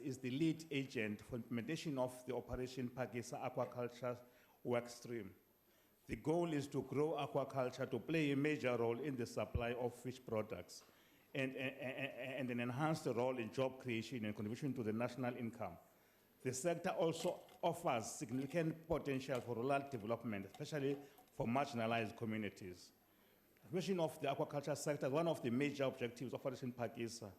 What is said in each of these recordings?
is the lead agent for implementation of the Operation Pakisa Aquaculture workstream. The goal is to grow aquaculture to play a major role in the supply of fish products and an enhanced role in job creation and contribution to the national income. The sector also offers significant potential for rural development, especially for marginalized communities. The mission of the aquaculture sector is one of the major objectives of Operation Pakisa.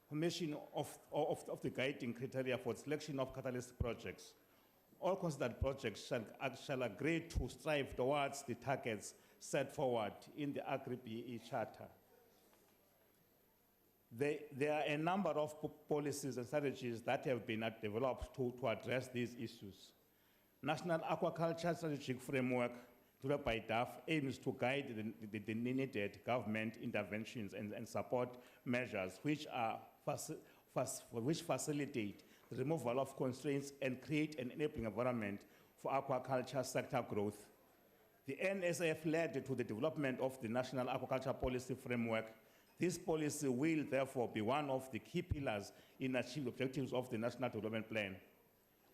Formation of the guiding criteria for selection of catalyst projects. All considered projects shall agree to strive towards the targets set forward in the Agri-BE Charter. There are a number of policies and strategies that have been developed to address these issues. National Aquaculture Strategic Framework, developed by DAF, aims to guide the needed government interventions and support measures which facilitate the removal of constraints and create an enabling environment for aquaculture sector growth. The NSF led to the development of the National Aquaculture Policy Framework. This policy will therefore be one of the key pillars in achieving objectives of the National Development Plan.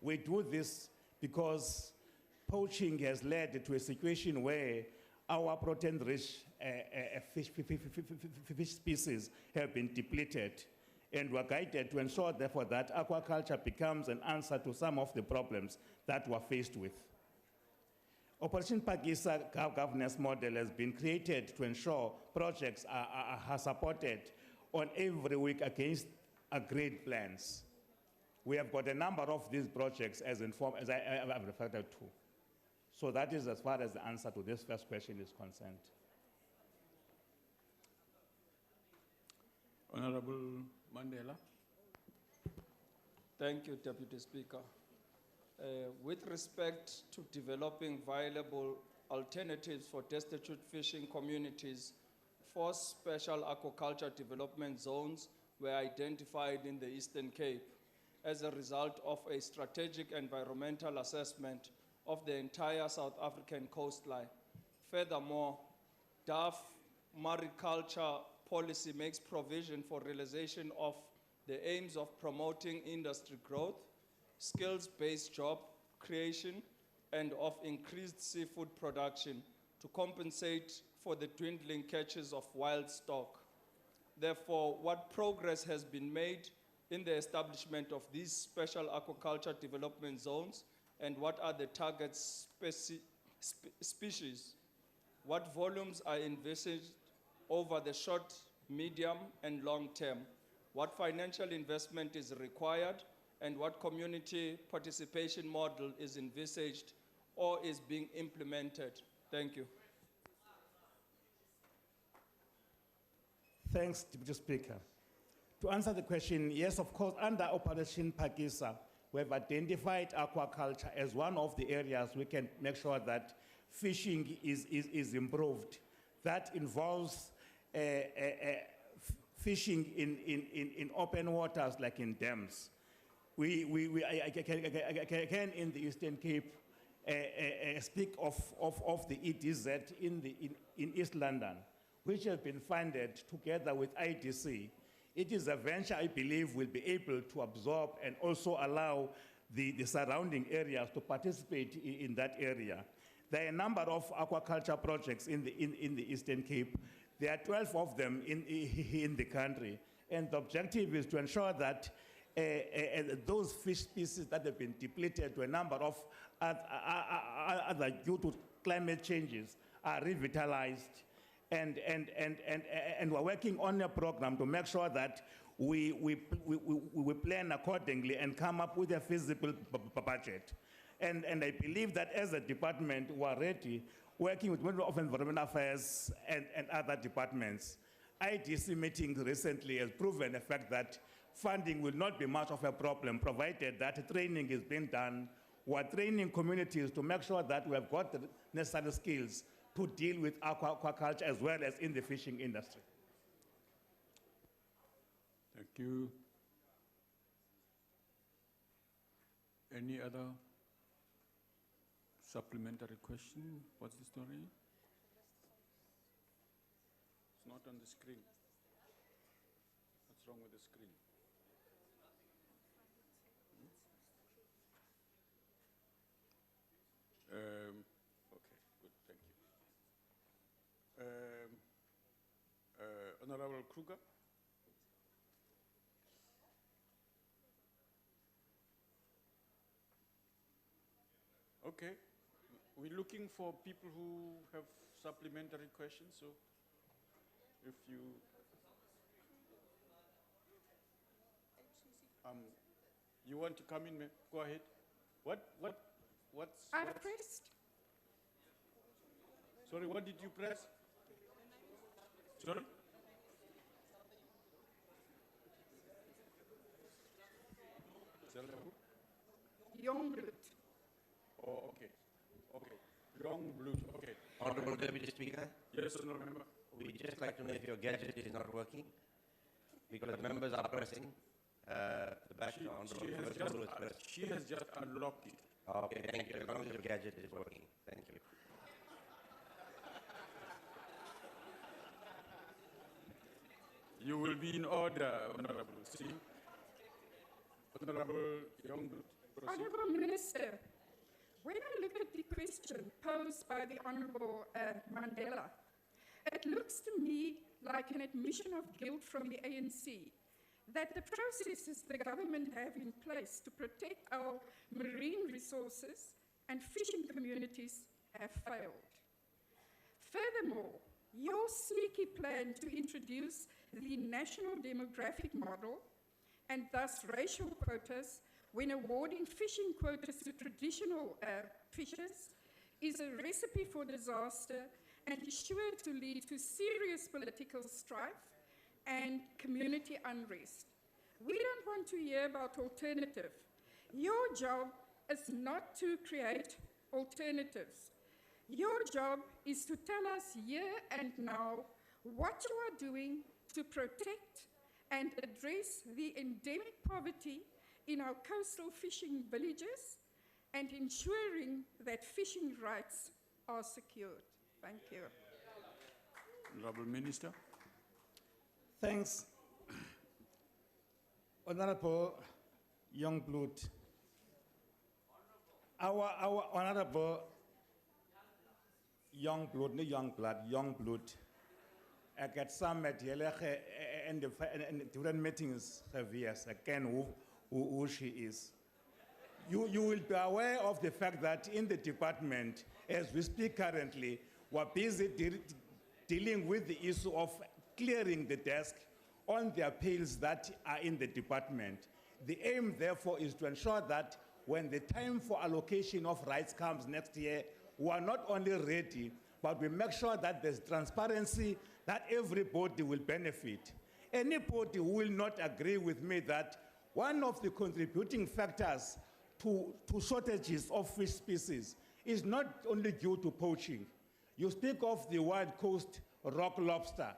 We do this because poaching has led to a situation where our protein-rich fish species have been depleted, and we're guided to ensure, therefore, that aquaculture becomes an answer to some of the problems that we're faced with. Operation Pakisa governance model has been created to ensure projects are supported on every week against agreed plans. We have got a number of these projects as I have referred to. So that is as far as the answer to this first question is concerned. Honorable Mandela. Thank you, Deputy Speaker. With respect to developing viable alternatives for destitute fishing communities, 4 special aquaculture development zones were identified in the Eastern Cape as a result of a strategic environmental assessment of the entire South African coastline. Furthermore, DAF mariculture policy makes provision for realization of the aims of promoting industry growth, skills-based job creation, and of increased seafood production to compensate for the dwindling catches of wild stock. Therefore, what progress has been made in the establishment of these special aquaculture development zones, and what are the target species? What volumes are envisaged over the short, medium, and long term? What financial investment is required, and what community participation model is envisaged or is being implemented? Thank you. Thanks, Deputy Speaker. To answer the question, yes, of course, under Operation Pakisa, we have identified aquaculture as one of the areas we can make sure that fishing is improved. That involves fishing in open waters like in dams. I can in the Eastern Cape speak of the EDZ in East London, which has been funded together with IDC. It is a venture I believe will be able to absorb and also allow the surrounding areas to participate in that area. There are a number of aquaculture projects in the Eastern Cape. There are 12 of them in the country. And the objective is to ensure that those fish species that have been depleted to a number of other due to climate changes are revitalized. And we're working on a program to make sure that we plan accordingly and come up with a feasible budget. And I believe that as a department, we're ready, working with Ministry of Environmental Affairs and other departments. IDC meeting recently has proven the fact that funding will not be much of a problem, provided that training is being done. We're training communities to make sure that we have got the necessary skills to deal with aquaculture as well as in the fishing industry. Thank you. Any other supplementary question? What's the story? It's not on the screen. What's wrong with the screen? Kruger? Okay. We're looking for people who have supplementary questions, so if you... you want to come in, ma'am? Go ahead. What's... I pressed. Sorry, what did you press? Sorry? Jongbloed. Oh, okay. Okay. Young blues, okay. Honorable Deputy Speaker, Yes, Honourable Member. we'd just like to know if your gadget is not working, because members are pressing. The back She, honorable she, has First just, Honourable is pressing. she has just unlocked it. Okay, thank you, as long as your gadget is working. Thank you. You will be in order, Honourable. See? Honourable Youngblood, proceed. Honourable Minister, when I look at the question posed by the Honourable Mandela, it looks to me like an admission of guilt from the ANC that the processes the government have in place to protect our marine resources and fishing communities have failed. Furthermore, your sneaky plan to introduce the national demographic model and thus racial quotas when awarding fishing quotas to traditional fishers is a recipe for disaster and is sure to lead to serious political strife and community unrest. We don't want to hear about alternative. Your job is not to create alternatives. Your job is to tell us here and now what you are doing to protect and address the endemic poverty in our coastal fishing villages and ensuring that fishing rights are secured. Thank you. Honourable Minister. Thanks. Honorable Youngblood. Our Honorable Youngblood, no Youngblood, Youngblood. I get some at Yeleche and different meetings have years, again who she is. You will be aware of the fact that in the department, as we speak currently, we're busy dealing with the issue of clearing the desk on the appeals that are in the department. The aim, therefore, is to ensure that when the time for allocation of rights comes next year, we are not only ready, but we make sure that there's transparency, that everybody will benefit. Anybody who will not agree with me that one of the contributing factors to shortages of fish species is not only due to poaching. You speak of the wild coast rock lobster,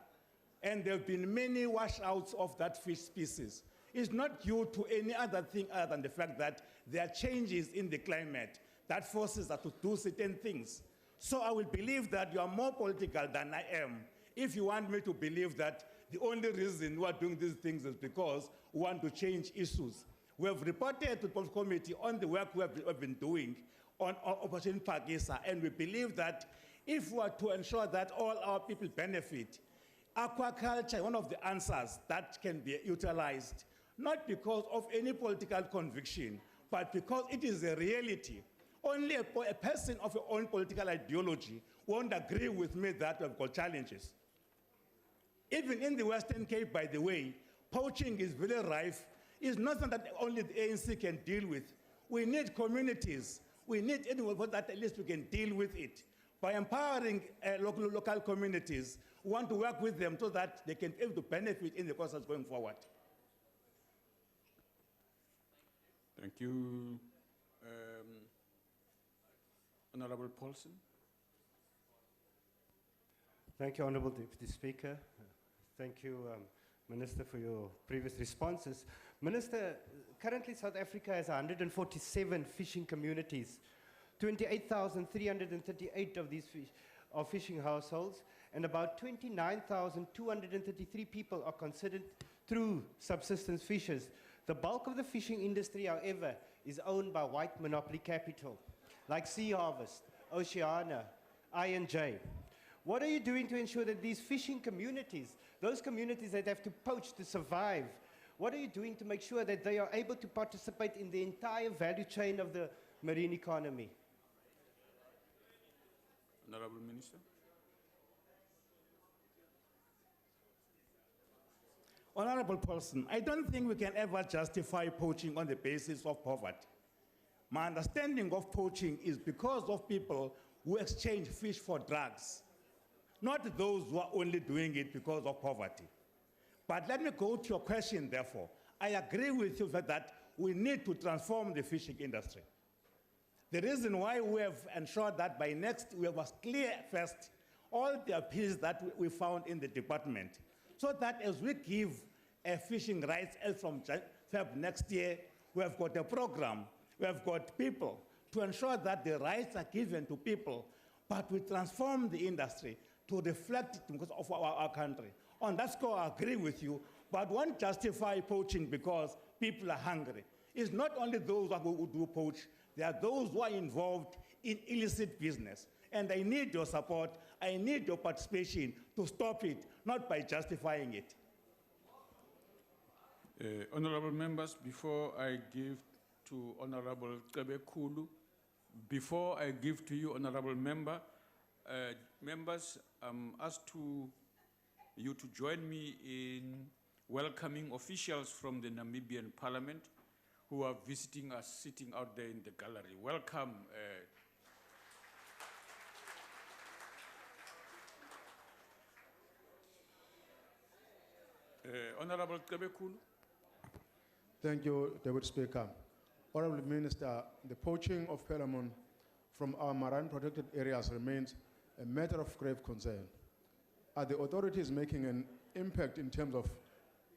and there have been many washouts of that fish species. It's not due to any other thing other than the fact that there are changes in the climate that forces us to do certain things. So I will believe that you are more political than I am if you want me to believe that the only reason we are doing these things is because we want to change issues. We have reported to the Policy Committee on the work we have been doing on Operation Pagisa, and we believe that if we are to ensure that all our people benefit, aquaculture is one of the answers that can be utilized, not because of any political conviction, but because it is a reality. Only a person of your own political ideology won't agree with me that we've got challenges. Even in the Western Cape, by the way, poaching is very rife. It's nothing that only the ANC can deal with. We need communities. We need anyone that at least we can deal with it. By empowering local communities, we want to work with them so that they can be able to benefit in the process going forward. Thank you. Honourable Paulson. Thank you, Honourable Deputy Speaker. Thank you, Minister, for your previous responses. Minister, currently South Africa has 147 fishing communities. 28,338 of these are fishing households, and about 29,233 people are considered true subsistence fishers. The bulk of the fishing industry, however, is owned by white monopoly capital, like Sea Harvest, Oceana, I&J. What are you doing to ensure that these fishing communities those communities that have to poach to survive, what are you doing to make sure that they are able to participate in the entire value chain of the marine economy? Honorable Minister. Honorable person, I don't think we can ever justify poaching on the basis of poverty. My understanding of poaching is because of people who exchange fish for drugs, not those who are only doing it because of poverty. But let me go to your question, therefore. I agree with you that we need to transform the fishing industry. The reason why we have ensured that by next we must clear first all the appeals that we found in the department, so that as we give fishing rights as from Feb next year, we have got a program, we have got people to ensure that the rights are given to people, but we transform the industry to reflect because of our country. On that score, I agree with you, but won't justify poaching because people are hungry. It's not only those who do poach, there are those who are involved in illicit business. And I need your support, I need your participation to stop it, not by justifying it. Honorable members, before I give to Honorable Cebe Kulu, before I give to you, Honorable member, members, ask you to join me in welcoming officials from the Namibian Parliament who are visiting us, sitting out there in the gallery. Welcome. Honorable Cebe Kulu. Thank you, Deputy Speaker. Honorable Minister, the poaching of Pelamon from our marine protected areas remains a matter of grave concern. Are the authorities making an impact in terms of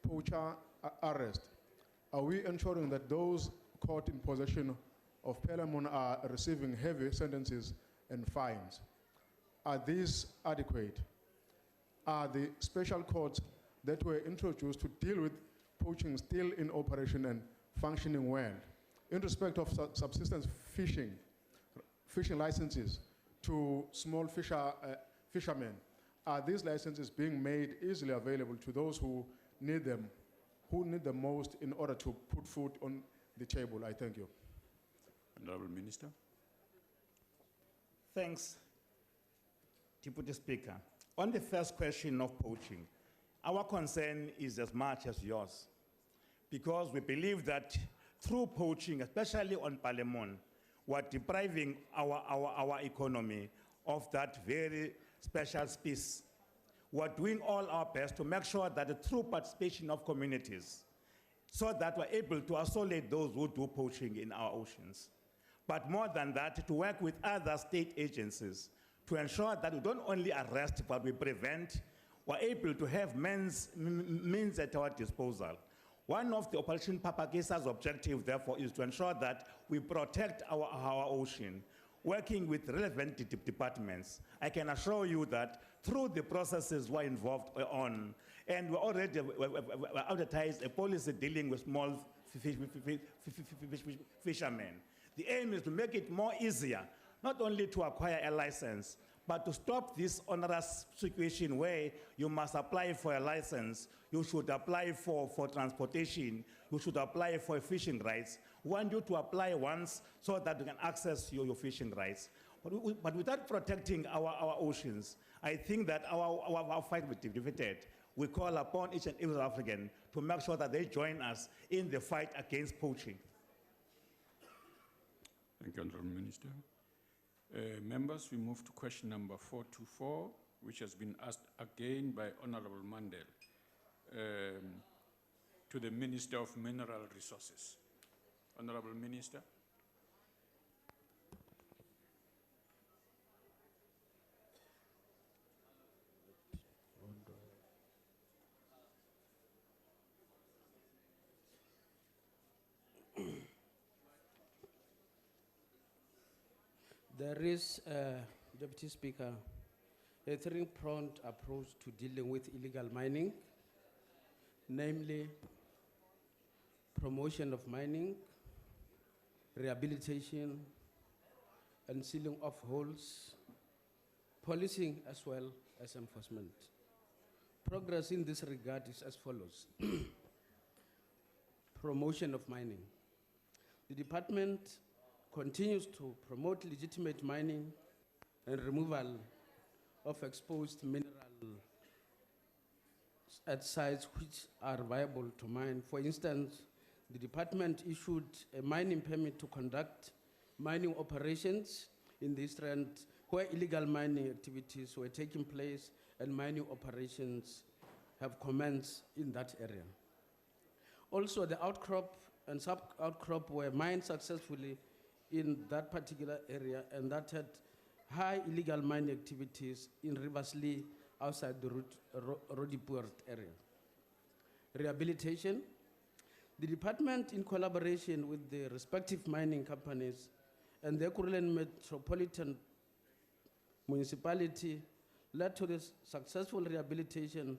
poacher arrest? Are we ensuring that those caught in possession of Pelamon are receiving heavy sentences and fines? Are these adequate? Are the special courts that were introduced to deal with poaching still in operation and functioning well? In respect of subsistence fishing licenses to small fishermen, are these licenses being made easily available to those who need them, who need them most in order to put food on the table? I thank you. Honorable Minister. Thanks, Deputy Speaker. On the first question of poaching, our concern is as much as yours, because we believe that through poaching, especially on Palemon, we're depriving our economy of that very special space. We're doing all our best to make sure that the true participation of communities, so that we're able to isolate those who do poaching in our oceans. But more than that, to work with other state agencies to ensure that we don't only arrest, but we prevent. We're able to have means at our disposal. One of the Operation Papagesa's objectives, therefore, is to ensure that we protect our ocean, working with relevant departments. I can assure you that through the processes we're involved on, and we already advertised a policy dealing with small fishermen. The aim is to make it more easier, not only to acquire a license, but to stop this onerous situation where you must apply for a license, you should apply for transportation, you should apply for fishing rights. We want you to apply once so that you can access your fishing rights. But without protecting our oceans, I think that our fight will be defeated. We call upon each and every African to make sure that they join us in the fight against poaching. Thank you, Honorable Minister. Members, we move to question number 424, which has been asked again by Honorable Mandel to the Minister of Mineral Resources. Honorable Minister. There is, Deputy Speaker, a three-pronged approach to dealing with illegal mining, namely promotion of mining, rehabilitation, and sealing of holes, policing as well as enforcement. Progress in this regard is as follows. Promotion of mining. The department continues to promote legitimate mining and removal of exposed mineral at sites which are viable to mine. For instance, the department issued a mining permit to conduct mining operations in the Eastern where illegal mining activities were taking place and mining operations have commenced in that area. Also, the outcrop and sub-outcrop were mined successfully in that particular area, and that had high illegal mining activities in Riversley outside the Roodepoort area. Rehabilitation. The department, in collaboration with the respective mining companies and the Ekurhuleni Metropolitan Municipality, led to the successful rehabilitation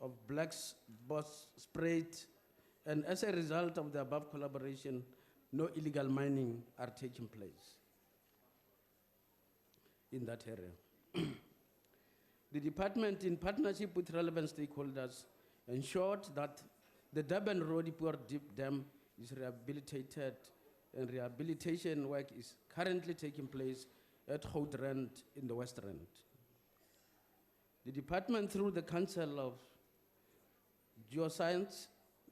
of black boss sprayed, and as a result of the above collaboration, no illegal mining are taking place in that area. The department, in partnership with relevant stakeholders, ensured that the Durban Roodepoort Deep Dam is rehabilitated, and rehabilitation work is currently taking place at Goudrand in the West Rand. The department, through the Council of Geoscience,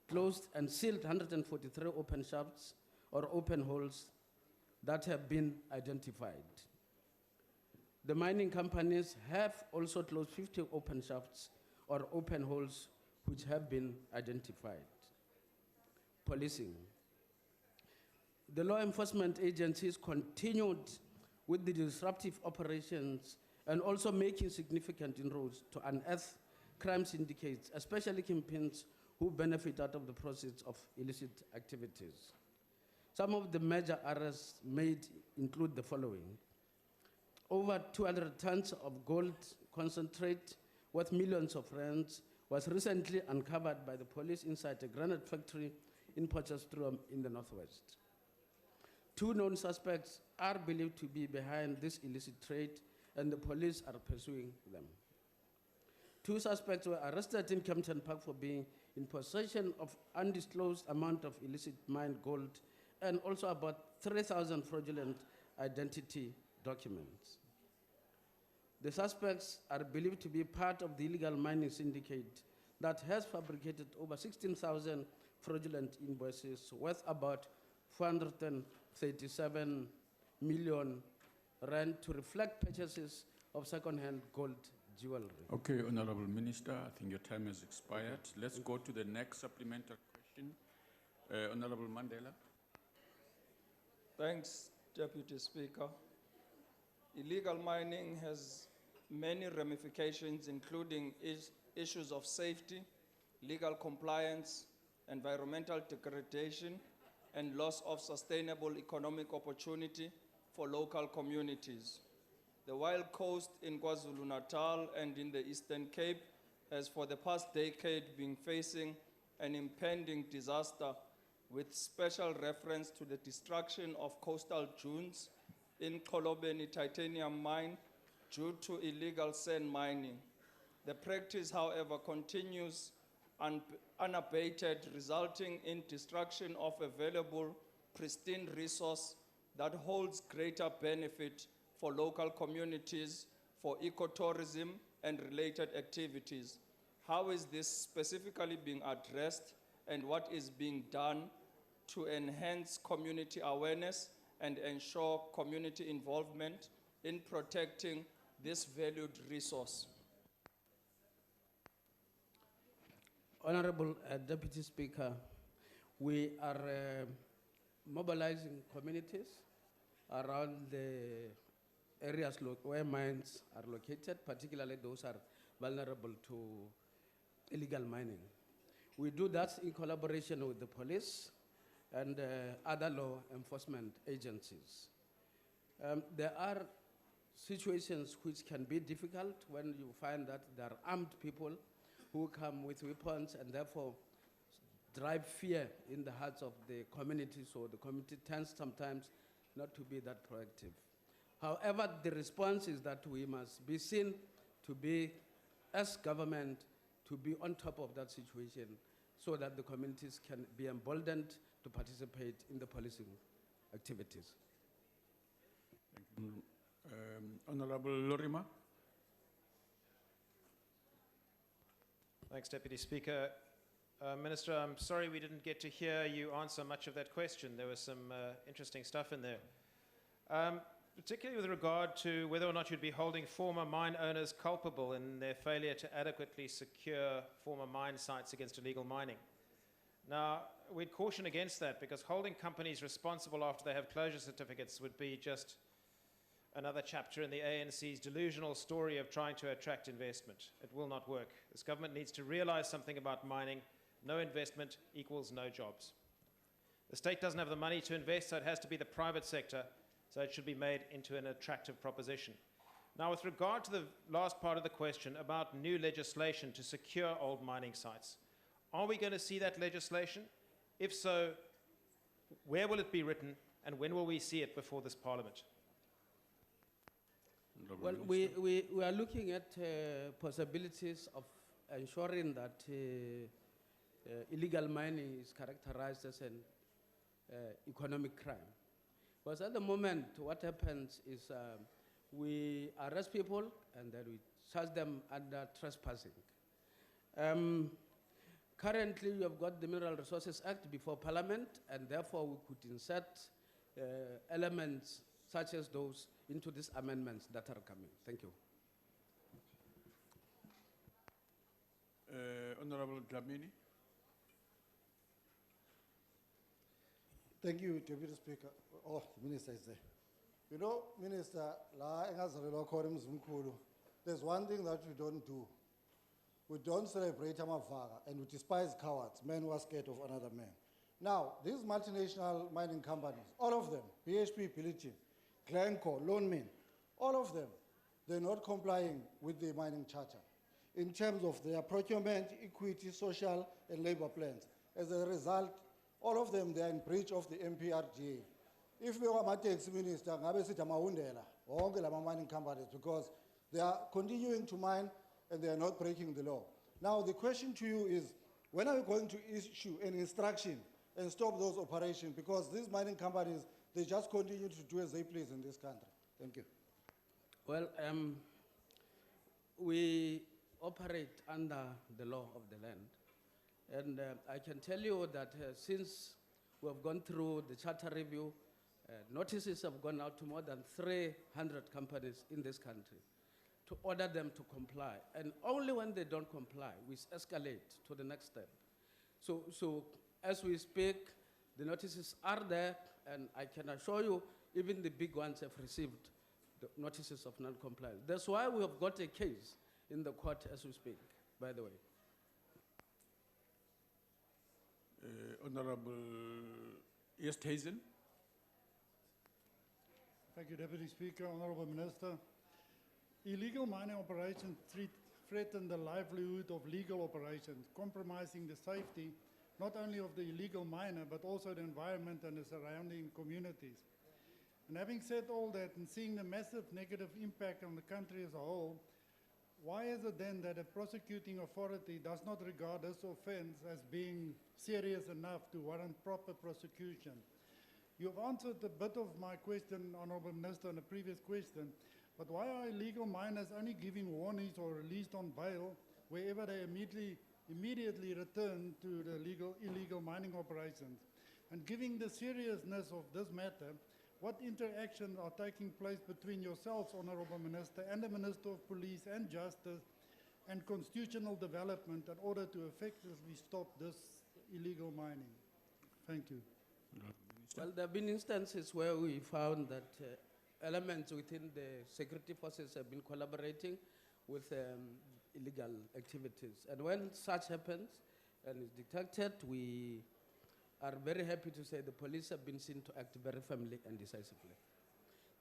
closed and sealed 143 open shafts or open holes that have been identified. The mining companies have also closed 50 open shafts or open holes which have been identified. Policing. The law enforcement agencies continued with the disruptive operations and also making significant inroads to unearth crime syndicates, especially kingpins who benefit out of the process of illicit activities. Some of the major arrests made include the following. Over 200 tons of gold concentrate worth millions of rands was recently uncovered by the police inside a granite factory in Potchefstroom in the northwest. 2 known suspects are believed to be behind this illicit trade, and the police are pursuing them. 2 suspects were arrested in Kempton Park for being in possession of undisclosed amount of illicit mined gold and also about 3,000 fraudulent identity documents. The suspects are believed to be part of the illegal mining syndicate that has fabricated over 16,000 fraudulent invoices worth about 437 million rand to reflect purchases of second-hand gold jewelry. Okay, Honorable Minister, I think your time has expired. Let's go to the next supplementary question. Honorable Mandela. Thanks, Deputy Speaker. Illegal mining has many ramifications, including issues of safety, legal compliance, environmental degradation, and loss of sustainable economic opportunity for local communities. The Wild Coast in KwaZulu-Natal and in the Eastern Cape has for the past decade been facing an impending disaster with special reference to the destruction of coastal dunes in Kolobeni titanium mine due to illegal sand mining. The practice, however, continues unabated, resulting in destruction of a valuable, pristine resource that holds greater benefit for local communities, for ecotourism and related activities. How is this specifically being addressed, and what is being done to enhance community awareness and ensure community involvement in protecting this valued resource? Honorable Deputy Speaker, we are mobilizing communities around the areas where mines are located, particularly those are vulnerable to illegal mining. We do that in collaboration with the police and other law enforcement agencies. There are situations which can be difficult when you find that there are armed people who come with weapons and therefore drive fear in the hearts of the community, so the community tends sometimes not to be that proactive. However, the response is that we must be seen to be, as government, to be on top of that situation so that the communities can be emboldened to participate in the policing activities. Honorable Lorima. Thanks, Deputy Speaker. Minister, I'm sorry we didn't get to hear you answer much of that question. There was some interesting stuff in there. Particularly with regard to whether or not you'd be holding former mine owners culpable in their failure to adequately secure former mine sites against illegal mining. Now, we'd caution against that because holding companies responsible after they have closure certificates would be just another chapter in the ANC's delusional story of trying to attract investment. It will not work. This government needs to realize something about mining. No investment equals no jobs. The state doesn't have the money to invest, so it has to be the private sector, so it should be made into an attractive proposition. Now, with regard to the last part of the question about new legislation to secure old mining sites, are we going to see that legislation? If so, where will it be written, and when will we see it before this Parliament? Well, we are looking at possibilities of ensuring that illegal mining is characterized as an economic crime. Because at the moment, what happens is we arrest people and then we charge them under trespassing. Currently, you have got the Mineral Resources Act before Parliament, and therefore we could insert elements such as those into these amendments that are coming. Thank you. Honorable Dlamini. Thank you, Deputy Speaker. Oh, the Minister is there. You know, Minister, there's one thing that we don't do. We don't celebrate Amavara, and we despise cowards, men who are scared of another man. Now, these multinational mining companies, all of them, BHP, Pilitin, Glencore, Loanmen, all of them, they're not complying with the mining charter in terms of their procurement, equity, social, and labor plans. As a result, all of them, they are in breach of the MPRDA. If we were tax minister, ngabe sithi amahundela wonke lama mining companies because they are continuing to mine and they are not breaking the law. Now, the question to you is, when are you going to issue an instruction and stop those operations? Because these mining companies, they just continue to do as they please in this country. Thank you. Well, we operate under the law of the land. And I can tell you that since we have gone through the charter review, notices have gone out to more than 300 companies in this country to order them to comply. And only when they don't comply, we escalate to the next step. So as we speak, the notices are there, and I can assure you, even the big ones have received the notices of non-compliance. That's why we have got a case in the court as we speak, by the way. Honorable Easthuizen. Thank you, Deputy Speaker, Honorable Minister. Illegal mining operations threaten the livelihood of legal operations, compromising the safety not only of the illegal miner, but also the environment and the surrounding communities. And having said all that and seeing the massive negative impact on the country as a whole, why is it then that a prosecuting authority does not regard this offense as being serious enough to warrant proper prosecution? You've answered a bit of my question, Honourable Minister, in a previous question, but why are illegal miners only giving warnings or released on bail wherever they immediately return to the illegal mining operations? And given the seriousness of this matter, what interactions are taking place between yourselves, Honourable Minister, and the Minister of Police and Justice and Constitutional Development in order to effectively stop this illegal mining? Thank you. Well, there have been instances where we found that elements within the security forces have been collaborating with illegal activities. And when such happens and is detected, we are very happy to say the police have been seen to act very firmly and decisively.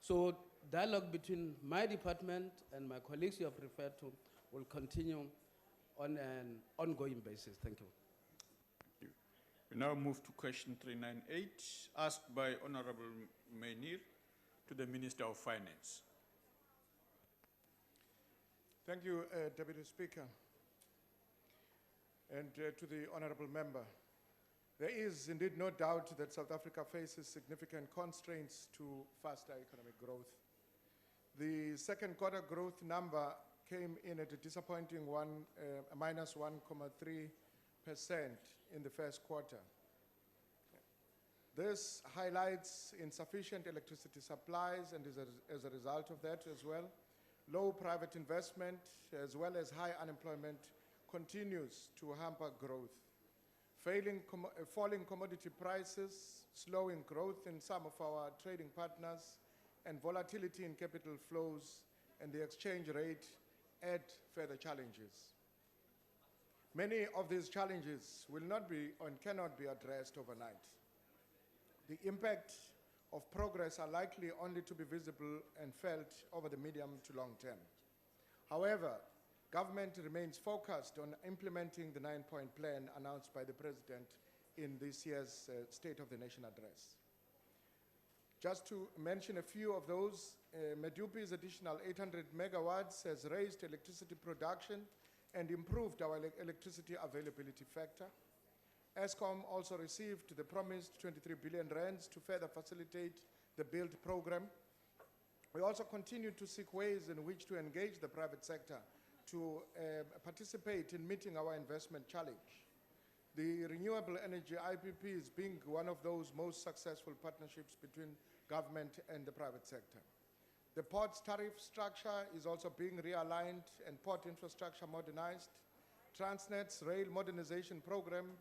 So dialogue between my department and my colleagues you have referred to will continue on an ongoing basis. Thank you. We now move to question 398, asked by Honorable Mainir to the Minister of Finance. Thank you, Deputy Speaker. and to the honorable member. There is indeed no doubt that South Africa faces significant constraints to faster economic growth. The second quarter growth number came in at a disappointing minus 1.3% in the first quarter. This highlights insufficient electricity supplies, and as a result of that as well, low private investment as well as high unemployment continues to hamper growth. Falling commodity prices, slowing growth in some of our trading partners, and volatility in capital flows and the exchange rate add further challenges. Many of these challenges will not be and cannot be addressed overnight. The impact of progress are likely only to be visible and felt over the medium to long term. However, government remains focused on implementing the 9-point plan announced by the President in this year's State of the Nation address. Just to mention a few of those, Medupi's additional 800 megawatts has raised electricity production and improved our electricity availability factor. Eskom also received the promised 23 billion rands to further facilitate the build program. We also continue to seek ways in which to engage the private sector to participate in meeting our investment challenge. The renewable energy IPP is being one of those most successful partnerships between government and the private sector. The port's tariff structure is also being realigned and port infrastructure modernized. Transnet's rail modernization program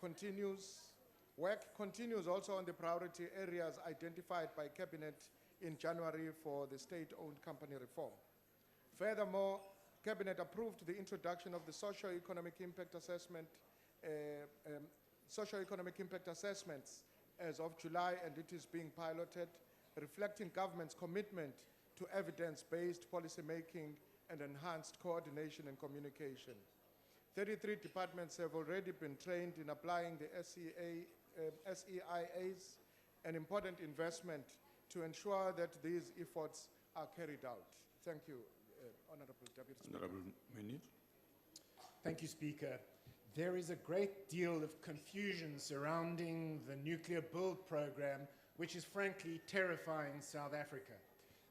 continues. Work continues also on the priority areas identified by Cabinet in January for the state-owned company reform. Furthermore, Cabinet approved the introduction of the socio-economic impact assessment, socio-economic impact assessments as of July, and it is being piloted, reflecting government's commitment to evidence-based policymaking and enhanced coordination and communication. 33 departments have already been trained in applying the SEIAs, an important investment to ensure that these efforts are carried out. Thank you, Honorable Deputy Speaker. Honorable Minute. Thank you, Speaker. There is a great deal of confusion surrounding the nuclear build program, which is frankly terrifying South Africa.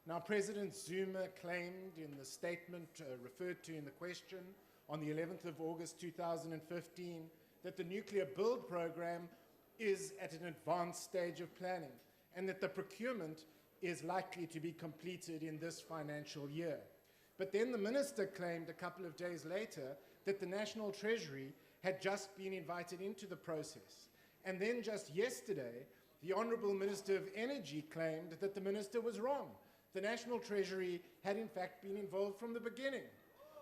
Now, President Zuma claimed in the statement referred to in the question on the 11th of August 2015 that the nuclear build program is at an advanced stage of planning and that the procurement is likely to be completed in this financial year. But then the minister claimed a couple of days later that the National Treasury had just been invited into the process. And then just yesterday, the Honourable Minister of Energy claimed that the minister was wrong. The National Treasury had in fact been involved from the beginning.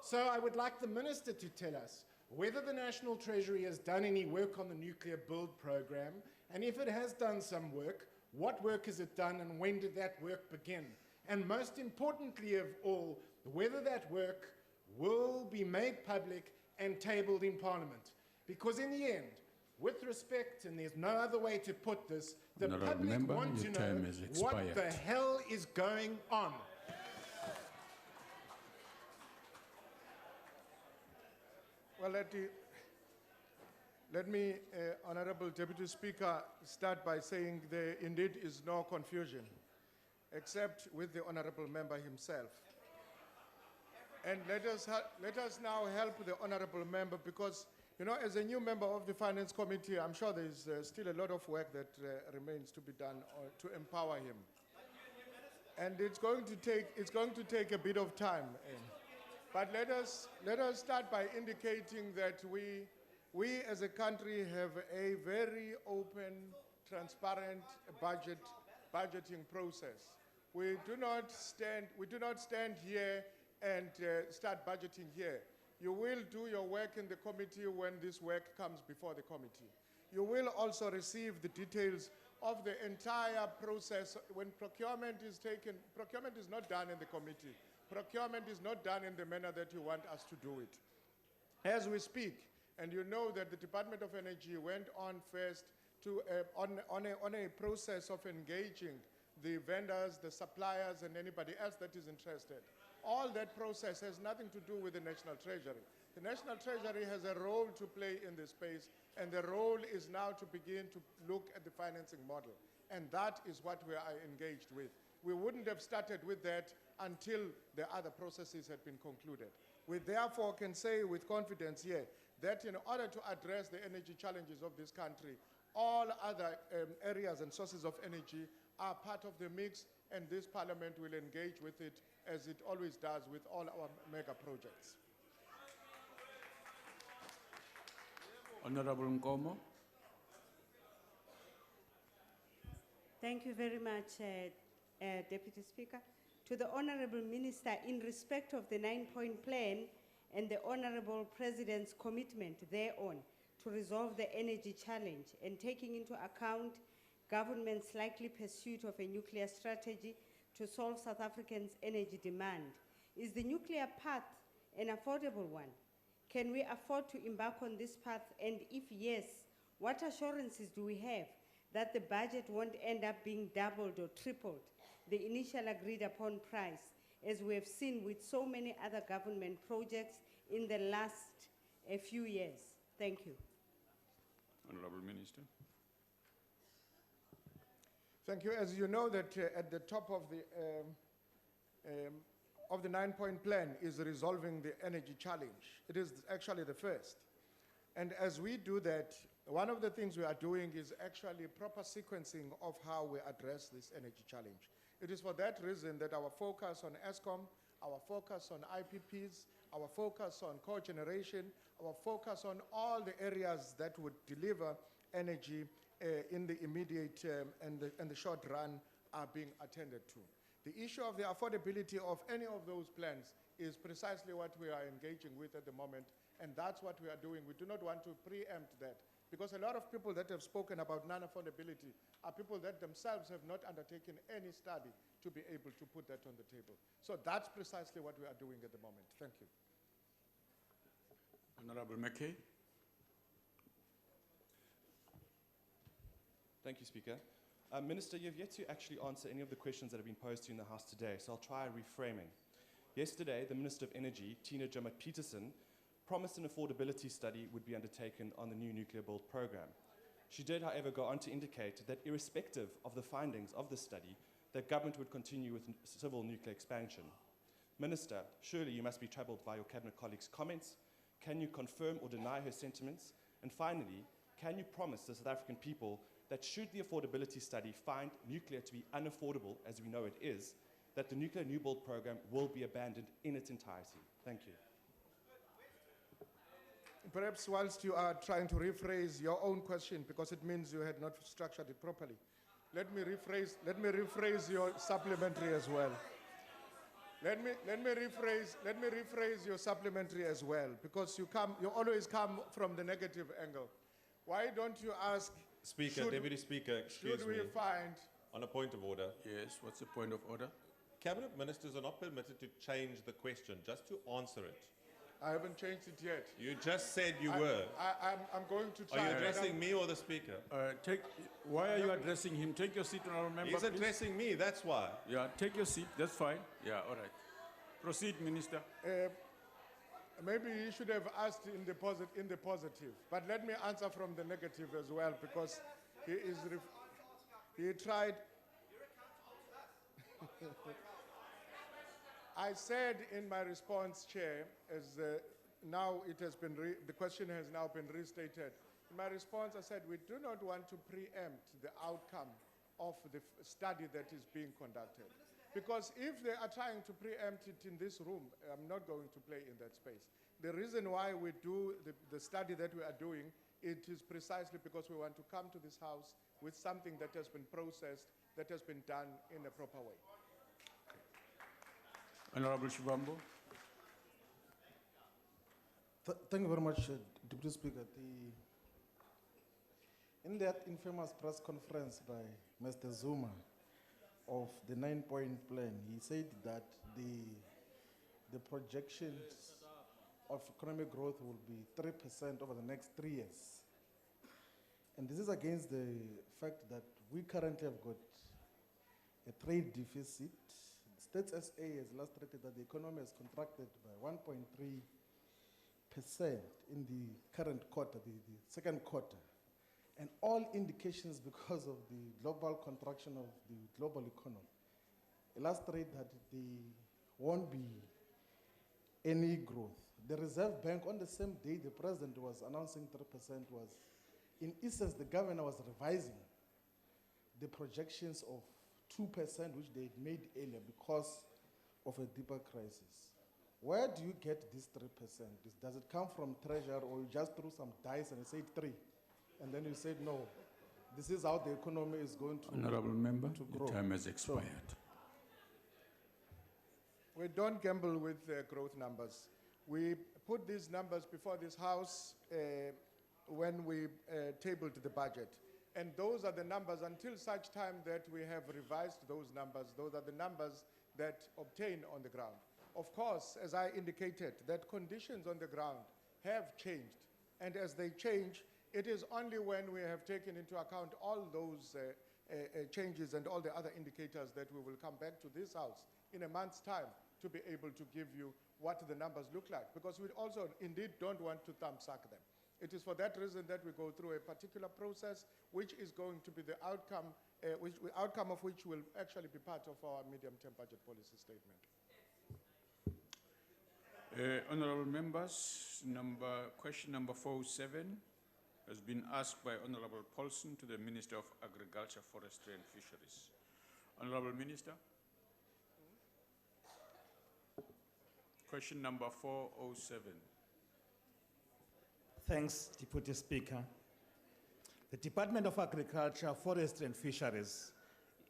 So I would like the minister to tell us whether the National Treasury has done any work on the nuclear build program, and if it has done some work, what work has it done and when did that work begin? And most importantly of all, whether that work will be made public and tabled in Parliament. Because in the end, with respect, and there's no other way to put this, the public want to know what the hell is going on. Well, let me, Honorable Deputy Speaker, start by saying there indeed is no confusion, except with the Honorable Member himself. And let us now help the Honorable Member because, you know, as a new member of the Finance Committee, I'm sure there's still a lot of work that remains to be done to empower him. And it's going to take a bit of time. But let us start by indicating that we as a country have a very open, transparent budgeting process. We do not stand here and start budgeting here. You will do your work in the committee when this work comes before the committee. You will also receive the details of the entire process. When procurement is taken, procurement is not done in the committee. Procurement is not done in the manner that you want us to do it. As we speak, and you know that the Department of Energy went on first to, on a process of engaging the vendors, the suppliers, and anybody else that is interested. All that process has nothing to do with the National Treasury. The The National Treasury has a role to play in this space, and the role is now to begin to look at the financing model. And that is what we are engaged with. We wouldn't have started with that until the other processes had been concluded. We therefore can say with confidence here that in order to address the energy challenges of this country, all other areas and sources of energy are part of the mix, and this parliament will engage with it as it always does with all our mega projects. Honorable Nkomo. Thank you very much, Deputy Speaker. To the Honourable Minister, in respect of the 9-point plan and the Honourable President's commitment thereon to resolve the energy challenge and taking into account government's likely pursuit of a nuclear strategy to solve South Africans' energy demand, is the nuclear path an affordable one? Can we afford to embark on this path? And if yes, what assurances do we have that the budget won't end up being doubled or tripled the initial agreed upon price, as we have seen with so many other government projects in the last few years? Thank you. Honorable Minister. Thank you. As you know, that at the top of the 9-point plan is resolving the energy challenge. It is actually the first. And as we do that, one of the things we are doing is actually proper sequencing of how we address this energy challenge. It is for that reason that our focus on ESCOM, our focus on IPPs, our focus on cogeneration, our focus on all the areas that would deliver energy in the immediate and the short run are being attended to. The issue of the affordability of any of those plans is precisely what we are engaging with at the moment, and that's what we are doing. We do not want to preempt that, because a lot of people that have spoken about non-affordability are people that themselves have not undertaken any study to be able to put that on the table. So that's precisely what we are doing at the moment. Thank you. Honorable McKay. Thank you, Speaker. Minister, you've yet to actually answer any of the questions that have been posed to you in the House today, so I'll try reframing. Yesterday, the Minister of Energy, Tina Joemat-Petersen, promised an affordability study would be undertaken on the new nuclear build program. She did, however, go on to indicate that irrespective of the findings of the study, that government would continue with civil nuclear expansion. Minister, surely you must be troubled by your cabinet colleagues' comments. Can you confirm or deny her sentiments? And finally, can you promise the South African people that should the affordability study find nuclear to be unaffordable, as we know it is, that the nuclear new build program will be abandoned in its entirety? Thank you. Perhaps whilst you are trying to rephrase your own question, because it means you had not structured it properly, let me rephrase your supplementary as well. Let me rephrase your supplementary as well, because you always come from the negative angle. Why don't you ask? Speaker, Deputy Speaker, excuse should we me. find? On a point of order. Yes, what's the point of order? Cabinet ministers are not permitted to change the question, just to answer it. I haven't changed it yet. You just said you were. I'm going to try. Are you addressing me or the Speaker? Why are you addressing him? Take your seat, honorable member. He's addressing me, that's why. Yeah, take your seat, that's fine. Yeah, all right. Proceed, Minister. Maybe you should have asked in the positive, but let me answer from the negative as well, because he tried. I said in my response, Chair, as now it has been, the question has now been restated. In my response, I said we do not want to preempt the outcome of the study that is being conducted. Because if they are trying to preempt it in this room, I'm not going to play in that space. The reason why we do the study that we are doing, it is precisely because we want to come to this House with something that has been processed, that has been done in a proper way. Honorable Shivambo. Thank you very much, Deputy Speaker. In that infamous press conference by Mr. Zuma of the 9-point plan, he said that the projections of economic growth will be 3% over the next 3 years. And this is against the fact that we currently have got a trade deficit. Stats SA has illustrated that the economy has contracted by 1.3 in the current quarter, the second quarter. And all indications, because of the global contraction of the global economy, illustrate that there won't be any growth. The Reserve Bank, on the same day the president was announcing 3%, was, in essence, the governor was revising the projections of 2%, which they had made earlier because of a deeper crisis. Where do you get this 3%? Does it come from treasury, or you just threw some dice and you said 3? And then you said, no, this is how the economy is going to Honorable Member, to grow. the time has expired. We don't gamble with growth numbers. We put these numbers before this House when we tabled the budget. And those are the numbers until such time that we have revised those numbers. Those are the numbers that obtain on the ground. Of course, as I indicated, that conditions on the ground have changed. And as they change, it is only when we have taken into account all those changes and all the other indicators that we will come back to this House in a month's time to be able to give you what the numbers look like. Because we also indeed don't want to thumbsuck them. It is for that reason that we go through a particular process, which is going to be the outcome, outcome of which will actually be part of our medium-term budget policy statement. Honorable members, question number 407 has been asked by Honorable Paulson to the Minister of Agriculture, Forestry and Fisheries. Honorable Minister. Question number 407. Thanks, Deputy Speaker. The Department of Agriculture, Forestry and Fisheries,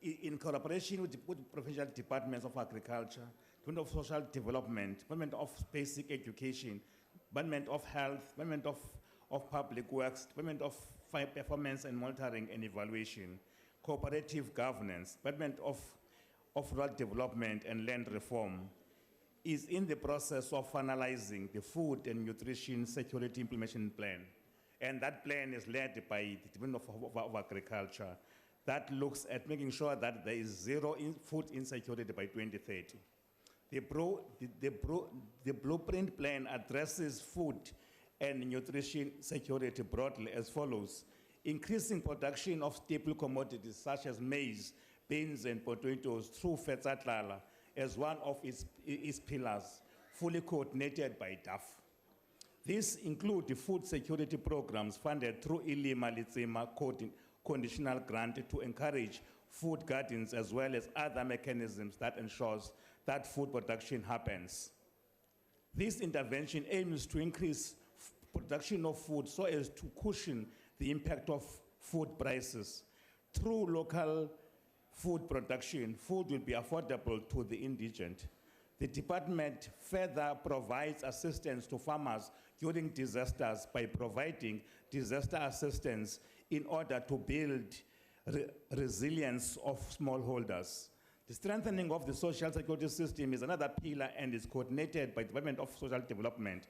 in collaboration with the provincial departments of agriculture, Department of Social Development, Department of Basic Education, Department of Health, Department of Public Works, Department of Performance and Monitoring and Evaluation, Cooperative Governance, Department of Rural Development and Land Reform, is in the process of finalizing the Food and Nutrition Security Implementation Plan. And that plan is led by the Department of Agriculture that looks at making sure that there is zero food insecurity by 2030. The blueprint plan addresses food and nutrition security broadly as follows: increasing production of staple commodities such as maize, beans, and potatoes through Fetsatlala as one of its pillars, fully coordinated by DAF. These include the food security programs funded through Ilima Litsima conditional grant to encourage food gardens, as well as other mechanisms that ensures that food production happens. This intervention aims to increase production of food so as to cushion the impact of food prices. Through local food production, food will be affordable to the indigent. The department further provides assistance to farmers during disasters by providing disaster assistance in order to build resilience of smallholders. The strengthening of the social security system is another pillar and is coordinated by the Department of Social Development.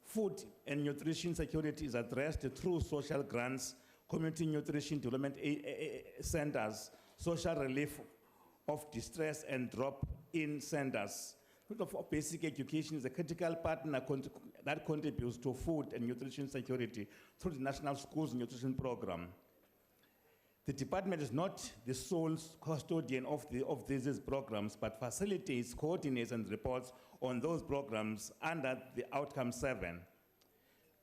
Food and nutrition security is addressed through social grants, community nutrition development centers, social relief of distress and drop-in centers. Of basic education is a critical partner that contributes to food and nutrition security through the National Schools Nutrition Program. The department is not the sole custodian of these programs, but facilitates, coordinates, and reports on those programs under the Outcome 7.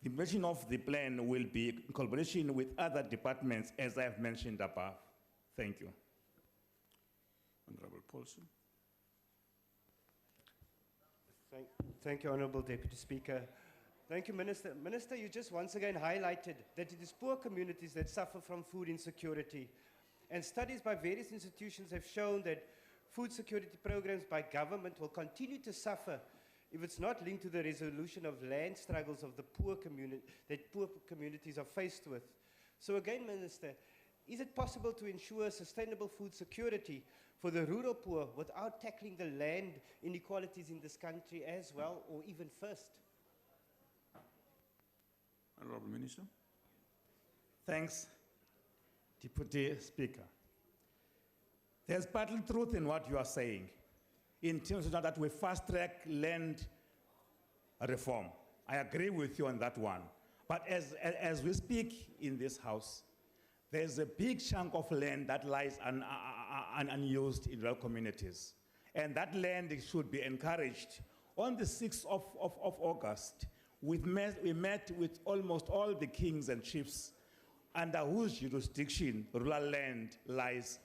The implementation of the plan will be in collaboration with other departments, as I have mentioned above. Thank you. Honorable Paulson. Thank you, Honorable Deputy Speaker. Thank you, Minister. Minister, you just once again highlighted that it is poor communities that suffer from food insecurity. And studies by various institutions have shown that food security programs by government will continue to suffer if it's not linked to the resolution of land struggles of the poor communities are faced with. So again, Minister, is it possible to ensure sustainable food security for the rural poor without tackling the land inequalities in this country as well, or even first? Honorable Minister. Thanks, Deputy Speaker. There's partly truth in what you are saying, in terms of that we fast-track land reform. I agree with you on that one. But as we speak in this house, there's a big chunk of land that lies unused in rural communities. And that land should be encouraged. On the 6th of August, we met with almost all the kings and chiefs under whose jurisdiction rural land lies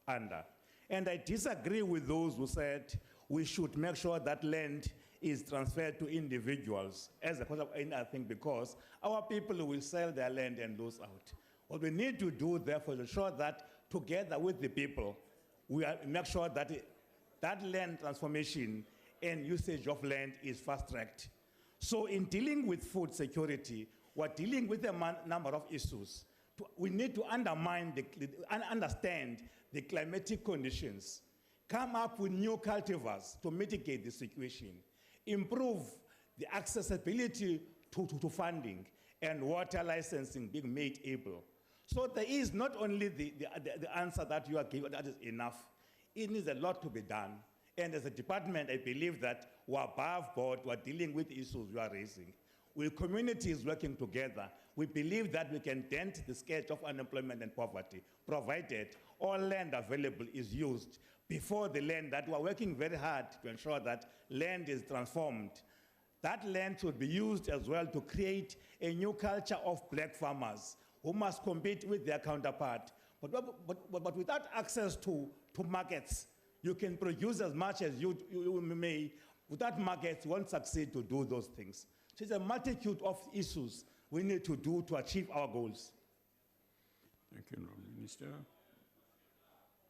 under. And I disagree with those who said we should make sure that land is transferred to individuals as a cause of I think because our people will sell their land and lose out. What we need to do, therefore, is ensure that together with the people, we make sure that that land transformation and usage of land is fast-tracked. So in dealing with food security, we're dealing with a number of issues. We need to understand the climatic conditions, come up with new cultivars to mitigate the situation, improve the accessibility to funding and water licensing being made able. So there is not only the answer that you are given that is enough, it needs a lot to be done. And as a department, I believe that we're above board, we're dealing with issues we are raising. With communities working together, we believe that we can dent the scourge of unemployment and poverty, provided all land available is used before the land that we're working very hard to ensure that land is transformed. That land should be used as well to create a new culture of black farmers who must compete with their counterpart. But without access to markets, you can produce as much as you may. Without markets, you won't succeed to do those things. So it's a multitude of issues we need to do to achieve our goals. Thank you, Honourable Minister.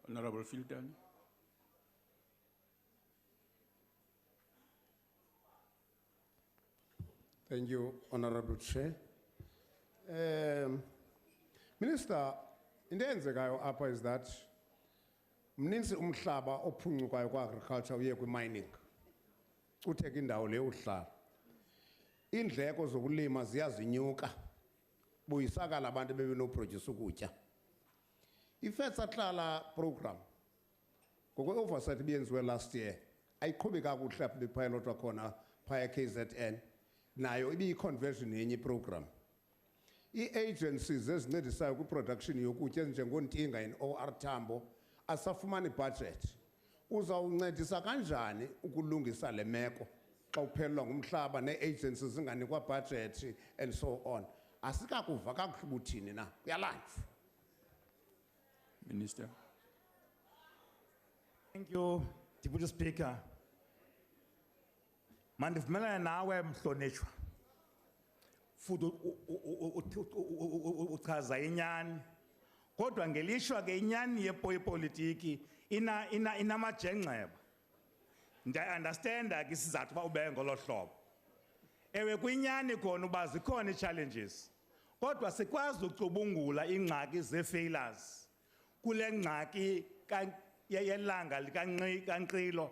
Honourable Filton. Thank you, Honourable Chair. Minister, into eyenzekayo apha is that mninzi umhlaba ophuncukayo kwa-agriculture uye kwi-mining. Utheka indawo le uhlala. Iindleko zokulima ziyazinyuka. Buyisakala abantu bebenoproduce ukutya. I-Fetsahlala program, ngokwe-oversight ebiyenziwe last year, ayiqhubi kakuhle apho bepilotwa khona phaya KZN, nayo ibiyi-conversion yenye iprogram. Ii-agencies ezincedisayo kwi-production yokutya ezinjengoNtinga in OR Tambo asafumani budget. Uzawuncedisa kanjani ukulungisa le meko xa uphelelwa ngumhlaba nee-agencies zinganikwa budget and so on? Asikakuva kakuhle ubuthini na? Uyalazi. Minister. Thank you, Deputy Speaker. Mandivumelana nawe mhlonishwa. Futhi uchaza inyani. Kodwa ngelishwa ke inyani yepolitiki inamajengxeba. Ndiyaunderstanda ke isizathu uba ube ngolo hlobo. Ewe kwinyani khona uba zikhona ii-challenges. Kodwa sikwazi ucubungula iingxaki zee-failures. Kule ngxaki yelanga likaNqilo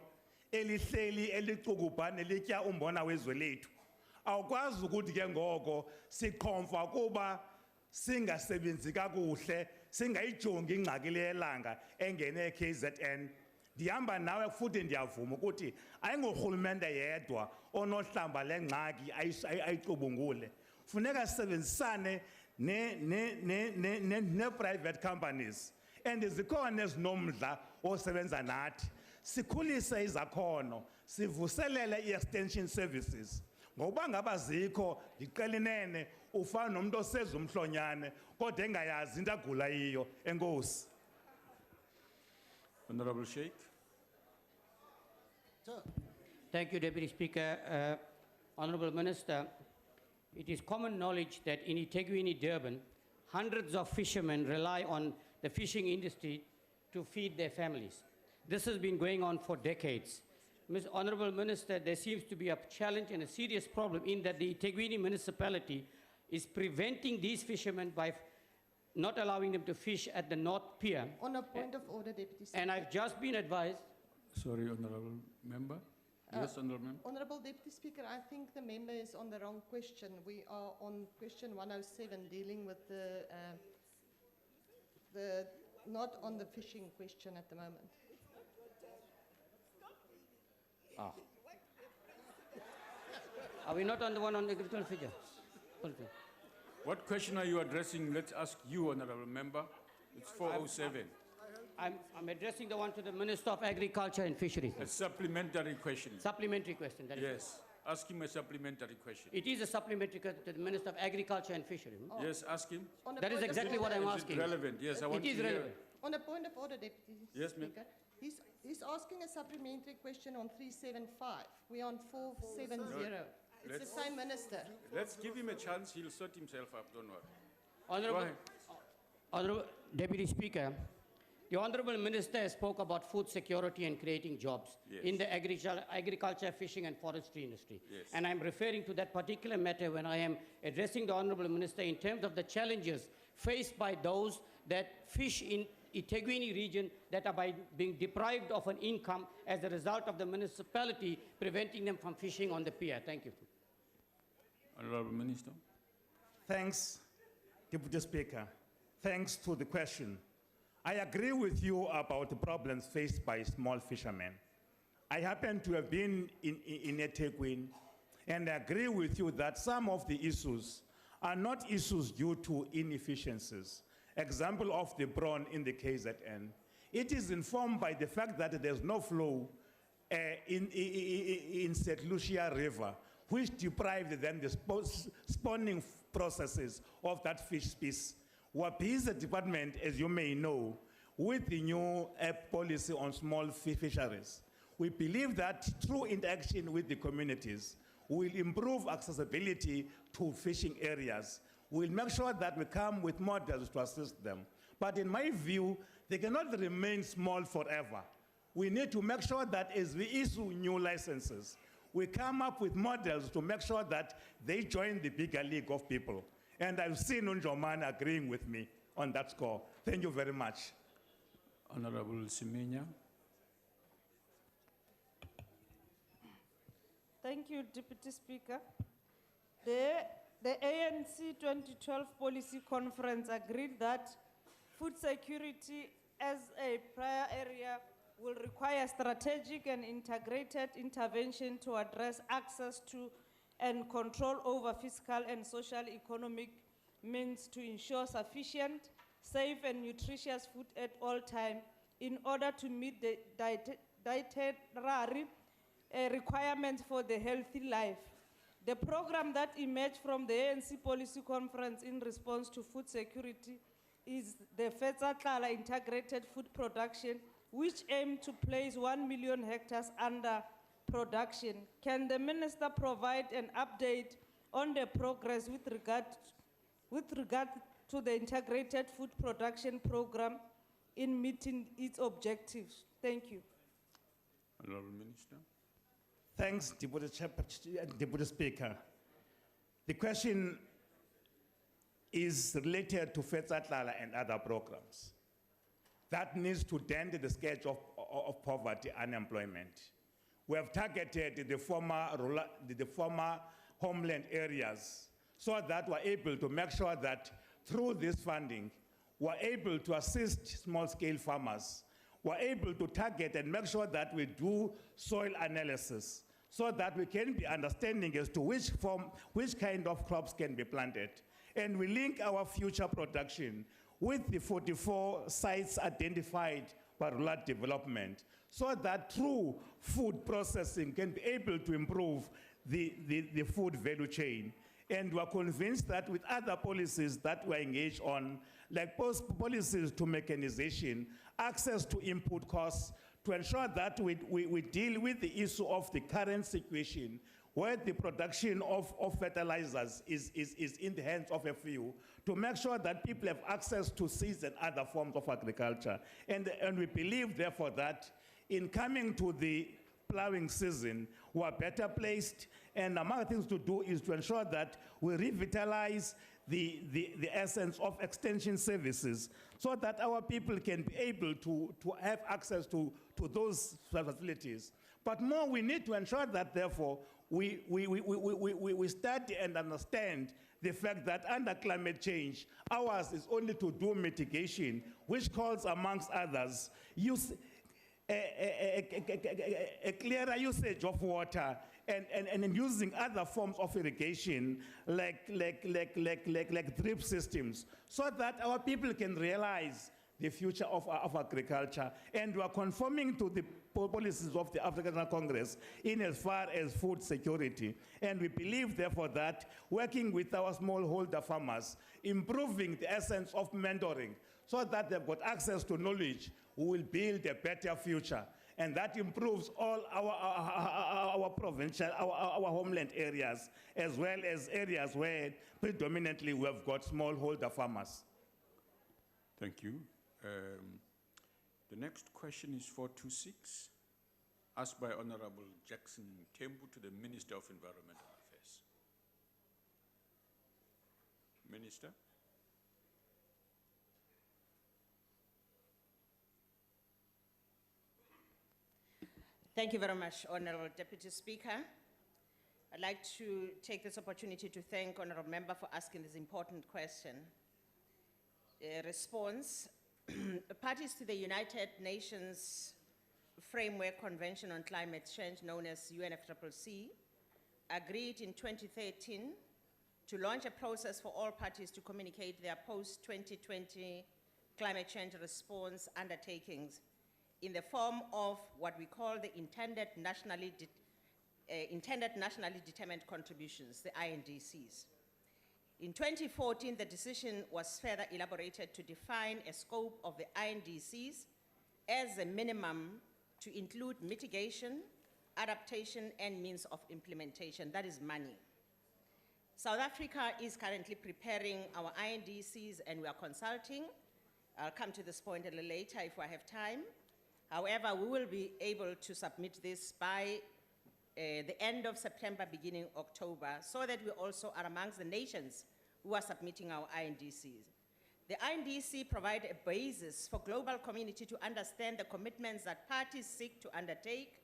elihleli elicukubhane litya umbona wezwe lethu. Awukwazi ukuthi ke ngoko siqhomfa kuba singasebenzi kakuhle, singayijongi ingxaki leyelanga engene eKZN. Ndihamba nawe futhi ndiyavuma ukuthi ayingorhulumente yedwa onohlamba le ngxaki ayicubungule. Funeka sisebenzisane ne-private companies. And zikhona ezinomdla osebenza nathi. Sikhulise izakhono, sivuselele i-extension services. Ngoba ngaba zikho ndiqelinene ufana nomuntu oseza umhlonyane kodwa engayazi into agula yiyo. Enkosi. Honourable Sheikh. Thank you, Deputy Speaker. Honourable Minister, it is common knowledge that in eThekwini, Durban, hundreds of fishermen rely on the fishing industry to feed their families. This has been going on for decades. Honourable Minister, there seems to be a challenge and a serious problem in that the eThekwini municipality is preventing these fishermen by not allowing them to fish at the North Pier. On a point of order, Deputy Speaker. And I've just been advised. Sorry, Honourable Member. Yes, Honourable Member. Honourable Deputy Speaker, I think the member is on the wrong question. We are on question 107, dealing with not on the fishing question at the moment. Are we not on the one on agricultural figure? What question are you addressing? Let's ask you, Honorable Member. It's 407. I'm addressing the one to the Minister of Agriculture and Fisheries. A supplementary question. Supplementary question. That is Yes. Ask him a supplementary question. It is a supplementary question to the Minister of Agriculture and Fisheries. Yes, ask him. On a That is point of exactly what order- I'm Is it asking. relevant? Yes, I want It is to hear. relevant. On a point of order, Deputy Yes, ma'am. Speaker, he's asking a supplementary question on 375. We're on 470. It's Let's- the same minister. Let's give him a chance. He'll sort himself up. Don't worry. Honorable, Go ahead. Honorable Deputy Speaker, the Honorable Minister spoke about food security and creating jobs Yes. in the agriculture, fishing and forestry industry. Yes. And I'm referring to that particular matter when I am addressing the Honorable Minister in terms of the challenges faced by those that fish in Iteguini region that are being deprived of an income as a result of the municipality preventing them from fishing on the pier. Thank you. Honorable Minister. Thanks, Deputy Speaker. Thanks to the question. I agree with you about the problems faced by small fishermen. I happen to have been in eThekwini, and I agree with you that some of the issues are not issues due to inefficiencies. Example of the prawn in the KZN. It is informed by the fact that there's no flow in St. Lucia River, which deprived then the spawning processes of that fish species. WAPI is a department, as you may know, with the new policy on small fisheries. We believe that through interaction with the communities, we'll improve accessibility to fishing areas. We'll make sure that we come with models to assist them. But in my view, they cannot remain small forever. We need to make sure that as we issue new licenses, we come up with models to make sure that they join the bigger league of people. And I've seen Unjoman agreeing with me on that score. Thank you very much. Honorable Semenya. Thank you, Deputy Speaker. The ANC 2012 Policy Conference agreed that food security as a prior area will require strategic and integrated intervention to address access to and control over fiscal and social economic means to ensure sufficient, safe and nutritious food at all times in order to meet the dietary requirements for the healthy life. The program that emerged from the ANC Policy Conference in response to food security is the Fetsatlala Integrated Food Production, which aimed to place 1 million hectares under production. Can the minister provide an update on the progress with regard to the integrated food production program in meeting its objectives? Thank you. Honorable Minister. Thanks, Deputy Speaker. The question is related to Fetsatlala and other programs. That needs to dent the scourge of poverty, unemployment. We have targeted the former homeland areas so that we're able to make sure that through this funding, we're able to assist small-scale farmers. We're able to target and make sure that we do soil analysis so that we can be understanding as to which kind of crops can be planted. And we link our future production with the 44 sites identified by rural development so that through food processing can be able to improve the food value chain. And we're convinced that with other policies that we're engaged on, like policies to mechanization, access to input costs, to ensure that we deal with the issue of the current situation where the production of fertilizers is in the hands of a few, to make sure that people have access to seeds and other forms of agriculture. And we believe, therefore, that in coming to the plowing season, we're better placed. And among the things to do is to ensure that we revitalize the essence of extension services so that our people can be able to have access to those facilities. But more, we need to ensure that, therefore, we study and understand the fact that under climate change, ours is only to do mitigation, which calls, amongst others, a clearer usage of water and using other forms of irrigation like drip systems so that our people can realize the future of agriculture. And we are conforming to the policies of the African National Congress in as far as food security. And we believe, therefore, that working with our smallholder farmers, improving the essence of mentoring so that they've got access to knowledge, we will build a better future. And that improves all our provincial, our homeland areas, as well as areas where predominantly we have got smallholder farmers. Thank you. The next question is 426, asked by Honorable Jackson Tembu to the Minister of Environmental Affairs. Minister. Thank you very much, Honorable Deputy Speaker. I'd like to take this opportunity to thank Honorable Member for asking this important question. Response. Parties to the United Nations Framework Convention on Climate Change, known as UNFCCC, agreed in 2013 to launch a process for all parties to communicate their post-2020 climate change response undertakings in the form of what we call the intended nationally determined contributions, the INDCs. In 2014, the decision was further elaborated to define a scope of the INDCs as a minimum to include mitigation, adaptation, and means of implementation, that is money. South Africa is currently preparing our INDCs and we are consulting. I'll come to this point a little later if I have time. However, we will be able to submit this by the end of September, beginning October, so that we also are amongst the nations who are submitting our INDCs. The INDC provide a basis for global community to understand the commitments that parties seek to undertake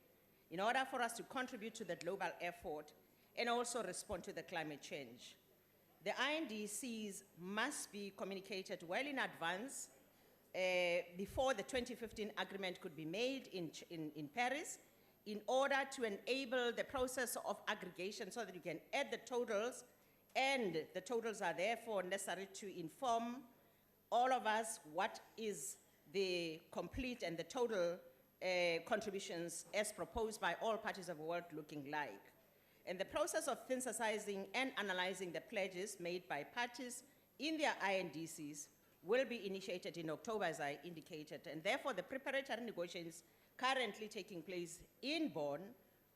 in order for us to contribute to the global effort and also respond to the climate change. The INDCs must be communicated well in advance before the 2015 agreement could be made in Paris, in order to enable the process of aggregation so that you can add the totals, and the totals are therefore necessary to inform all of us what is the complete and the total contributions as proposed by all parties of the world looking like. And the process of synthesizing and analyzing the pledges made by parties in their INDCs will be initiated in October, as I indicated, and therefore the preparatory negotiations currently taking place in Bonn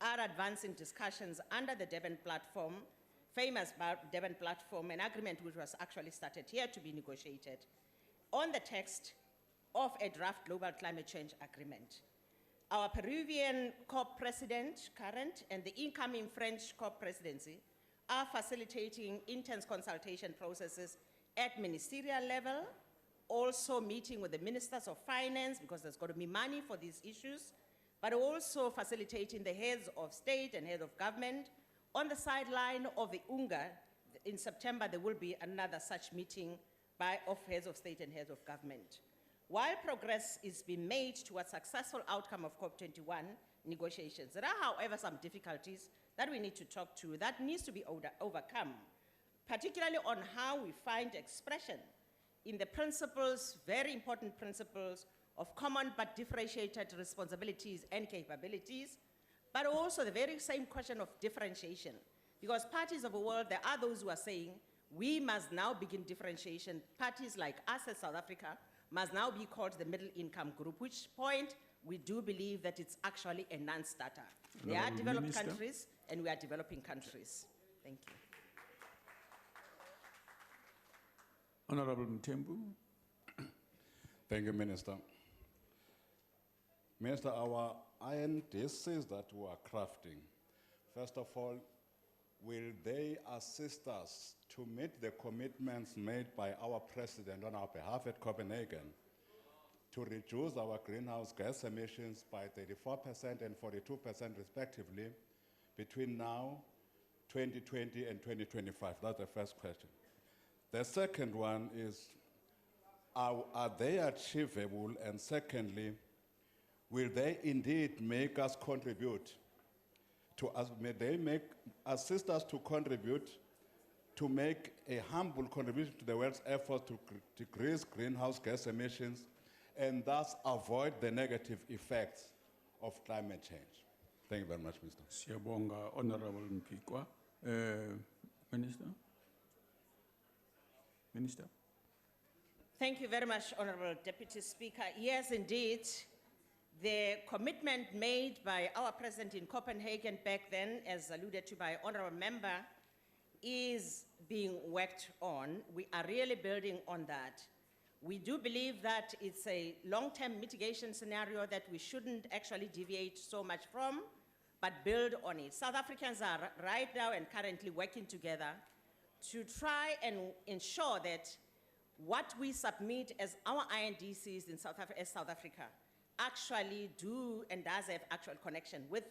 are advancing discussions under the Durban platform, famous Durban platform, an agreement which was actually started here to be negotiated, on the text of a draft global climate change agreement. Our Peruvian COP president, current, and the incoming French COP presidency are facilitating intense consultation processes at ministerial level, also meeting with the ministers of finance, because there's got to be money for these issues, but also facilitating the heads of state and heads of government. On the sideline of the UNGA, in September, there will be another such meeting of heads of state and heads of government. While progress is being made towards successful outcome of COP21 negotiations, there are, however, some difficulties that we need to talk to that needs to be overcome, particularly on how we find expression in the principles, very important principles of common but differentiated responsibilities and capabilities, but also the very same question of differentiation. Because parties of the world, there are those who are saying, we must now begin differentiation. Parties like us as South Africa must now be called the middle income group, which point we do believe that it's actually a non-starter. They are developed countries and we are developing countries. Thank you. Honorable Mtembu. Thank you, Minister. Minister, our INDCs that we are crafting, first of all, will they assist us to meet the commitments made by our president on our behalf at Copenhagen to reduce our greenhouse gas emissions by 34% and 42% respectively between now, 2020 and 2025? That's the first question. The second one is, are they achievable? And secondly, will they indeed make us contribute to us? May they assist us to contribute to make a humble contribution to the world's effort to decrease greenhouse gas emissions and thus avoid the negative effects of climate change? Thank you very much, Mr. Siyabonga, Honorable Mpikwa. Minister? Minister? Thank you very much, Honorable Deputy Speaker. Yes, indeed, the commitment made by our president in Copenhagen back then, as alluded to by Honorable Member, is being worked on. We are really building on that. We do believe that it's a long-term mitigation scenario that we shouldn't actually deviate so much from, but build on it. South Africans are right now and currently working together to try and ensure that what we submit as our INDCs in South Africa actually do and does have actual connection with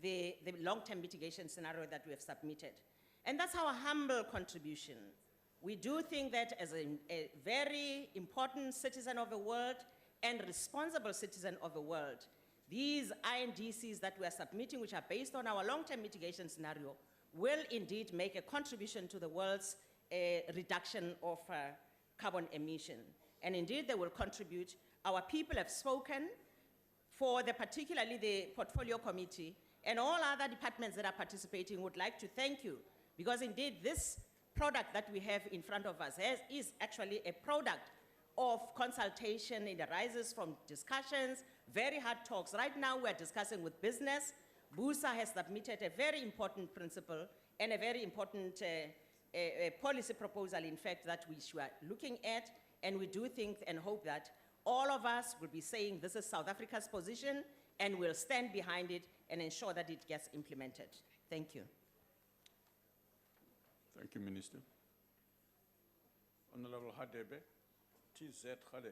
the long-term mitigation scenario that we have submitted. And that's our humble contribution. We do think that as a very important citizen of the world and responsible citizen of the world, these INDCs that we are submitting, which are based on our long-term mitigation scenario, will indeed make a contribution to the world's reduction of carbon emission. And indeed, they will contribute. Our people have spoken for particularly the Portfolio Committee and all other departments that are participating. Would like to thank you, because indeed this product that we have in front of us is actually a product of consultation. It arises from discussions, very hard talks. Right now we're discussing with business. BUSA has submitted a very important principle and a very important policy proposal, in fact, that we are looking at, and we do think and hope that all of us will be saying this is South Africa's position, and we'll stand behind it and ensure that it gets implemented. Thank you. Thank you, Minister. Honorable Hadebe, TZ Hade.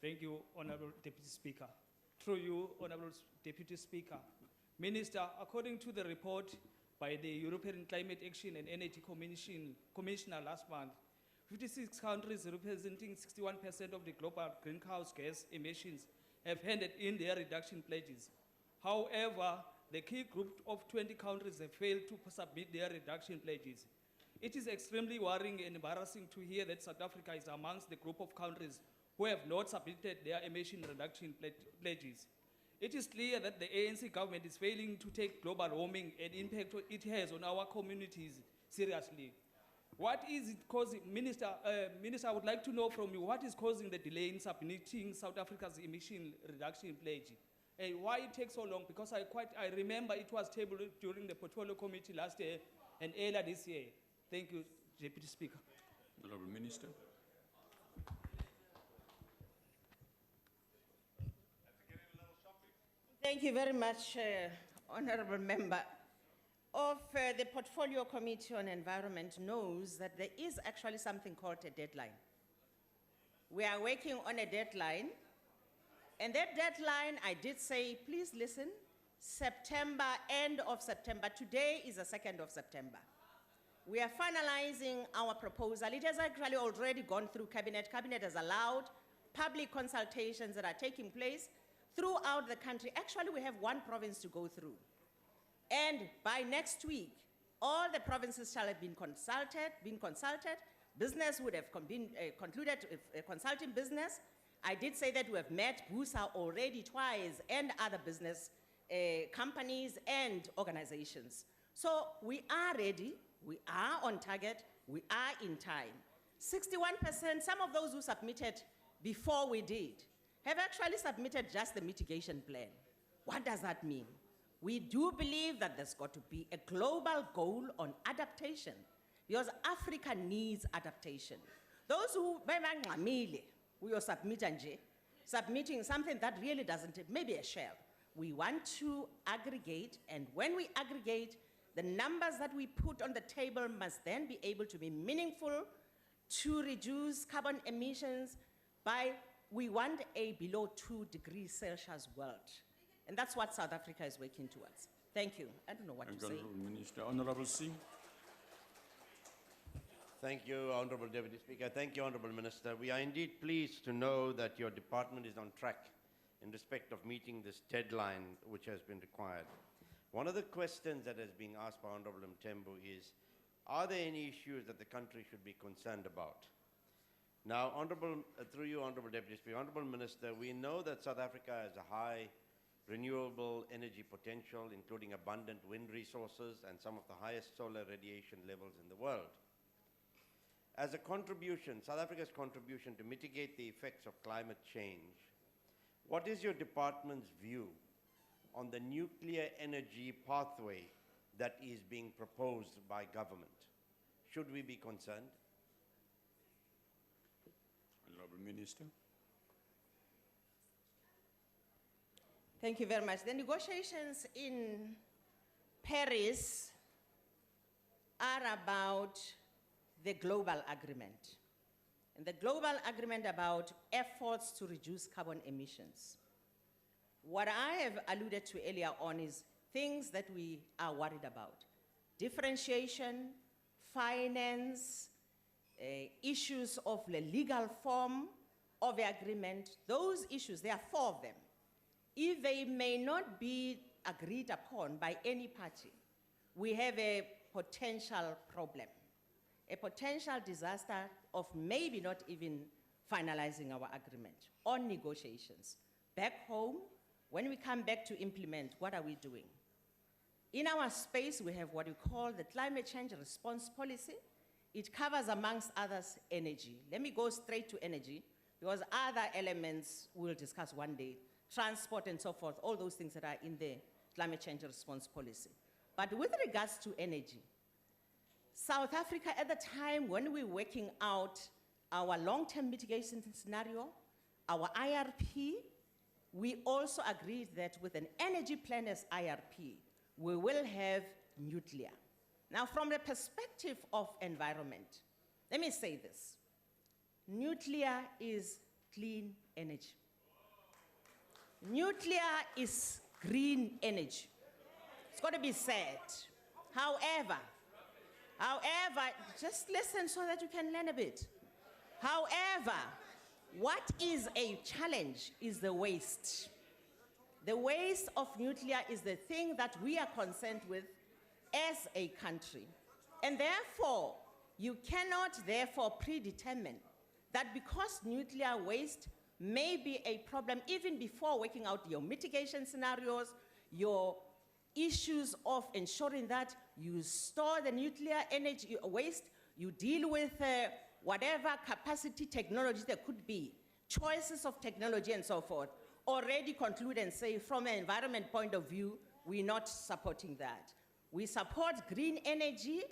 Thank you, Honorable Deputy Speaker. Through you, Honorable Deputy Speaker. Minister, according to the report by the European Climate Action and Energy Commissioner last month, 56 countries representing 61% of the global greenhouse gas emissions have handed in their reduction pledges. However, the key group of 20 countries have failed to submit their reduction pledges. It is extremely worrying and embarrassing to hear that South Africa is amongst the group of countries who have not submitted their emission reduction pledges. It is clear that the ANC government is failing to take global warming and impact it has on our communities seriously. What is it causing, Minister, I would like to know from you, what is causing the delay in submitting South Africa's emission reduction pledge? And why it takes so long? Because I remember it was tabled during the Portfolio Committee last year and earlier this year. Thank you, Deputy Speaker. Honorable Minister. Thank you very much, Honorable Member. The Portfolio Committee on Environment knows that there is actually something called a deadline. We are working on a deadline, and that deadline, I did say, please listen, September, end of September. Today is the 2nd of September. We are finalizing our proposal. It has actually already gone through Cabinet. Cabinet has allowed public consultations that are taking place throughout the country. Actually, we have one province to go through. And by next week, all the provinces shall have been consulted. Business would have concluded consulting business. I did say that we have met BUSA already twice and other business companies and organizations. So we are ready, we are on target, we are in time. 61%, some of those who submitted before we did, have actually submitted just the mitigation plan. What does that mean? We do believe that there's got to be a global goal on adaptation, because Africa needs adaptation. Those who we are submitting something that really doesn't, maybe a shell. We want to aggregate, and when we aggregate, the numbers that we put on the table must then be able to be meaningful to reduce carbon emissions by, we want a below 2 degrees Celsius world. And that's what South Africa is working towards. Thank you. I don't know what to say. Minister. Honorable Singh. Thank you, Honourable Deputy Speaker. Thank you, Honourable Minister. We are indeed pleased to know that your department is on track in respect of meeting this deadline which has been required. One of the questions that has been asked by Honourable Mtembu is, are there any issues that the country should be concerned about? Now, through you, Honourable Deputy Speaker, Honourable Minister, we know that South Africa has a high renewable energy potential, including abundant wind resources and some of the highest solar radiation levels in the world. As a contribution, South Africa's contribution to mitigate the effects of climate change, what is your department's view on the nuclear energy pathway that is being proposed by government? Should we be concerned? Honourable Minister. Thank you very much. The negotiations in Paris are about the global agreement. And the global agreement about efforts to reduce carbon emissions. What I have alluded to earlier on is things that we are worried about. Differentiation, finance, issues of the legal form of the agreement. Those issues, there are 4 of them. If they may not be agreed upon by any party, we have a potential problem, a potential disaster of maybe not even finalizing our agreement on negotiations. Back home, when we come back to implement, what are we doing? In our space, we have what we call the climate change response policy. It covers, amongst others, energy. Let me go straight to energy, because other elements we'll discuss one day, transport and so forth, all those things that are in the climate change response policy. But with regards to energy, South Africa, at the time when we were working out our long-term mitigation scenario, our IRP, we also agreed that with an energy plan as IRP, we will have nuclear. Now, from the perspective of environment, let me say this. Nuclear is clean energy. Nuclear is green energy. It's got to be said. However, just listen so that you can learn a bit. However, what is a challenge is the waste. The waste of nuclear is the thing that we are concerned with as a country. And therefore, you cannot therefore predetermine that because nuclear waste may be a problem even before working out your mitigation scenarios, your issues of ensuring that you store the nuclear energy waste, you deal with whatever capacity technology there could be, choices of technology and so forth, already conclude and say from an environment point of view, we're not supporting that. We support green energy,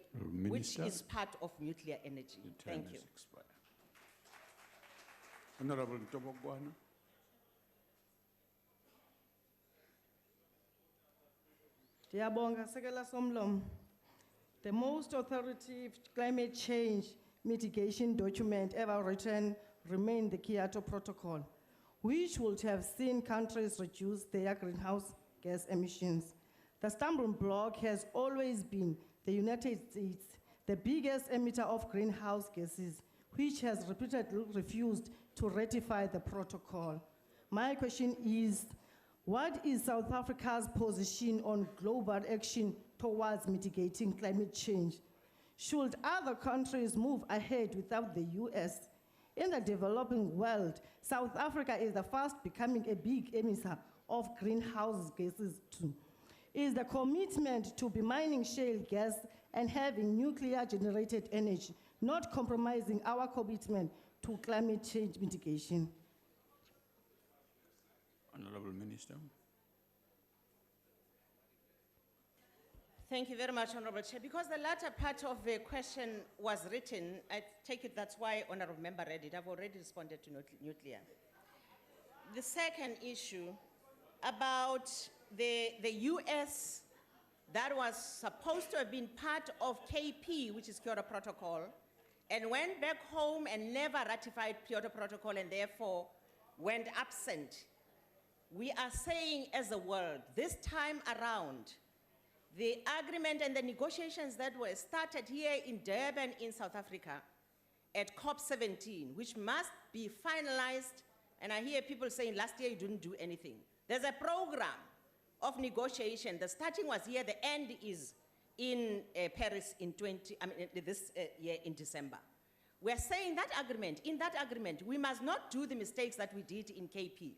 which is part of nuclear energy. Thank you. Honourable Ntobogwana. Ndiyabonga Sekela Somlom. The most authoritative climate change mitigation document ever written remained the Kyoto Protocol, which would have seen countries reduce their greenhouse gas emissions. The stumbling block has always been the United States, the biggest emitter of greenhouse gases, which has repeatedly refused to ratify the protocol. My question is, what is South Africa's position on global action towards mitigating climate change? Should other countries move ahead without the US? In the developing world, South Africa is the first becoming a big emitter of greenhouse gases too. Is the commitment to be mining shale gas and having nuclear-generated energy not compromising our commitment to climate change mitigation? Honourable Minister. Thank you very much, Honourable Chair. Because the latter part of the question was written, I take it that's why Honourable Member read it. I've already responded to nuclear. The second issue about the US that was supposed to have been part of KP, which is Kyoto Protocol, and went back home and never ratified Kyoto Protocol and therefore went absent. We are saying as a world, this time around, the agreement and the negotiations that were started here in Durban in South Africa at COP17, which must be finalized. And I hear people saying last year you didn't do anything. There's a program of negotiation. The starting was here, the end is in Paris in this year in December. We're saying that agreement, in that agreement, we must not do the mistakes that we did in KP.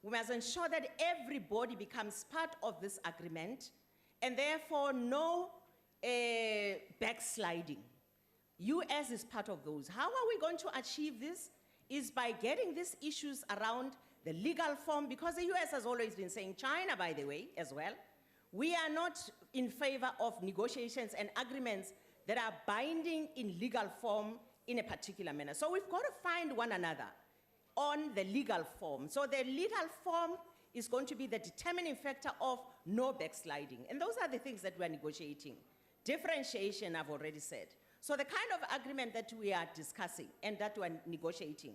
We must ensure that everybody becomes part of this agreement and therefore no backsliding. US is part of those. How are we going to achieve this? Is by getting these issues around the legal form, because the US has always been saying, China, by the way, as well, we are not in favor of negotiations and agreements that are binding in legal form in a particular manner. So we've got to find one another on the legal form. So the legal form is going to be the determining factor of no backsliding. And those are the things that we're negotiating. Differentiation, I've already said. So the kind of agreement that we are discussing and that we're negotiating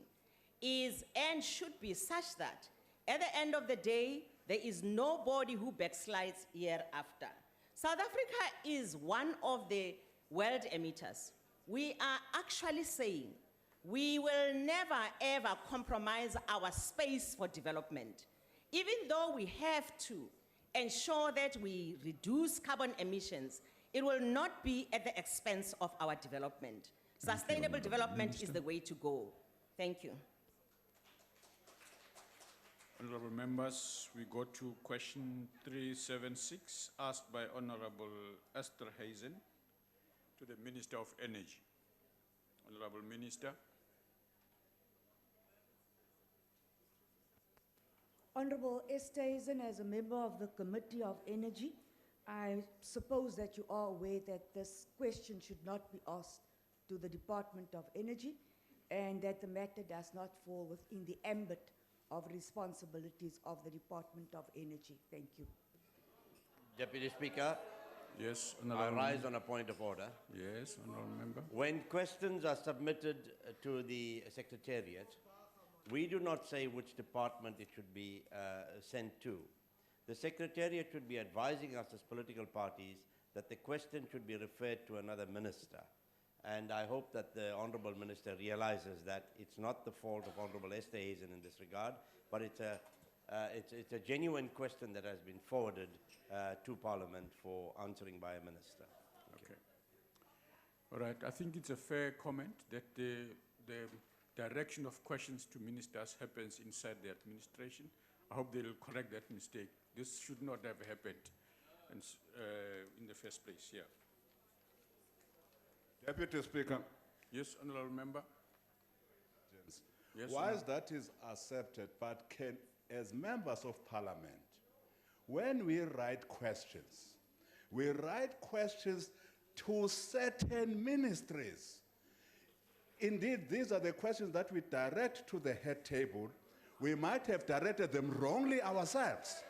is and should be such that at the end of the day, there is nobody who backslides hereafter. South Africa is one of the world emitters. We are actually saying we will never ever compromise our space for development, even though we have to ensure that we reduce carbon emissions. It will not be at the expense of our development. Sustainable development is the way to go. Thank you. Honorable members, we go to question 376, asked by Honorable Esther Hazen to the Minister of Energy. Honorable Minister. Honorable Esther Hazen, as a member of the Committee of Energy, I suppose that you are aware that this question should not be asked to the Department of Energy and that the matter does not fall within the ambit of responsibilities of the Department of Energy. Thank you. Deputy Speaker. Yes, I Honorable rise on a point of order. Yes, Honorable Member. When questions are submitted to the Secretariat, we do not say which department it should be sent to. The Secretariat should be advising us as political parties that the question should be referred to another minister. And I hope that the Honourable Minister realizes that it's not the fault of Honourable Esther Hazen in this regard, but it's a genuine question that has been forwarded to Parliament for answering by a minister. Okay. All right, I think it's a fair comment that the direction of questions to ministers happens inside the administration. I hope they'll correct that mistake. This should not have happened in the first place here. Deputy Speaker. Yes, Honourable Member. Yes, Whilst that is accepted, but can, as members of Parliament, when we write questions to certain ministries. Indeed, these are the questions that we direct to the head table. We might have directed them wrongly ourselves.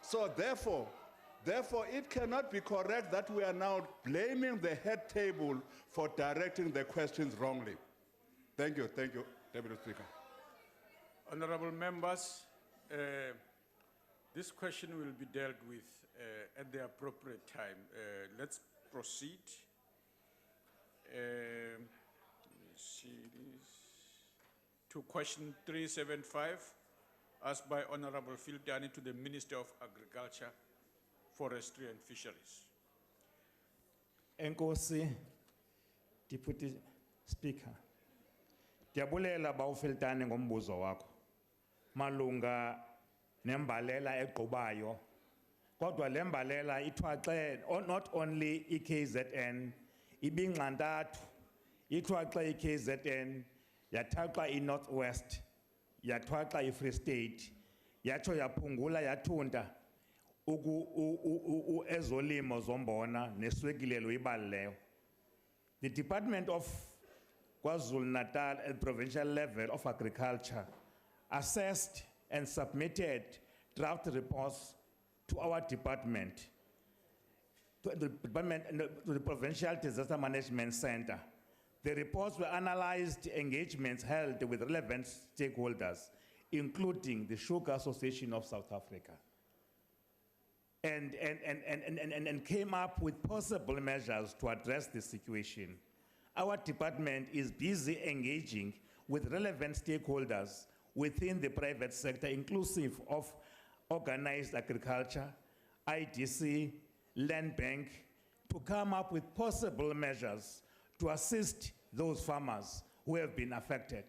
So therefore, it cannot be correct that we are now blaming the head table for directing the questions wrongly. Thank you, Deputy Speaker. Honourable members, this question will be dealt with at the appropriate time. Let's proceed. Let me see this. To question 375, asked by Honourable Filtani to the Minister of Agriculture, Forestry and Fisheries. Enkosi, Deputy Speaker. Ndiyabulela bawufiltane ngombuzo wakho. Malunga nembalela egqubayo. Kodwa le mbalela ithwaxe not only iKZN, ibingxantathu. Ithwaxe iKZN, yathaqa iNorthwest, yathaqa iFree State, yatsho yaphungula yathunta ezolimo zombona neswekile loyibalileyo. The Department of KwaZulu-Natal at provincial level of agriculture assessed and submitted draft reports to our department, to the Provincial Disaster Management Center. The reports were analyzed, engagements held with relevant stakeholders, including the Sugar Association of South Africa. and came up with possible measures to address the situation. Our department is busy engaging with relevant stakeholders within the private sector, inclusive of organized agriculture, IDC, land bank, to come up with possible measures to assist those farmers who have been affected.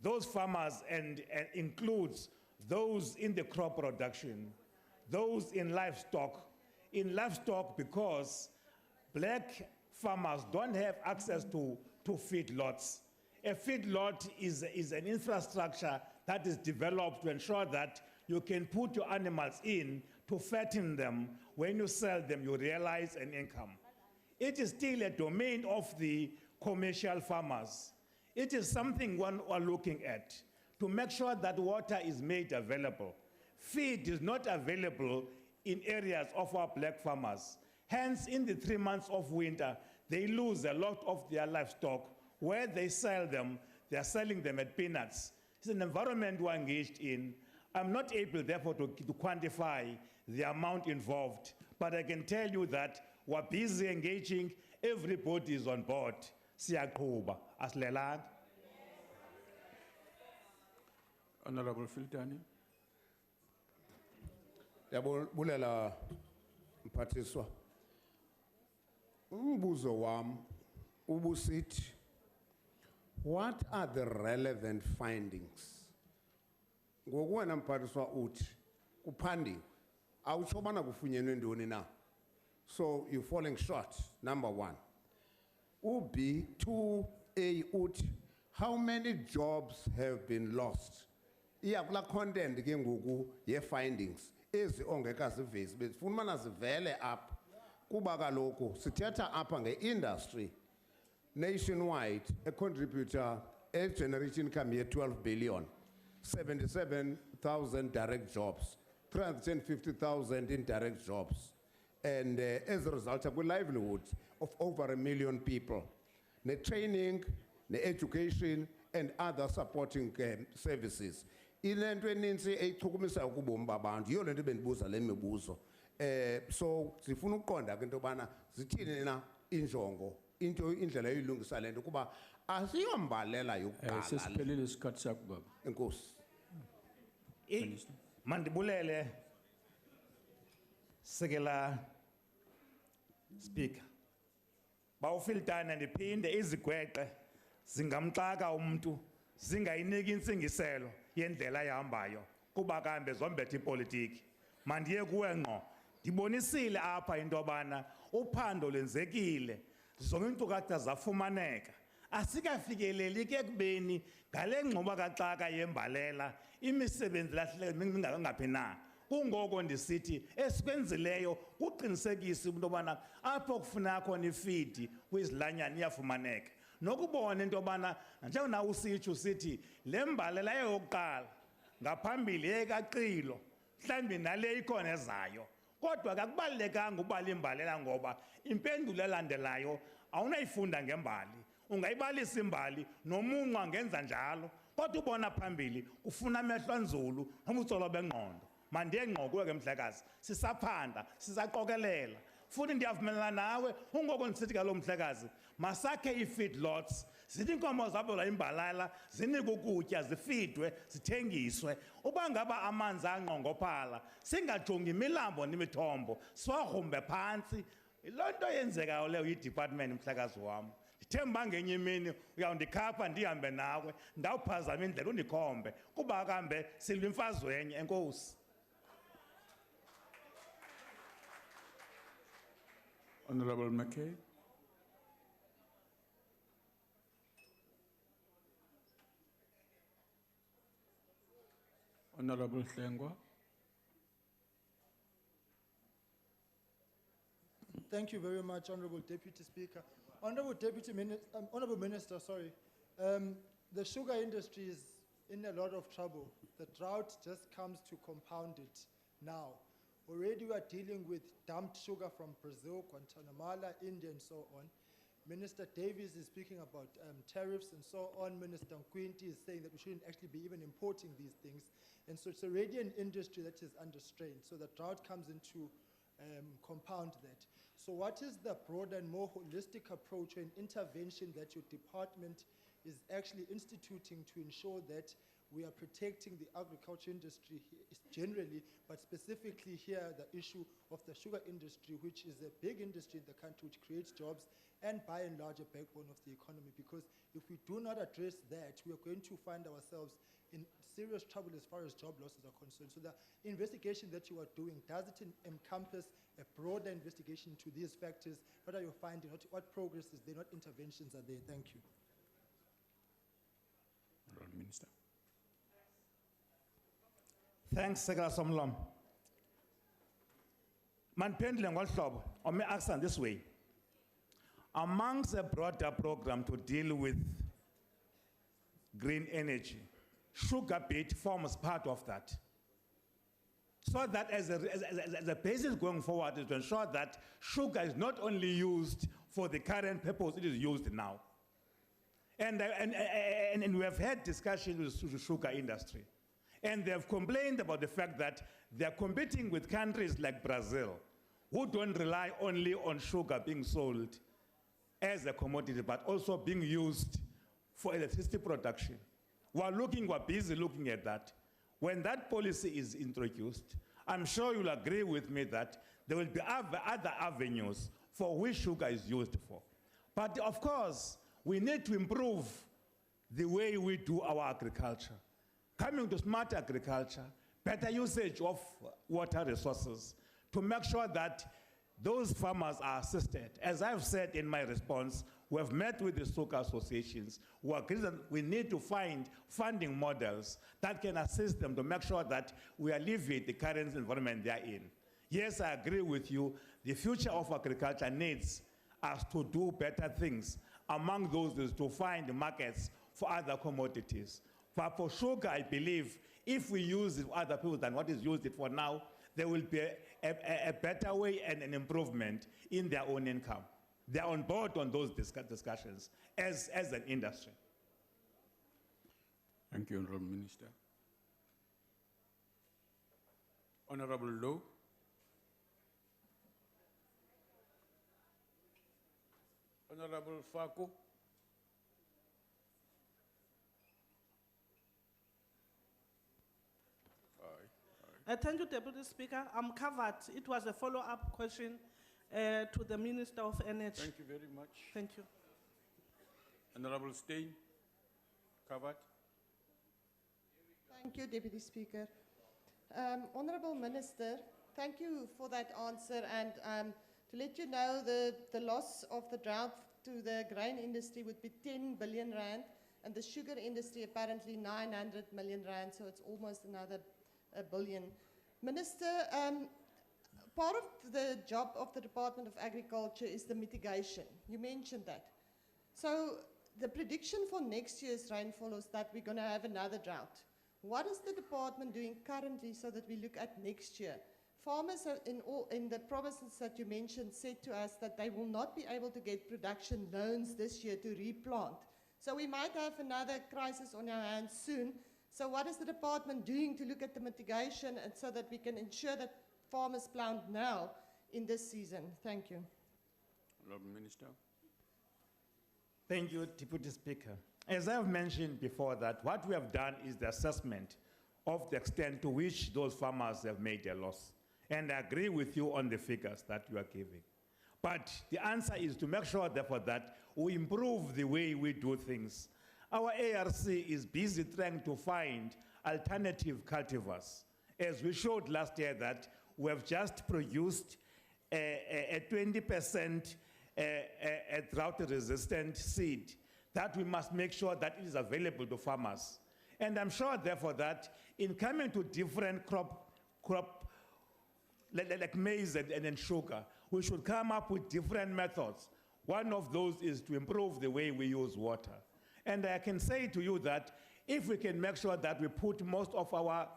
Those farmers and includes those in the crop production, those in livestock. In livestock, because black farmers don't have access to feedlots. A feedlot is an infrastructure that is developed to ensure that you can put your animals in to fatten them. When you sell them, you realize an income. It is still a domain of the commercial farmers. It is something one are looking at to make sure that water is made available. Feed is not available in areas of our black farmers. Hence, in the 3 months of winter, they lose a lot of their livestock. Where they sell them, they are selling them at peanuts. It's an environment we're engaged in. I'm not able, therefore, to quantify the amount involved, but I can tell you that we're busy engaging. Everybody is on board. Siyaqhuba, asilelang. Honorable Filtani. Yabulela mphathiswa. Umbuzo wam ubusithi, what are the relevant findings? Ngokuwena mphathiswa uthi kuphandiwe awutsho bana kufunyenwe ntoni na. So you're falling short, number one. Ubi 2A uthi, how many jobs have been lost? Iya kula content ke ngoku ye findings ezi ongekazivezi bezifuna mana zivele apha kuba kaloku sithetha apha nge-industry nationwide a contributor a generation income ye 12 billion, 77,000 direct jobs, 350,000 indirect jobs, and as a result of livelihood of over 1 million people, the training, the education, and other supporting services. Ilento eninzi eyichukumisa ukubomi babantu yiyo lento bendibuza le mibuzo. So sifuna ukuqonda ke into yobana zithini na injongo into indlela eyilungisa lento kuba asiyombalela yokuqala. Sesiphelile isikhathi sakho baba. Enkosi. Mandibulele Sekela Speaker. Bawufiltana ndiphinde izigweqe zingamxaka umuntu zingayiniki intsingiselo yendlela yahambayo kuba kambe zombethe ipolitiki. Mandiye kuwe ngqo. Ndibonisile apha into yobana uphando lwenzekile, zonke iinkcukacha zafumaneka. Asikafikeleli ke kubeni ngale ngxoba kaxaka yembalela imisebenzi lahleke ngaphi na. Kungoko ndisithi esikwenzileyo kuqinisekisa into yobana apho kufuna khona ifidi kwizilanyana iyafumaneka. Nokubona into yobana njengoba usitsho sithi le mbalela yokuqala ngaphambili yekaqilo mhlawumbi nale ikhona ezayo. Kodwa akubalekanga ubala imbalela ngoba impendulo elandelayo awunayifunda ngembali. Ungayibalisa imbali nomunqa ngenza njalo. Kodwa ubona phambili ufuna amehlo anzulu nobutsolo bengqondo. Mandiye ngqo kuwe ke Mhlekazi, sisaphanda, sisaqokelela. Futhi ndiyavumelana nawe ungoko ndisithi kalo Mhlekazi, masakhe i-feedlots, zithi inkomo zabo la imbalala, zinike ukutya, zifidwe, zithengiswe. Uba ngaba amanzi anqongophala, singajongi imilambo nemithombo, siwagrumbe phantsi. Loo nto yenzekayo leyo yi-department Mhlekazi wam. Ndithemba ngenye imini uyawundikhapha ndihambe nawe, ndawuphazama indlela undikhombe, kuba kambe silwa imfazwe enye. Enkosi. Honorable McKay. Honorable Hlengwa. Thank you very much, Honorable Deputy Speaker. Honorable Minister, the sugar industry is in a lot of trouble. The drought just comes to compound it now. Already we are dealing with dumped sugar from Brazil, Guatemala, India, and so on. Minister Davies is speaking about tariffs and so on. Minister Nkwinti is saying that we shouldn't actually be even importing these things. And so it's already an industry that is under strain. So the drought comes into compound that. So what is the broader and more holistic approach and intervention that your department is actually instituting to ensure that we are protecting the agriculture industry generally, but specifically here, the issue of the sugar industry, which is a big industry in the country, which creates jobs and by and large a backbone of the economy. Because if we do not address that, we are going to find ourselves in serious trouble as far as job losses are concerned. So the investigation that you are doing, does it encompass a broader investigation to these factors? What are you finding? What progress is there? What interventions are there? Thank you. Honourable Minister. Thanks, Secretary Somlom. Man pendling ngolhlobo, or may ask this way. Amongst a broader program to deal with green energy, sugar beet forms part of that. So that as a basis going forward is to ensure that sugar is not only used for the current purpose it is used now. And we have had discussions with the sugar industry. And they have complained about the fact that they're competing with countries like Brazil, who don't rely only on sugar being sold as a commodity, but also being used for electricity production. We're busy looking at that. When that policy is introduced, I'm sure you'll agree with me that there will be other avenues for which sugar is used for. But of course, we need to improve the way we do our agriculture. Coming to smart agriculture, better usage of water resources to make sure that those farmers are assisted. As I've said in my response, we have met with the sugar associations. We agree that we need to find funding models that can assist them to make sure that we alleviate the current environment they are in. Yes, I agree with you. The future of agriculture needs us to do better things. Among those is to find markets for other commodities. But for sugar, I believe if we use it for other people than what is used it for now, there will be a better way and an improvement in their own income. They are on board on those discussions as an industry. Thank you, Honourable Minister. Honourable Lowe. Honourable Fako. Thank you, Deputy Speaker. I'm covered. It was a follow-up question to the Minister of Energy. Thank you very much. Thank you. Honourable Steyn, covered. Thank you, Deputy Speaker. Honourable Minister, thank you for that answer. And to let you know, the loss of the drought to the grain industry would be 10 billion rand, and the sugar industry apparently 900 million rand, so it's almost another $1 billion. Minister, part of the job of the Department of Agriculture is the mitigation. You mentioned that. So the prediction for next year's rainfall is that we're going to have another drought. What is the department doing currently so that we look at next year? Farmers in the provinces that you mentioned said to us that they will not be able to get production loans this year to replant. So we might have another crisis on our hands soon. So what is the department doing to look at the mitigation and so that we can ensure that farmers plant now in this season? Thank you. Honourable Minister. Thank you, Deputy Speaker. As I've mentioned before, that what we have done is the assessment of the extent to which those farmers have made a loss. And I agree with you on the figures that you are giving. But the answer is to make sure, therefore, that we improve the way we do things. Our ARC is busy trying to find alternative cultivars. As we showed last year that we have just produced a 20% drought-resistant seed that we must make sure that it is available to farmers. And I'm sure, therefore, that in coming to different crop like maize and sugar, we should come up with different methods. One of those is to improve the way we use water. And I can say to you that if we can make sure that we put most of our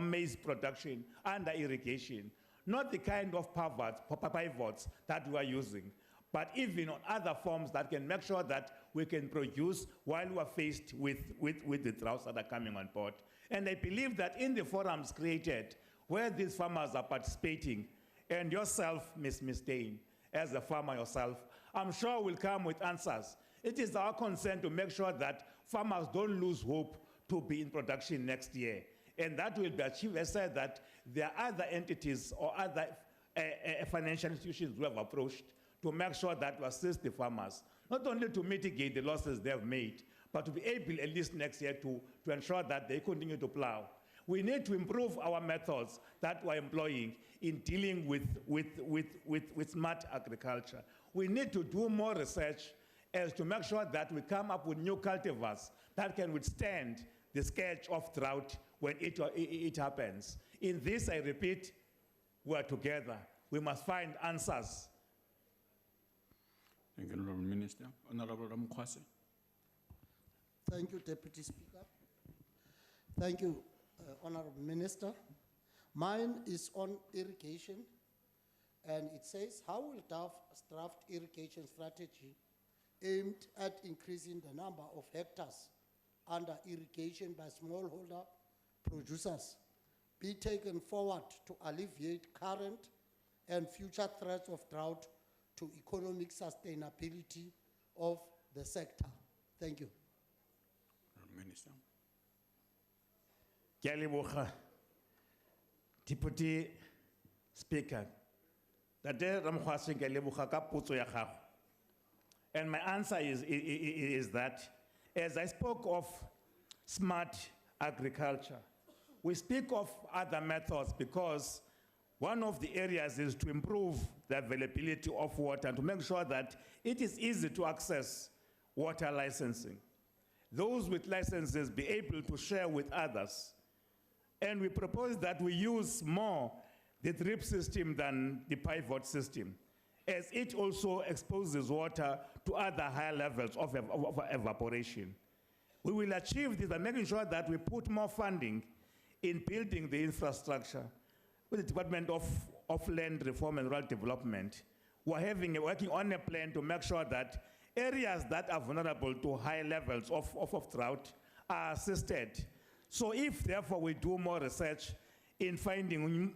maize production under irrigation, not the kind of pivots that we are using, but even on other forms that can make sure that we can produce while we are faced with the droughts that are coming on board. And I believe that in the forums created, where these farmers are participating, and yourself, Ms. Dane, as a farmer yourself, I'm sure will come with answers. It is our concern to make sure that farmers don't lose hope to be in production next year. And that will be achieved. I said that there are other entities or other financial institutions we have approached to make sure that we assist the farmers, not only to mitigate the losses they have made, but to be able at least next year to ensure that they continue to plow. We need to improve our methods that we're employing in dealing with smart agriculture. We need to do more research as to make sure that we come up with new cultivars that can withstand the scourge of drought when it happens. In this, I repeat, we're together. We must find answers. Thank you, Honourable Minister. Honourable Ramkwase. Thank you, Deputy Speaker. Thank you, Honourable Minister. Mine is on irrigation, and it says, how will draft irrigation strategy aimed at increasing the number of hectares under irrigation by smallholder producers be taken forward to alleviate current and future threats of drought to economic sustainability of the sector? Thank you. Minister. Kyalibucha, Deputy Speaker, Tate Ramkwase Kyalibucha ka potso ya gago. And my answer is that, as I spoke of smart agriculture, we speak of other methods because one of the areas is to improve the availability of water and to make sure that it is easy to access water licensing. Those with licenses be able to share with others. And we propose that we use more the drip system than the pivot system, as it also exposes water to other higher levels of evaporation. We will achieve this by making sure that we put more funding in building the infrastructure. With the Department of Land Reform and Rural Development, we're working on a plan to make sure that areas that are vulnerable to high levels of drought are assisted. So if, therefore, we do more research in finding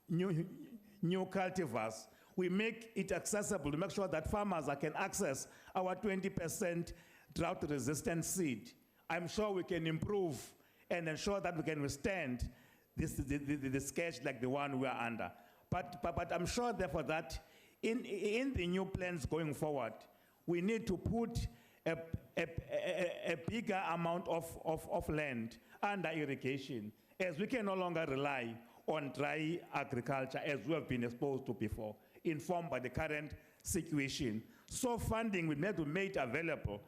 new cultivars, we make it accessible to make sure that farmers can access our 20% drought-resistant seed. I'm sure we can improve and ensure that we can withstand the scourge like the one we are under. But I'm sure, therefore, that in the new plans going forward, we need to put a bigger amount of land under irrigation, as we can no longer rely on dry agriculture as we have been exposed to before, informed by the current situation. So funding will need to be made available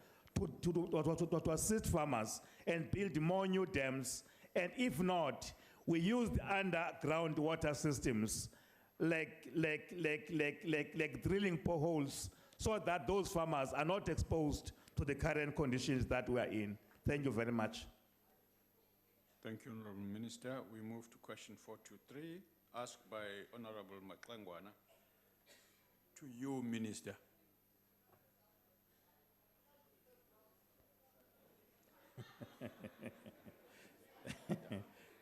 to assist farmers and build more new dams. And if not, we use the underground water systems like drilling boreholes so that those farmers are not exposed to the current conditions that we are in. Thank you very much. Thank you, Honourable Minister. We move to question 423, asked by Honourable Matlangwana. To you, Minister.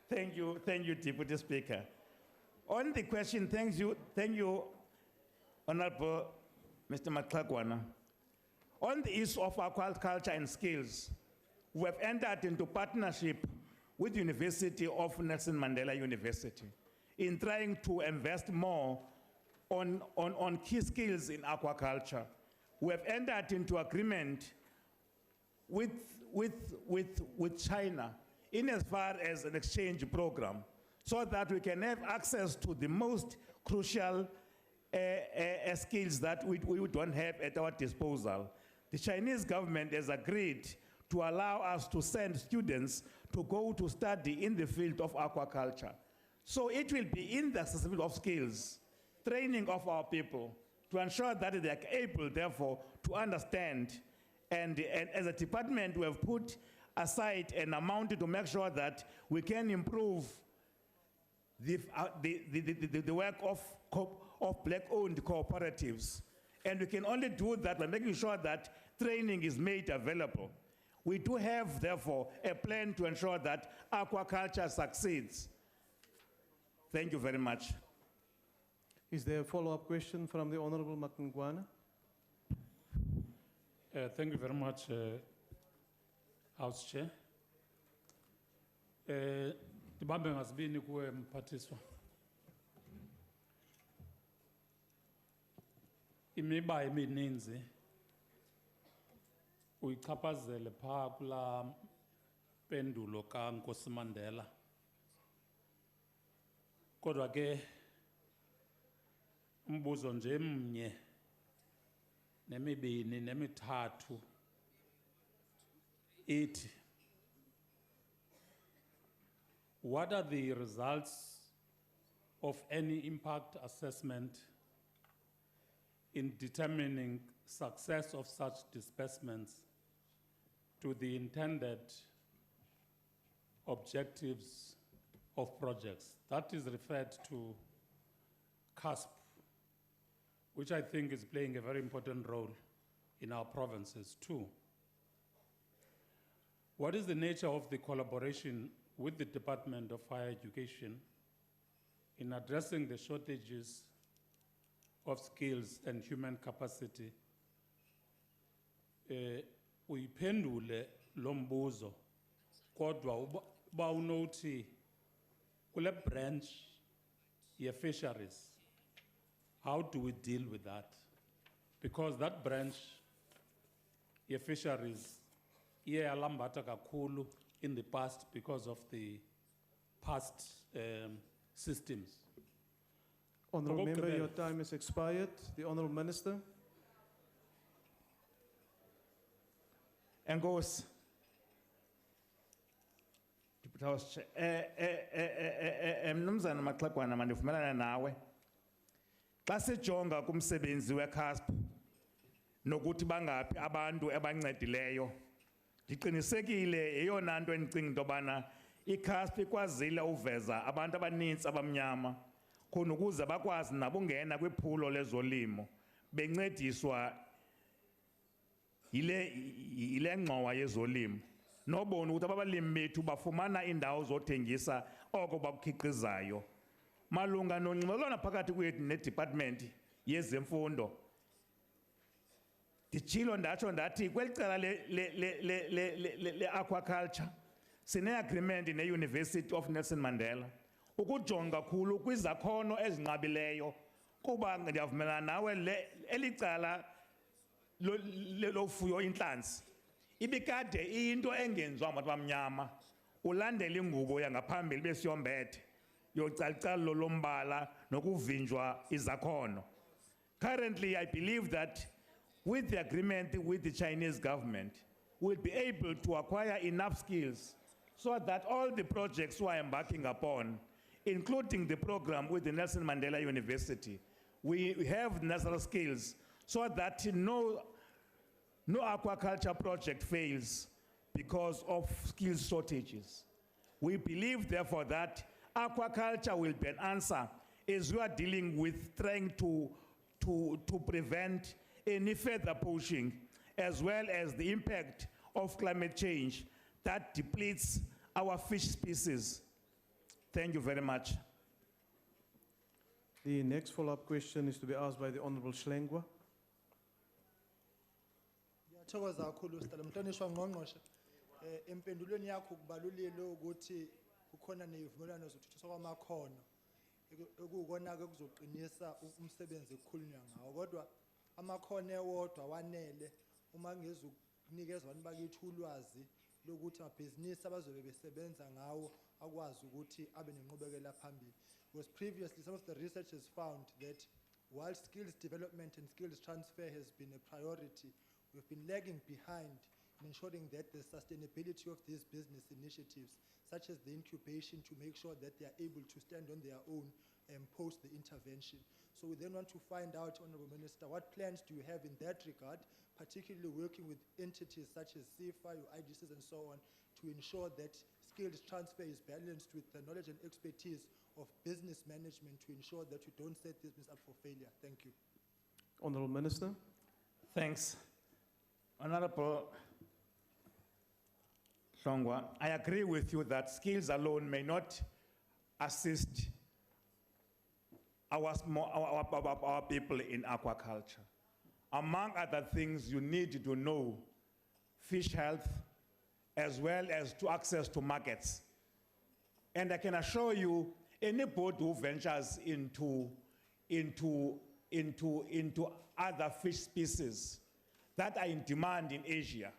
Thank you, Deputy Speaker. On the question, thank you, Honourable Mr. Matlangwana. On the issue of aquaculture and skills, we have entered into partnership with the University of Nelson Mandela University in trying to invest more on key skills in aquaculture. We have entered into agreement with China in as far as an exchange program so that we can have access to the most crucial skills that we don't have at our disposal. The Chinese government has agreed to allow us to send students to go to study in the field of aquaculture. So it will be in the accessibility of skills, training of our people, to ensure that they are able, therefore, to understand. And as a department, we have put aside an amount to make sure that we can improve the work of black-owned cooperatives. And we can only do that by making sure that training is made available. We do have, therefore, a plan to ensure that aquaculture succeeds. Thank you very much. Is there a follow-up question from the Honorable Makungwana? Thank you very much, House Chair. Ndibambe ngasibini kuwe mphathiswa. Imiba emininzi uyichaphazele phaa kulaa mpendulo kaNkosi Mandela. Kodwa ke umbuzo nje mnye nemibini nemithathu ithi, what are the results of any impact assessment in determining success of such disbursements to the intended objectives of projects? That is referred to CASP, which I think is playing a very important role in our provinces too. What is the nature of the collaboration with the Department of Higher Education in addressing the shortages of skills and human capacity? Uyiphendule lo mbuzo, kodwa uba unowuthi kule branch ye-fisheries, how do we deal with that? Because that branch ye-fisheries iye yalambata kakhulu in the past because of the past systems. Honourable Member, Okokugqibela. your time has expired. The Honourable Minister. Enkosi. Deputy House Chair. Mnumzana Maxakwana mandivumelana nawe. Xa sijonga kumsebenzi weCASP nokuthi bangaphi abantu abancedileyo, ndiqinisekile eyona nto endicinga into yobana iCASP ikwazile uveza abantu abaninzi abamnyama khona ukuze bakwazi nabo ungena kwiphulo lezolimo bencediswa yile ngxowa yezolimo. Nobona ukuthi abalimi bethu bafumana indawo zothengisa oko bakukhiqizayo. Malunga nonxibelelwano phakathi kwethu neDepartment yezemfundo, nditshilo ndatsho ndathi kweli cala le-aquaculture sine-agreement ne-University of Nelson Mandela ukujonga kakhulu kwizakhono ezinqabileyo, kuba ndiyavumelana nawe elicala lofuyo intlanzi ibikade iyinto engenziwa ngabantu bamnyama, ulandela ingubo yangaphambili besiyombethe yocalucalulo lombala nokuvinjwa izakhono. Currently, I believe that with the agreement with the Chinese government, we'll be able to acquire enough skills so that all the projects we are embarking upon, including the program with the Nelson Mandela University, we have necessary skills so that no aquaculture project fails because of skills shortages. We believe, therefore, that aquaculture will be an answer as we are dealing with trying to prevent any further poaching, as well as the impact of climate change that depletes our fish species. Thank you very much. The next follow-up question is to be asked by the Honourable Schlengwa. Ngiyathokoza kakhulu Sithole Mhlonishwa Ngqongqoshe. Empendulweni yakho kubalulekile ukuthi kukhona nezivumelwano zokuthuthukiswa kwamakhono ekukona ke kuzoqinisa umsebenzi ekukhulunywa ngawo, kodwa amakhono ewodwa wanele uma ngezukunikezwa abantu bakithi ulwazi lokuthi amabhizinisi abazobe besebenza ngawo akwazi ukuthi abe nenqubekela phambili. Because previously some of the research has found that while skills development and skills transfer has been a priority, we've been lagging behind in ensuring that the sustainability of these business initiatives, such as the incubation, to make sure that they are able to stand on their own and post the intervention. So we then want to find out, Honourable Minister, what plans do you have in that regard, particularly working with entities such as CFA, your IGCs and so on, to ensure that skills transfer is balanced with the knowledge and expertise of business management to ensure that we don't set this business up for failure. Thank you. Honourable Minister. Thanks. Honourable Hlongwa, I agree with you that skills alone may not assist our people in aquaculture. Among other things, you need to know fish health as well as to access to markets. And I can assure you, any boat who ventures into other fish species that are in demand in Asia,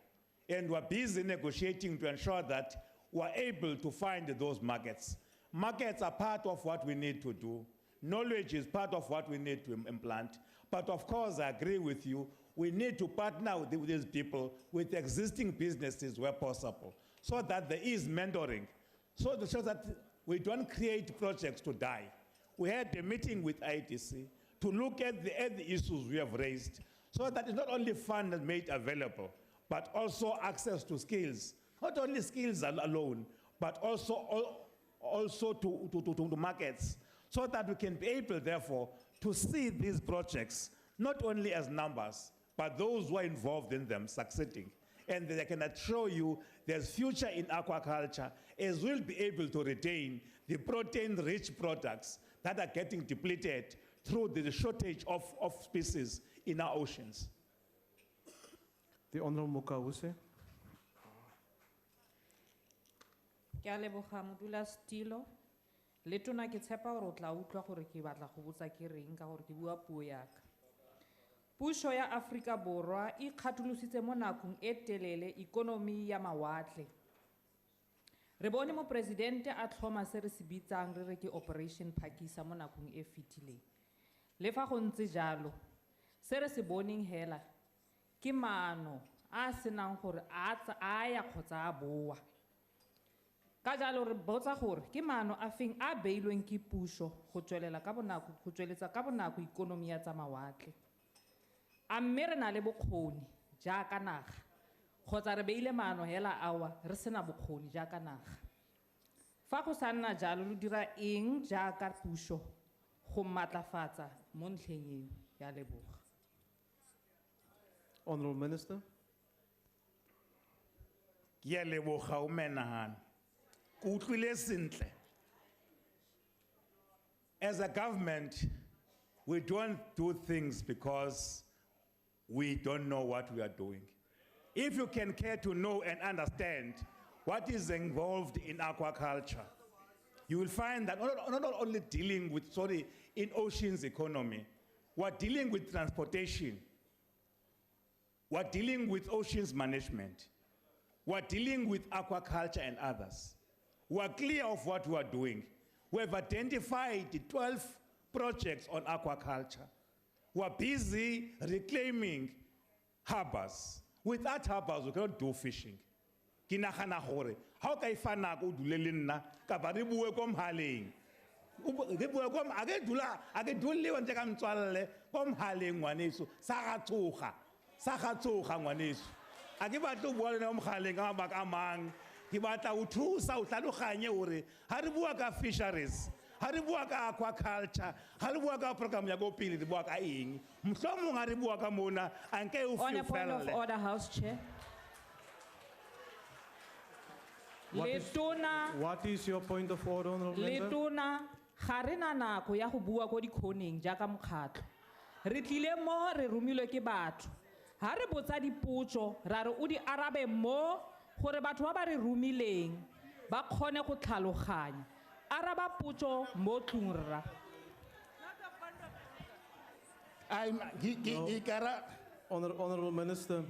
and we're busy negotiating to ensure that we're able to find those markets. Markets are part of what we need to do. Knowledge is part of what we need to implant. But of course, I agree with you, we need to partner with these people, with existing businesses where possible, so that there is mentoring, so that we don't create projects to die. We had a meeting with IDC to look at the issues we have raised, so that it's not only funds made available, but also access to skills. Not only skills alone, but also to markets, so that we can be able, therefore, to see these projects not only as numbers, but those who are involved in them succeeding. And I can assure you there's future in aquaculture, as we'll be able to retain the protein-rich products that are getting depleted through the shortage of species in our oceans. The Honorable Mokawuse. Ke a leboga modulasetilo. Le tona ke tshepa gore o tla utlwa gore ke batla go botsa ke reng ka gore ke bua puo yaka. Puso ya Afrika Borwa e kgatolositse mo nakong e telele ikonomi ya mawatle. Re bone mo presidente a tlhoma se re se bitsang re re ke Operation Phakisa mo nakong e fetileng. Le fa go ntse jalo, se re se boneng hela ke maano a senang gore a ya kgotsa a boa. Ka jalo re botsa gore ke maano a feng a beilweng ke puso go tsweletsa ka bonako ikonomi ya tsa mawatle. A mme re na le bokgoni jaaka naga kgotsa re beile maano hela awa re sena bokgoni jaaka naga. Fa go sa nna jalo re dira eng jaaka puso go matlafatsa mo ntlheng eo? Ya leboga. Honorable Minister. Ke leboga o menahane. Ke utlwile sentle. As a government, we don't do things because we don't know what we are doing. If you can care to know and understand what is involved in aquaculture, you will find that we're not only dealing with, in oceans economy, we're dealing with transportation, we're dealing with oceans management, we're dealing with aquaculture and others. We're clear of what we are doing. We have identified 12 projects on aquaculture. We're busy reclaiming harbors. Without harbors, we cannot do fishing. Ki nagana gore ha o ka ifa nako o dule le nna ka ba re bue ko mhaleng. Re bue ko a ke dule wa ntse ka mtswalle ko mhaleng ngwaneso sa ga tsoga ngwaneso. A ke batla o bua le mo mhaleng ka mabaka a mang. Ke batla o thusa o tlhaloganye gore ha re bua ka fisheries, ha re bua ka aquaculture, ha re bua ka program ya go pele re bua ka eng. Mohlomong ha re bua ka mona a nke o On a point of order, House Chair. What is your point of order, Honorable Member? Letona ga re na nako ya go bua ko dikgoneng jaaka mokgatlho. Re tlile mo re romilwe ke batho. Ha re botsa dipotso ra re o di arabe mo gore batho ba re romileng ba kgone go tlhaloganya. Araba potso mo tlung rra. Honorable Minister,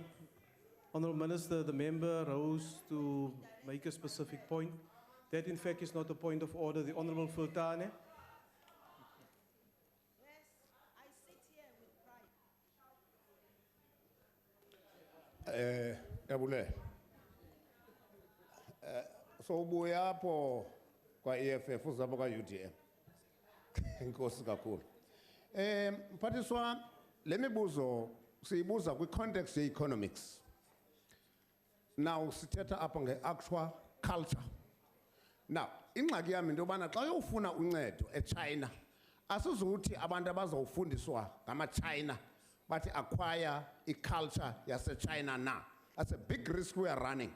the member rose to make a specific point. That in fact is not a point of order. The Honorable Fultane. Abule. So buya po kwa EFF uzabo kwa UDM. Inkosi kakhulu. Mphathiswa lemibuzo siyibuza kwi context ye economics. Now sithetha apha ngeactual culture. Now ingxaki yami into yobana xa uyofuna uncedo eChina asizuthi abantu abazawufundiswa ngama-China bathi acquire iculture yase-China now. That's a big risk we are running.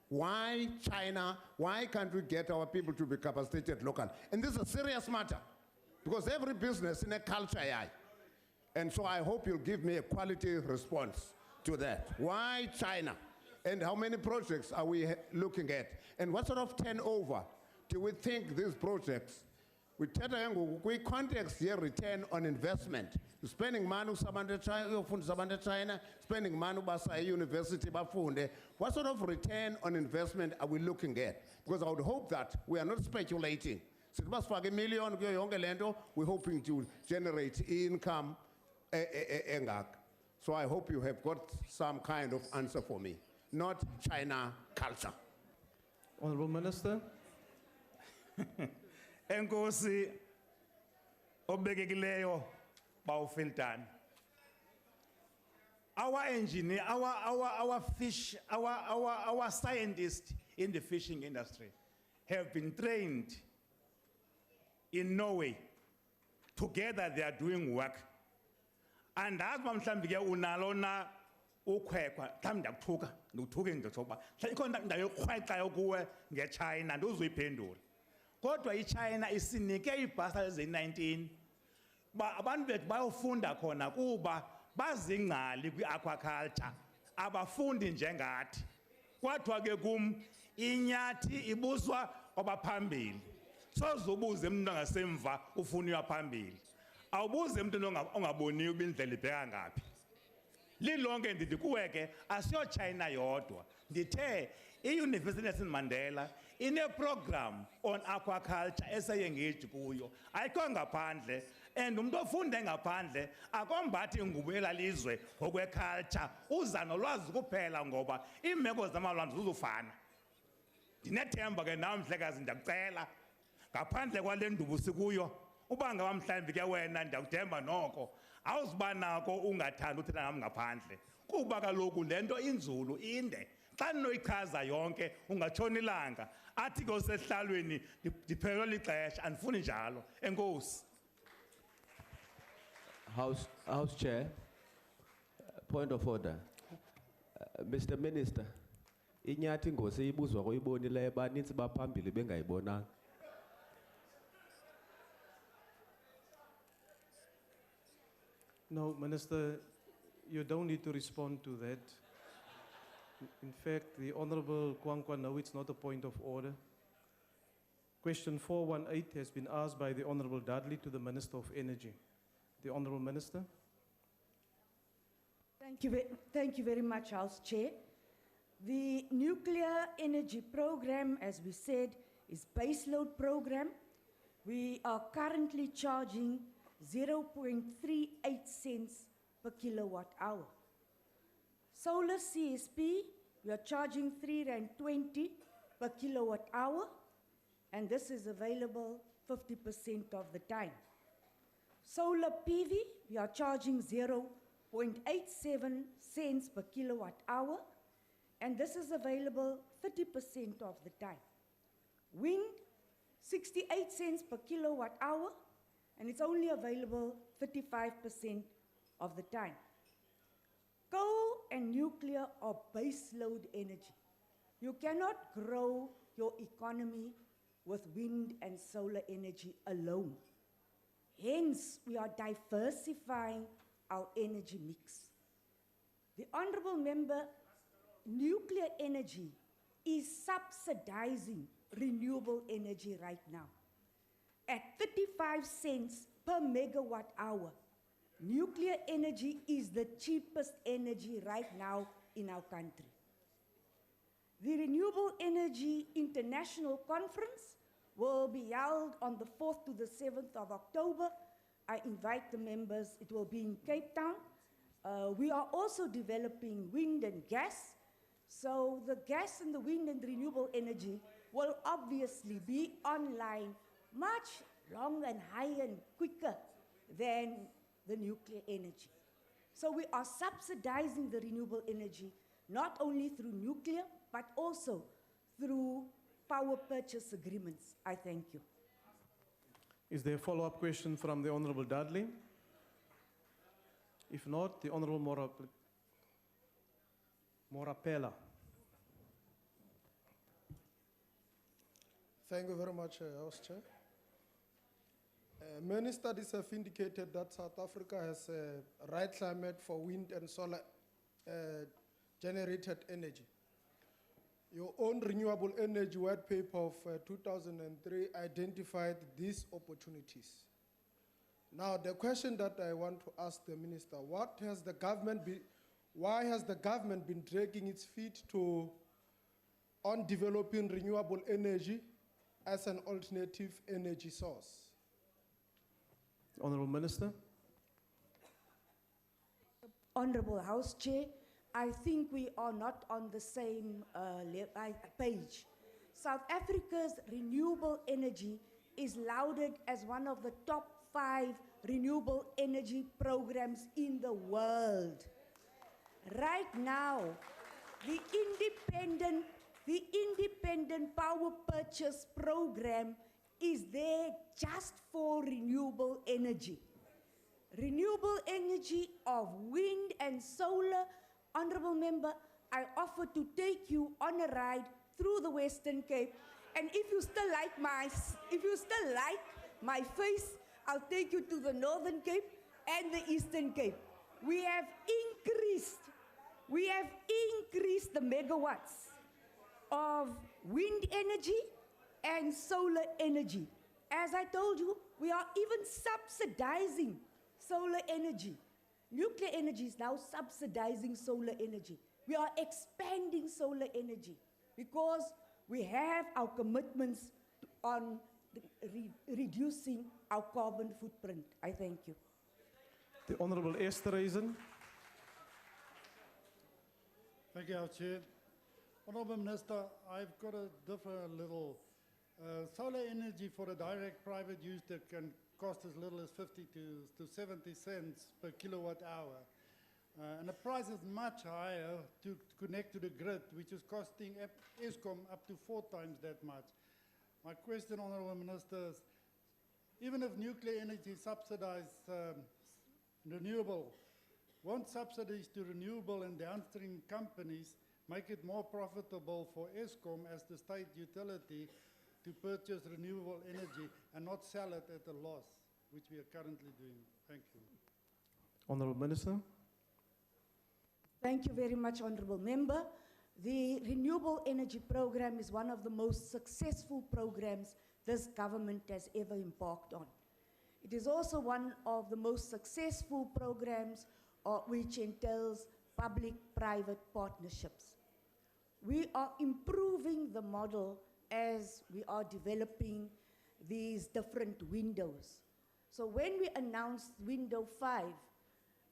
Why China? Why can't we get our people to be capacitated locally? And this is a serious matter. Because every business in a culture, yeah. And so I hope you'll give me a quality response to that. Why China? And how many projects are we looking at? And what sort of turnover do we think these projects, we context here return on investment, spending money China, spending money basa university bafunde. What sort of return on investment are we looking at? Because I would hope that we are not speculating. $1 million, we're hoping to generate income. So I hope you have got some kind of answer for me, not China culture. Honorable Minister. Enkosi obekekileyo bawufiltani. Our engineer, our fish, our scientists in the fishing industry have been trained in Norway. Together they are doing work. And as mhlawumbe ke unalona ukhwekwa mhlawumbe ndakuthuka ndikuthuke ndokuba ikhona indawo yokukhwexa kuwe ngeChina nduzuyiphendula. Kodwa iChina isinike iibhasari ze-19 ba abantu bethu bayofunda khona kuba bazingcali kwi-aquaculture abafundi njengathi. Kwathiwa ke kum inyathi ibuswa kwabaphambili. Sozubuze umuntu ngasemva ufuna uyaphambili. Awubuze umuntu ongaboniyo indlela ibheka ngaphi. Lilonke ndithi kuwe ke asiyo China yodwa. Ndithe iUniversity Nelson Mandela ine program on aquaculture esayengage kuyo. Ayikho ngaphandle and umuntu ofunde ngaphandle akombathi ingubo elalizwe ngokweculture uza nolwazi kuphela ngoba imeko zamalwandle zizofana. Ndinethemba ke nawe mhlekazi ndiyakucela ngaphandle kwale ndubu sikuyo uba ngaba mhlawumbi ke wena ndiyakuthemba noko awuziba nako ungathanda uthetha nami ngaphandle kuba kaloku lento inzulu inde xa ninoyichaza yonke ungatshona ilanga athi ke usehlalweni ndiphelelwe lixesha andifuni njalo. Enkosi. House Chair, point of order. Mr. Minister, inyathi ingosi ibuzwa koyibonileyo banintsi baphambili bengayibonanga. No, Minister, you don't need to respond to that. In fact, the Honorable Kwankwa, no, it's not a point of order. Question 418 has been asked by the Honorable Dudley to the Minister of Energy. The Honorable Minister. Thank you very much, House Chair. The nuclear energy program, as we said, is baseload program. We are currently charging 0.38 cents per kilowatt hour. Solar CSP, we are charging R3.20 per kilowatt hour, and this is available 50% of the time. Solar PV, we are charging 0.87 cents per kilowatt hour, and this is available 30% of the time. Wind, 68 cents per kilowatt hour, and it's only available 35% of the time. Coal and nuclear are baseload energy. You cannot grow your economy with wind and solar energy alone. Hence, we are diversifying our energy mix. The Honorable Member, nuclear energy is subsidizing renewable energy right now. At 35 cents per megawatt hour, nuclear energy is the cheapest energy right now in our country. The Renewable Energy International Conference will be held on the 4th to the 7th of October. I invite the members, it will be in Cape Town. We are also developing wind and gas. So the gas and the wind and renewable energy will obviously be online much longer and higher and quicker than the nuclear energy. So we are subsidizing the renewable energy, not only through nuclear, but also through power purchase agreements. I thank you. Is there a follow-up question from the Honorable Dudley? If not, the Honorable Morapela. Thank you very much, House Chair. Many studies have indicated that South Africa has a right climate for wind and solar generated energy. Your own renewable energy white paper of 2003 identified these opportunities. Now, the question that I want to ask the minister, why has the government been dragging its feet on developing renewable energy as an alternative energy source? Honourable Minister. Honorable House Chair, I think we are not on the same page. South Africa's renewable energy is lauded as one of the top 5 renewable energy programs in the world. Right now, the independent power purchase program is there just for renewable energy. Renewable energy of wind and solar. Honorable Member, I offer to take you on a ride through the Western Cape, and if you still like my face, I'll take you to the Northern Cape and the Eastern Cape. We have increased the megawatts of wind energy and solar energy. As I told you, we are even subsidizing solar energy. Nuclear energy is now subsidizing solar energy. We are expanding solar energy because we have our commitments on reducing our carbon footprint. I thank you. The Honourable Esther Reisen. Thank you, Chair. Honourable Minister, I've got to differ a little. Solar energy for a direct private use that can cost as little as 50 to 70 cents per kilowatt hour. And the price is much higher to connect to the grid, which is costing ESCOM up to 4 times that much. My question, Honourable Minister, is even if nuclear energy subsidized renewable, won't subsidies to renewable and downstream companies make it more profitable for ESCOM as the state utility to purchase renewable energy and not sell it at a loss, which we are currently doing? Thank you. Honourable Minister. Thank you very much, Honourable Member. The Renewable Energy Program is one of the most successful programs this government has ever embarked on. It is also one of the most successful programs which entails public-private partnerships. We are improving the model as we are developing these different windows. So when we announce window 5,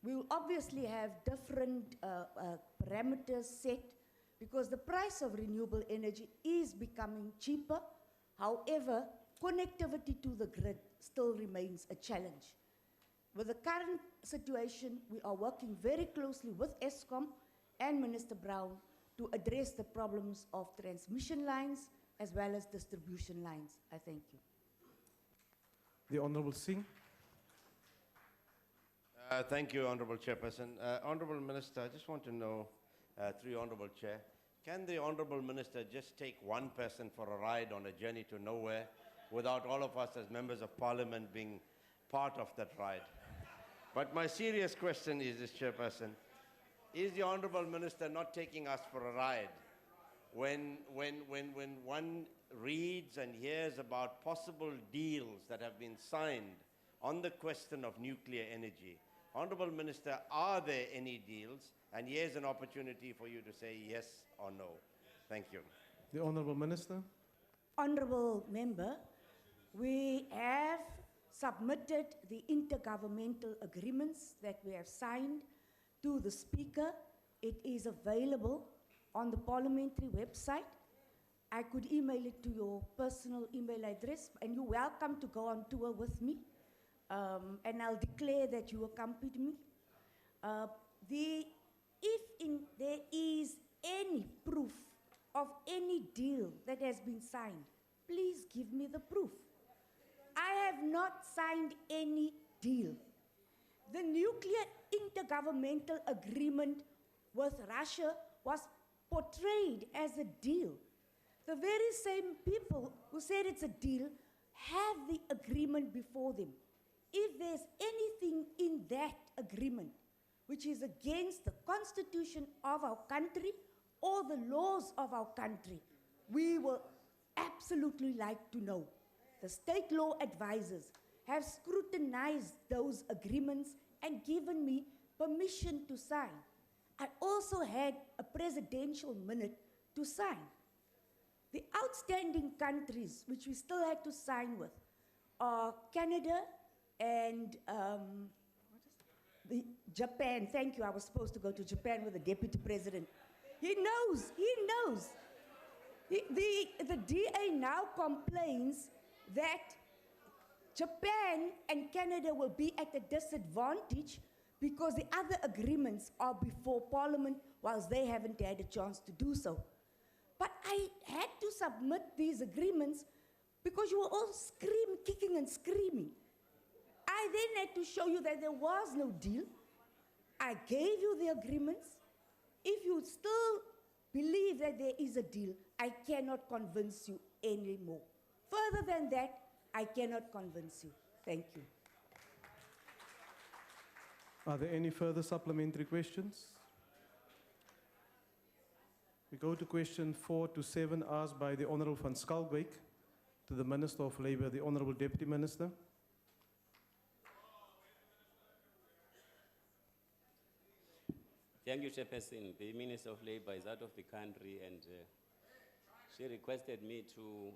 we will obviously have different parameters set because the price of renewable energy is becoming cheaper. However, connectivity to the grid still remains a challenge. With the current situation, we are working very closely with ESCOM and Minister Brown to address the problems of transmission lines as well as distribution lines. I thank you. The Honourable Singh. Thank you, Honourable Chairperson. Honourable Minister, I just want to know, through Honourable Chair, can the Honourable Minister just take one person for a ride on a journey to nowhere without all of us as members of Parliament being part of that ride? But my serious question is this, Chairperson. Is the Honourable Minister not taking us for a ride when one reads and hears about possible deals that have been signed on the question of nuclear energy? Honourable Minister, are there any deals? And here's an opportunity for you to say yes or no. Thank you. The Honourable Minister. Honourable Member, we have submitted the intergovernmental agreements that we have signed to the Speaker. It is available on the parliamentary website. I could email it to your personal email address, and you're welcome to go on tour with me. And I'll declare that you accompanied me. If there is any proof of any deal that has been signed, please give me the proof. I have not signed any deal. The nuclear intergovernmental agreement with Russia was portrayed as a deal. The very same people who said it's a deal have the agreement before them. If there's anything in that agreement which is against the constitution of our country or the laws of our country, we will absolutely like to know. The state law advisors have scrutinized those agreements and given me permission to sign. I also had a presidential minute to sign. The outstanding countries which we still had to sign with are Canada and Japan. Thank you, I was supposed to go to Japan with the deputy president. He knows. The DA now complains that Japan and Canada will be at a disadvantage because the other agreements are before Parliament whilst they haven't had a chance to do so. But I had to submit these agreements because you were all kicking and screaming. I then had to show you that there was no deal. I gave you the agreements. If you still believe that there is a deal, I cannot convince you anymore. Further than that, I cannot convince you. Thank you. Are there any further supplementary questions? We go to question 4 to 7 asked by the Honourable van Schalkwyk to the Minister of Labour, the Honourable Deputy Minister. Thank you, Chairperson. The Minister of Labour is out of the country and she requested me to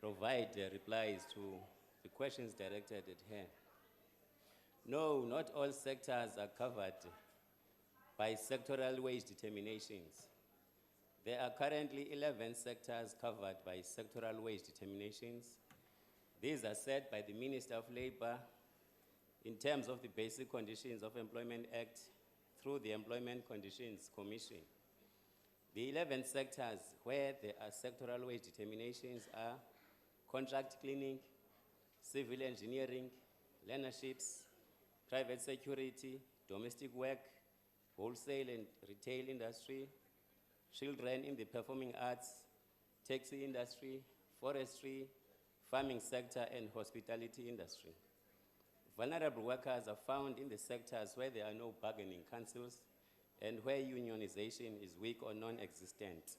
provide replies to the questions directed at her. No, not all sectors are covered by sectoral wage determinations. There are currently 11 sectors covered by sectoral wage determinations. These are set by the Minister of Labour in terms of the Basic Conditions of Employment Act through the Employment Conditions Commission. The 11 sectors where there are sectoral wage determinations are contract cleaning, civil engineering, learnerships, private security, domestic work, wholesale and retail industry, children in the performing arts, taxi industry, forestry, farming sector, and hospitality industry. Vulnerable workers are found in the sectors where there are no bargaining councils and where unionization is weak or non-existent.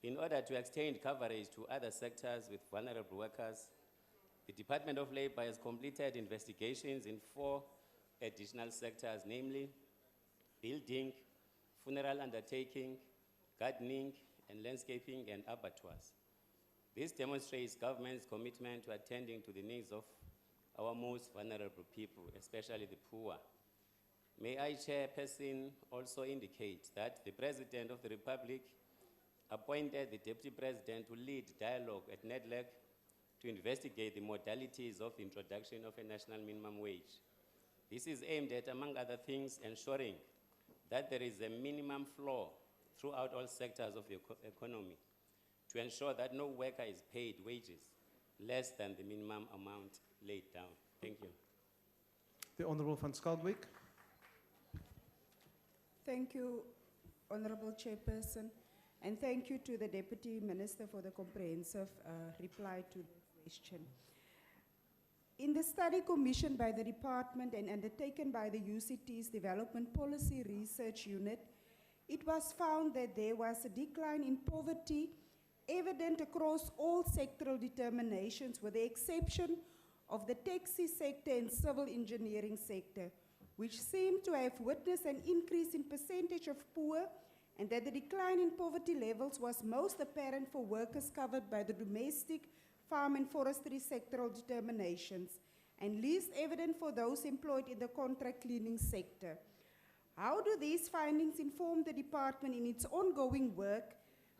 In order to extend coverage to other sectors with vulnerable workers, the Department of Labour has completed investigations in 4 additional sectors, namely building, funeral undertaking, gardening, and landscaping, and abattoirs. This demonstrates government's commitment to attending to the needs of our most vulnerable people, especially the poor. May I, Chairperson, also indicate that the President of the Republic appointed the Deputy President to lead dialogue at NEDLAC to investigate the modalities of the introduction of a national minimum wage. This is aimed at, among other things, ensuring that there is a minimum floor throughout all sectors of the economy to ensure that no worker is paid wages less than the minimum amount laid down. Thank you. The Honourable van Schalkwyk. Thank you, Honourable Chairperson, and thank you to the Deputy Minister for the comprehensive reply to the question. In the study commissioned by the department and undertaken by the UCT's Development Policy Research Unit, it was found that there was a decline in poverty evident across all sectoral determinations with the exception of the taxi sector and civil engineering sector, which seem to have witnessed an increase in percentage of poor, and that the decline in poverty levels was most apparent for workers covered by the domestic, farm and forestry sectoral determinations, and least evident for those employed in the contract cleaning sector. How do these findings inform the department in its ongoing work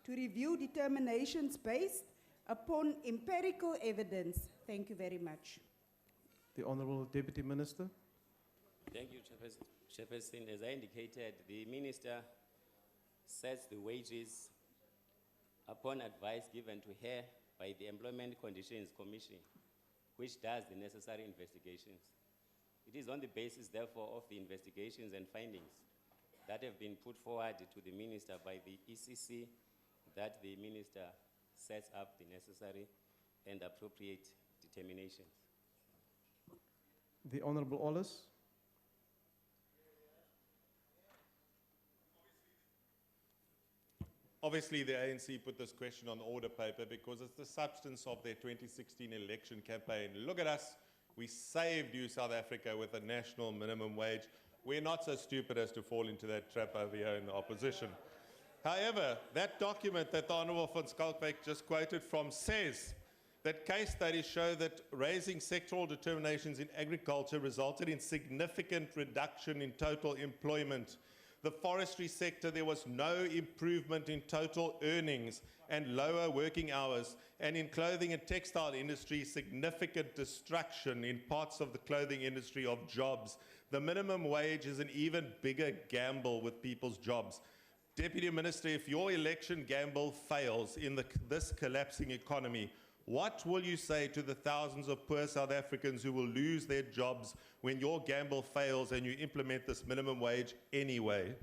to review determinations based upon empirical evidence? Thank you very much. The Honourable Deputy Minister. Thank you, Chairperson. As I indicated, the Minister sets the wages upon advice given to her by the Employment Conditions Commission, which does the necessary investigations. It is on the basis, therefore, of the investigations and findings that have been put forward to the Minister by the ECC that the Minister sets up the necessary and appropriate determinations. The Honorable Ollis. Obviously, the ANC put this question on the order paper because it's the substance of their 2016 election campaign. Look at us. We saved you, South Africa, with a national minimum wage. We're not so stupid as to fall into that trap over here in the opposition. However, that document that the Honourable van Schalkwyk just quoted from says that case studies show that raising sectoral determinations in agriculture resulted in significant reduction in total employment. The forestry sector, there was no improvement in total earnings and lower working hours. And in clothing and textile industry, significant destruction in parts of the clothing industry of jobs. The minimum wage is an even bigger gamble with people's jobs. Deputy Minister, if your election gamble fails in this collapsing economy, what will you say to the thousands of poor South Africans who will lose their jobs when your gamble fails and you implement this minimum wage anyway?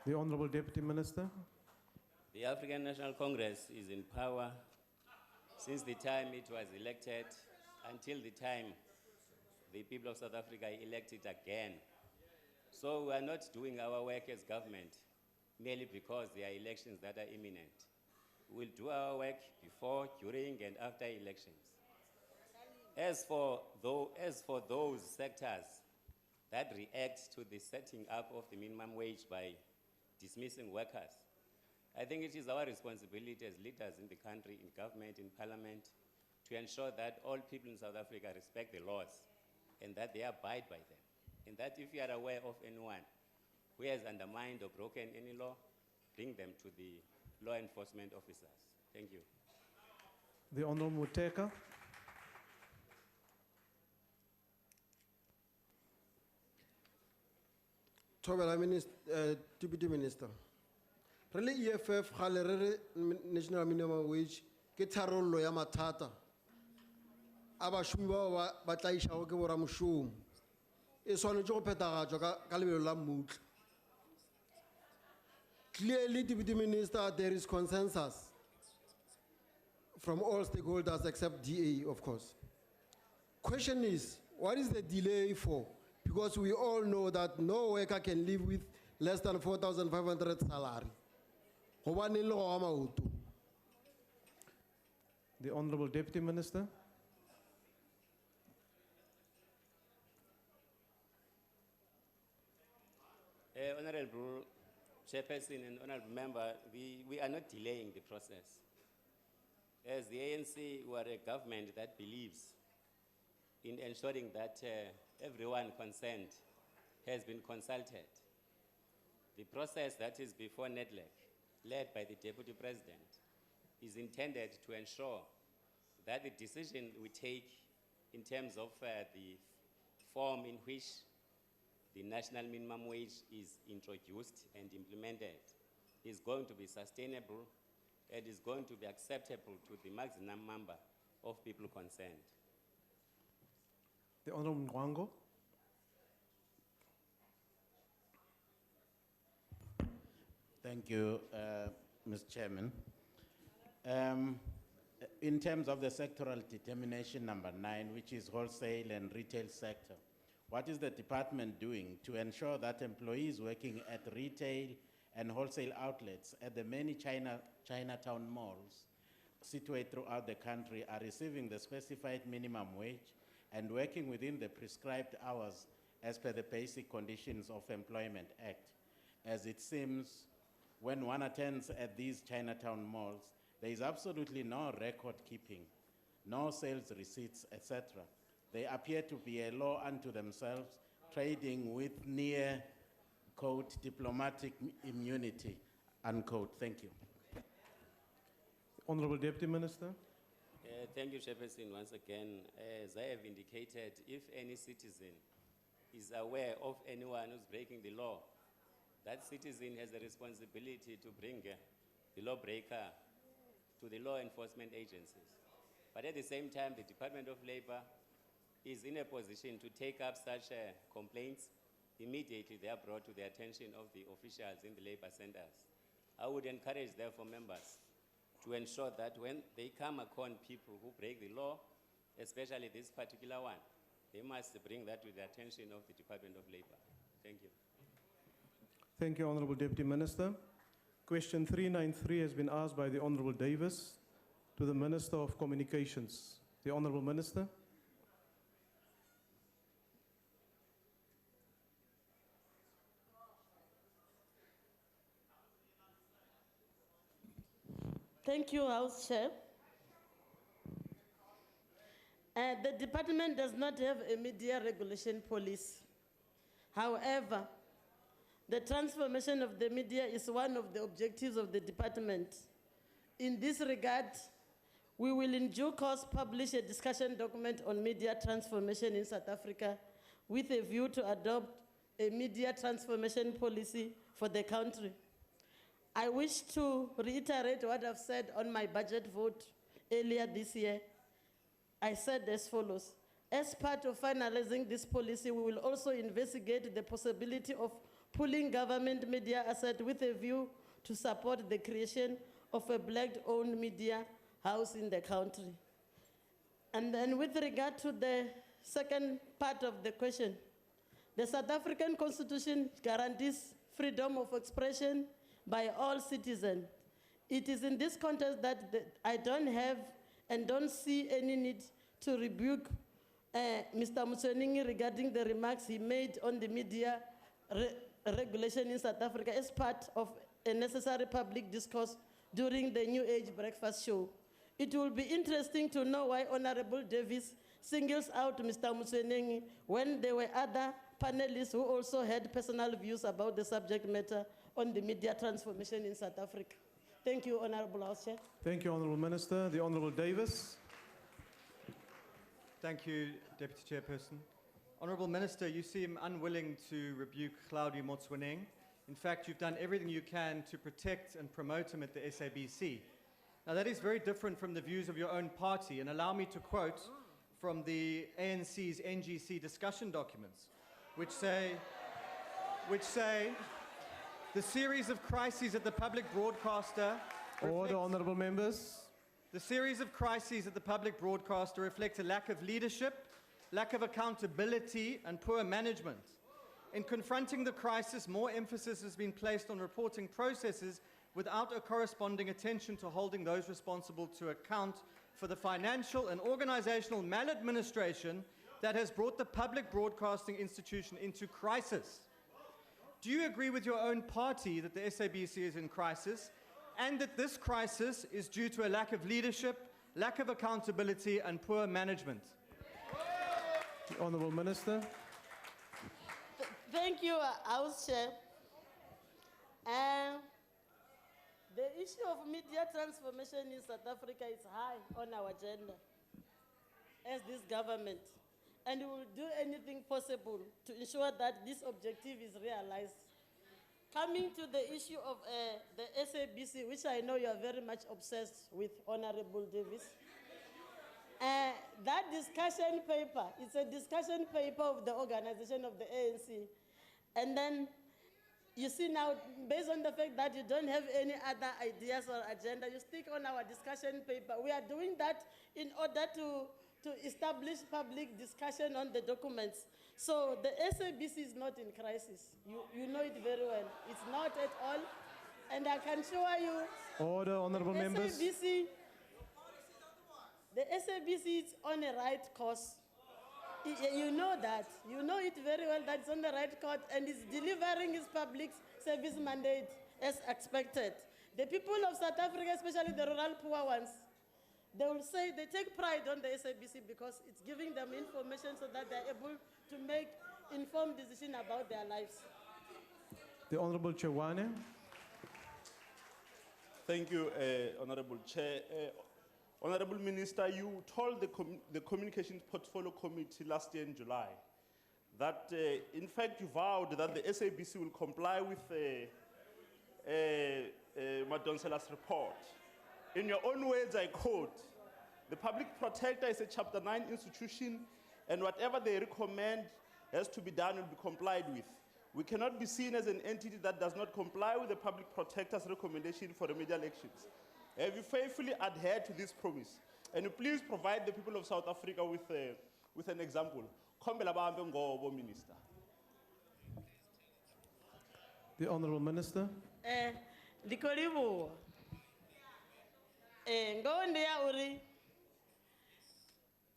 The Honorable Deputy Minister. The African National Congress is in power since the time it was elected until the time the people of South Africa elected again. So we are not doing our work as government merely because there are elections that are imminent. We'll do our work before, during, and after elections. As for those sectors that react to the setting up of the minimum wage by dismissing workers, I think it is our responsibility as leaders in the country, in government, in parliament, to ensure that all people in South Africa respect the laws and that they abide by them. And that if you are aware of anyone who has undermined or broken any law, bring them to the law enforcement officers. Thank you. The Honorable Muteka. Deputy Minister. Really, EFF, national minimum wage, ke tharollo ya mathata. Abashumi ba tla ishago ke boramushumo. E swanetse go phethagatswa ka lebelo la mmutlwa. Clearly, Deputy Minister, there is consensus from all stakeholders except DA, of course. Question is, what is the delay for? Because we all know that no worker can live with less than 4,500 salary. The Honorable Deputy Minister. Honorable Chairperson and Honorable Member, we are not delaying the process. As the ANC, we are a government that believes in ensuring that everyone concerned has been consulted. The process that is before NEDLEC, led by the Deputy President, is intended to ensure that the decision we take in terms of the form in which the national minimum wage is introduced and implemented is going to be sustainable and is going to be acceptable to the maximum number of people concerned. The Honorable Mwango. Thank you, Mr. Chairman. In terms of the sectoral determination number 9, which is wholesale and retail sector, what is the department doing to ensure that employees working at retail and wholesale outlets at the many Chinatown malls situated throughout the country are receiving the specified minimum wage and working within the prescribed hours as per the Basic Conditions of Employment Act? As it seems, when one attends at these Chinatown malls, there is absolutely no record keeping, no sales receipts, etc. They appear to be a law unto themselves, trading with near, quote, diplomatic immunity, unquote. Thank you. Honorable Deputy Minister. Thank you, Chairperson, once again. As I have indicated, if any citizen is aware of anyone who's breaking the law, that citizen has a responsibility to bring the lawbreaker to the law enforcement agencies. But at the same time, the Department of Labor is in a position to take up such complaints. Immediately they are brought to the attention of the officials in the labor centers. I would encourage, therefore, members to ensure that when they come upon people who break the law, especially this particular one, they must bring that to the attention of the Department of Labor. Thank you. Thank you, Honorable Deputy Minister. Question 393 has been asked by the Honorable Davis to the Minister of Communications. The Honorable Minister. Thank you, House Chair. The department does not have a media regulation policy. However, the transformation of the media is one of the objectives of the department. In this regard, we will in due course publish a discussion document on media transformation in South Africa with a view to adopt a media transformation policy for the country. I wish to reiterate what I've said on my budget vote earlier this year. I said as follows: as part of finalizing this policy, we will also investigate the possibility of pooling government media assets with a view to support the creation of a black-owned media house in the country. And then with regard to the second part of the question, the South African Constitution guarantees freedom of expression by all citizens. It is in this context that I don't have and don't see any need to rebuke Mr. Mutsoeneng regarding the remarks he made on the media regulation in South Africa as part of a necessary public discourse during the New Age Breakfast Show. It will be interesting to know why Honorable Davis singles out Mr. Mutsoeneng when there were other panelists who also had personal views about the subject matter on the media transformation in South Africa. Thank you, Honorable House Chair. Thank you, Honorable Minister. The Honorable Davis. Thank you, Deputy Chairperson. Honourable Minister, you seem unwilling to rebuke Claudio Motsoeneng. In fact, you've done everything you can to protect and promote him at the SABC. Now, that is very different from the views of your own party, and allow me to quote from the ANC's NGC discussion documents, which say, the series of crises at the public broadcaster... Order, honourable members. The series of crises at the public broadcaster reflect a lack of leadership, lack of accountability, and poor management. In confronting the crisis, more emphasis has been placed on reporting processes without a corresponding attention to holding those responsible to account for the financial and organizational maladministration that has brought the public broadcasting institution into crisis. Do you agree with your own party that the SABC is in crisis, and that this crisis is due to a lack of leadership, lack of accountability, and poor management? The Honourable Minister. Thank you, House Chair. The issue of media transformation in South Africa is high on our agenda as this government, and we will do anything possible to ensure that this objective is realized. Coming to the issue of the SABC, which I know you are very much obsessed with, Honourable Davis, that discussion paper, it's a discussion paper of the organization of the ANC. And then you see now, based on the fact that you don't have any other ideas or agenda, you stick on our discussion paper. We are doing that in order to establish public discussion on the documents. So the SABC is not in crisis. You know it very well. It's not at all. And I can show you. Order, honourable members. The SABC is on a right course. You know that. You know it very well that it's on the right course and it's delivering its public service mandate as expected. The people of South Africa, especially the rural poor ones, they will say they take pride on the SABC because it's giving them information so that they're able to make informed decisions about their lives. The Honourable Chewane. Thank you, Honourable Chair. Honourable Minister, you told the Communications Portfolio Committee last year in July that, in fact, you vowed that the SABC will comply with Madonsela's report. In your own words, I quote, "The Public Protector is a Chapter 9 institution, and whatever they recommend has to be done will be complied with. We cannot be seen as an entity that does not comply with the Public Protector's recommendation for remedial actions. Have you faithfully adhered to this promise? And you please provide the people of South Africa with an example. Khombela bahambe ngobo, Minister. The Honourable Minister. Ndikolivo. Ngonde ya uri.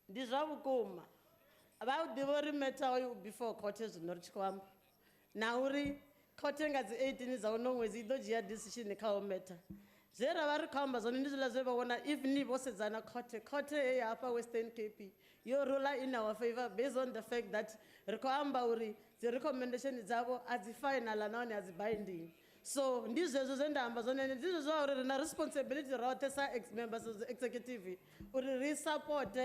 Ndizavukuma. About the very matter before court is not kwam. Na uri court ngazi 18 is awunongwezi idojia decision ekawo matter. Zera vari khamba zona ndizila zeva wona if ni vosedzana court hapa Western Cape your ruler in our favor based on the fact that rikoamba uri the recommendation dzavo final and as binding. So ndizvo zvendamba zona ndizvo zvauri rina responsibility rote sa ex members of the executive uri re support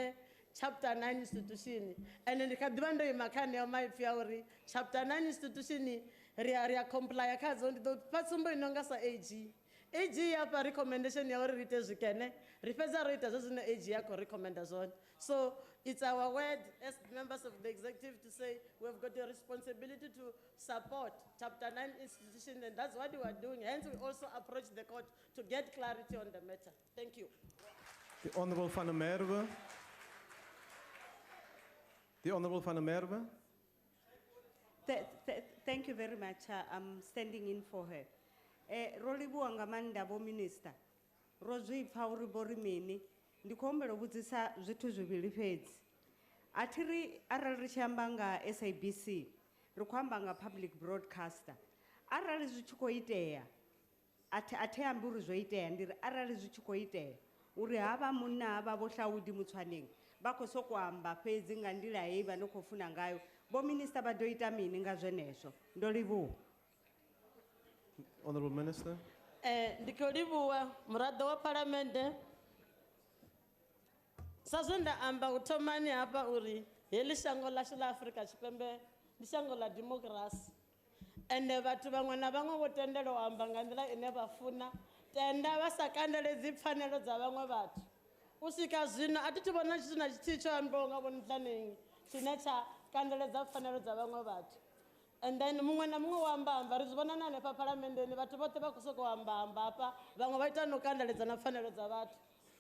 chapter 9 institution and ndikadiva ndo imakani ya maipfi ya uri chapter 9 institution ria comply kadzo ndo patsumbo inonga sa AG AG yapa recommendation ya uri rite zvikene ripedza roita zvozvino AG yako recommenda zvona. So it's our word as members of the executive to say we've got a responsibility to support chapter 9 institution and that's what we are doing. Hence we also approach the court to get clarity on the matter. Thank you. The Honourable Van der Merwe. The Honourable Van der Merwe. Thank you very much. I'm standing in for her. Rolibuwa ngamandabo minister. Rozwipfa uri borimini. Ndikombela kubudzisa zwithu zwivhili fhedzi. Atiri arali ri tshi amba nga SABC, ri khou amba nga public broadcaster. Arali zwi tshi khou itea, athi ambi uri zwo itea, ndiri arali zwi tshi khou itea, uri hava munna hava vho Hlaudi Mutshwaneng, vha khou sokou amba fhedzi nga nḓila hei vha no khou funa ngayo. Vho minister vha ḓo ita mini nga zwenezwo? Ndo livhuwa. Honourable Minister. Ndikho livhuwa muraḓo wa Parliament. Sazonda amba uthomani hapa uri heli shango lashu la Afrika Tshipembe ndi shango la democracy. Ende vhathu vhaṅwe na vhaṅwe vho tendela u amba nga nḓila ine vha funa tenda vha sa kandeledzi pfanelo dza vhaṅwe vhathu. U swika zwino a thi thu vhona tshithu na tshithihi tsho ambiwaho nga Vho Nhlaneng tshine tsha kandeledza pfanelo dza vhaṅwe vhathu. And then muṅwe na muṅwe wa amba ri zwi vhona na hanefha phalamenndeni vhathu vhoṱhe vha khou sokou amba hafha vhaṅwe vha ita no kandeledza na pfanelo dza vhathu.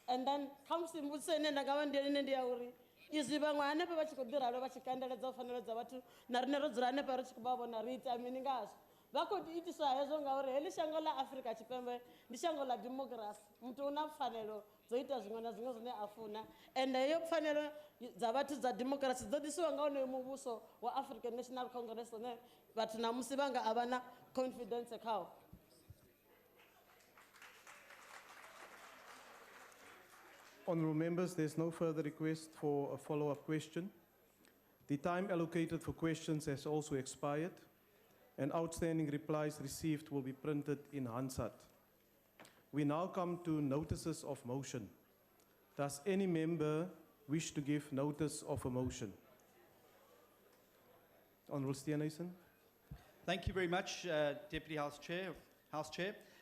And then khamusi mbudziso ine nda nga vha ndi ya uri izwi vhaṅwe hanefha vha tshi khou ḓi ralo vha tshi kandeledza pfanelo dza vhathu na riṋe ro dzula hanefha ri tshi khou vha vhona ri ita mini ngazwo. Vha khou itiswa hezwo ngauri heḽi shango ḽa Afrika Tshipembe ndi shango ḽa democracy. Muthu u na pfanelo dzo ita zwiṅwe na zwiṅwe zwine a funa ende heyo pfanelo dza vhathu dza democracy dzo ḓisiwa nga honoyo muvhuso wa African National Congress one vhathu na musi vha nga a vha na confidence khawo. Honourable members, there's no further request for a follow-up question. The time allocated for questions has also expired, and outstanding replies received will be printed in Hansard. We now come to notices of motion. Does any member wish to give notice of a motion? Honourable Steenhuisen. Thank you very much, Deputy House Chair.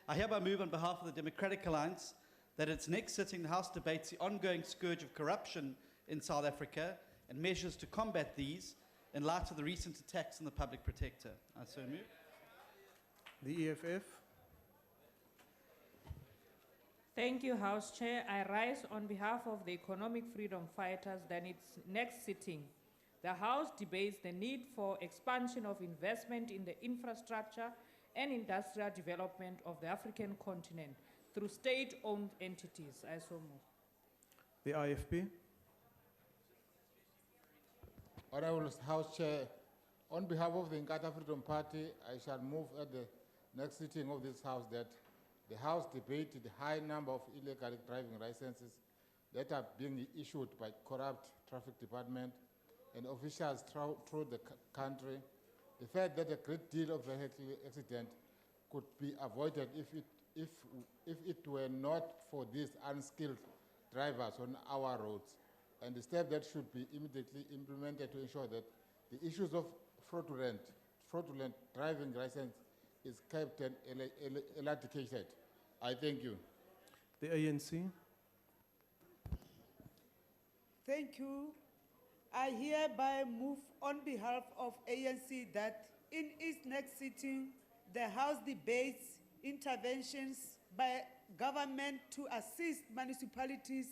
I hereby move on behalf of the Democratic Alliance that at its next sitting, the House debates the ongoing scourge of corruption in South Africa and measures to combat these in light of the recent attacks on the public protector. I so move. The EFF. Thank you, House Chair. I rise on behalf of the economic freedom fighters that its next sitting, the House debates the need for expansion of investment in the infrastructure and industrial development of the African continent through state-owned entities. I so move. The IFP. Honourable House Chair, on behalf of the Inkatha Freedom Party, I shall move at the next sitting of this House that the House debate the high number of illegal driving licenses that are being issued by corrupt traffic department and officials throughout the country. The fact that a great deal of vehicle accident could be avoided if it were not for these unskilled drivers on our roads, and the step that should be immediately implemented to ensure that the issues of fraudulent driving license is kept and eradicated. I thank you. The ANC. Thank you. I hereby move on behalf of ANC that in its next sitting, the House debates interventions by government to assist municipalities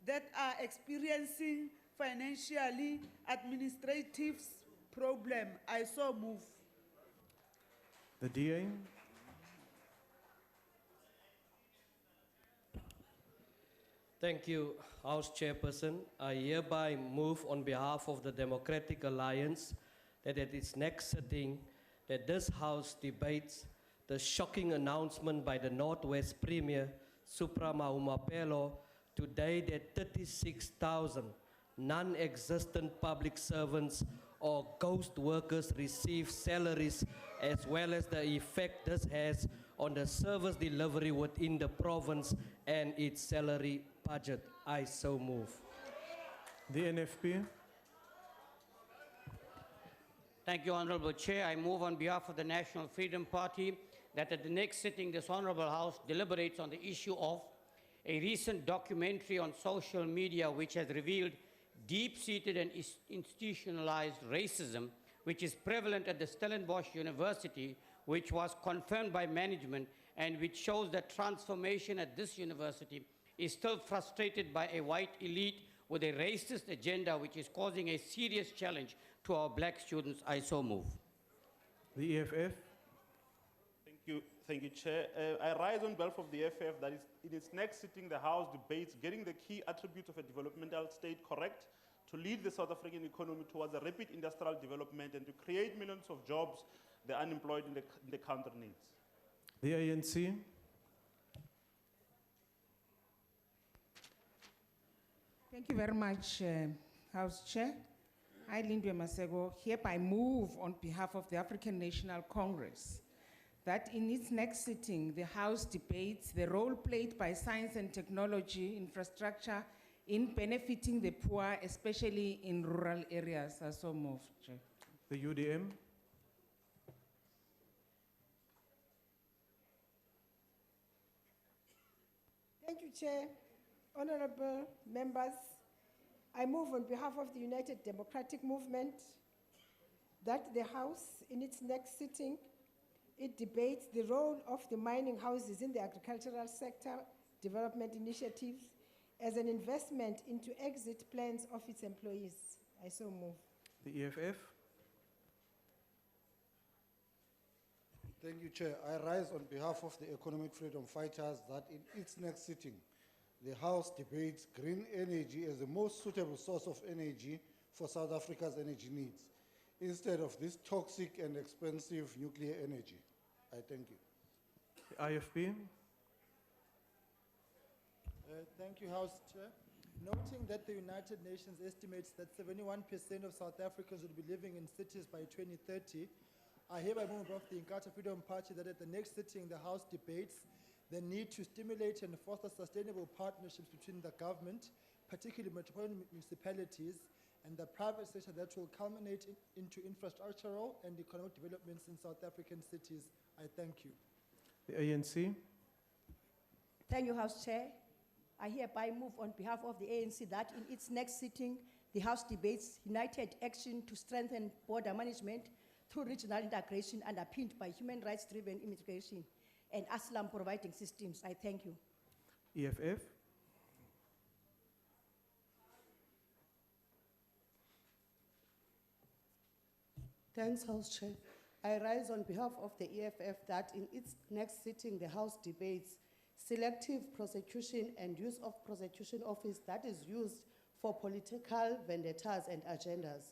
that are experiencing financially administrative problem. I so move. The DA. Thank you, House Chairperson. I hereby move on behalf of the Democratic Alliance that at its next sitting, that this House debates the shocking announcement by the Northwest Premier, Supra Mahumapelo, today that 36,000 non-existent public servants or ghost workers receive salaries, as well as the effect this has on the service delivery within the province and its salary budget. I so move. The NFP. Thank you, Honorable Chair. I move on behalf of the National Freedom Party that at the next sitting, this Honorable House deliberates on the issue of a recent documentary on social media which has revealed deep-seated and institutionalized racism which is prevalent at the Stellenbosch University, which was confirmed by management and which shows that transformation at this university is still frustrated by a white elite with a racist agenda which is causing a serious challenge to our black students. I so move. The EFF. Thank you, Chair. I rise on behalf of the EFF that is, in its next sitting, the House debates getting the key attributes of a developmental state correct to lead the South African economy towards a rapid industrial development and to create millions of jobs the unemployed in the country needs. The ANC. Thank you very much, House Chair. I, Lindwe Masego, hereby move on behalf of the African National Congress that in its next sitting, the House debates the role played by science and technology infrastructure in benefiting the poor, especially in rural areas. I so move, Chair. The UDM. Thank you, Chair. Honorable members, I move on behalf of the United Democratic Movement that the House, in its next sitting, it debates the role of the mining houses in the agricultural sector development initiatives as an investment into exit plans of its employees. I so move. The EFF. Thank you, Chair. I rise on behalf of the economic freedom fighters that in its next sitting, the House debates green energy as the most suitable source of energy for South Africa's energy needs, instead of this toxic and expensive nuclear energy. I thank you. The IFP. Thank you, House Chair. Noting that the United Nations estimates that 71% of South Africans will be living in cities by 2030, I hereby move of the Inkatha Freedom Party that at the next sitting, the House debates the need to stimulate and foster sustainable partnerships between the government, particularly metropolitan municipalities, and the private sector that will culminate into infrastructural and economic developments in South African cities. I thank you. The ANC. Thank you, House Chair. I hereby move on behalf of the ANC that in its next sitting, the House debates united action to strengthen border management through regional integration underpinned by human rights-driven immigration and asylum providing systems. I thank you. EFF. Thanks, House Chair. I rise on behalf of the EFF that in its next sitting, the House debates selective prosecution and use of prosecution office that is used for political vendettas and agendas,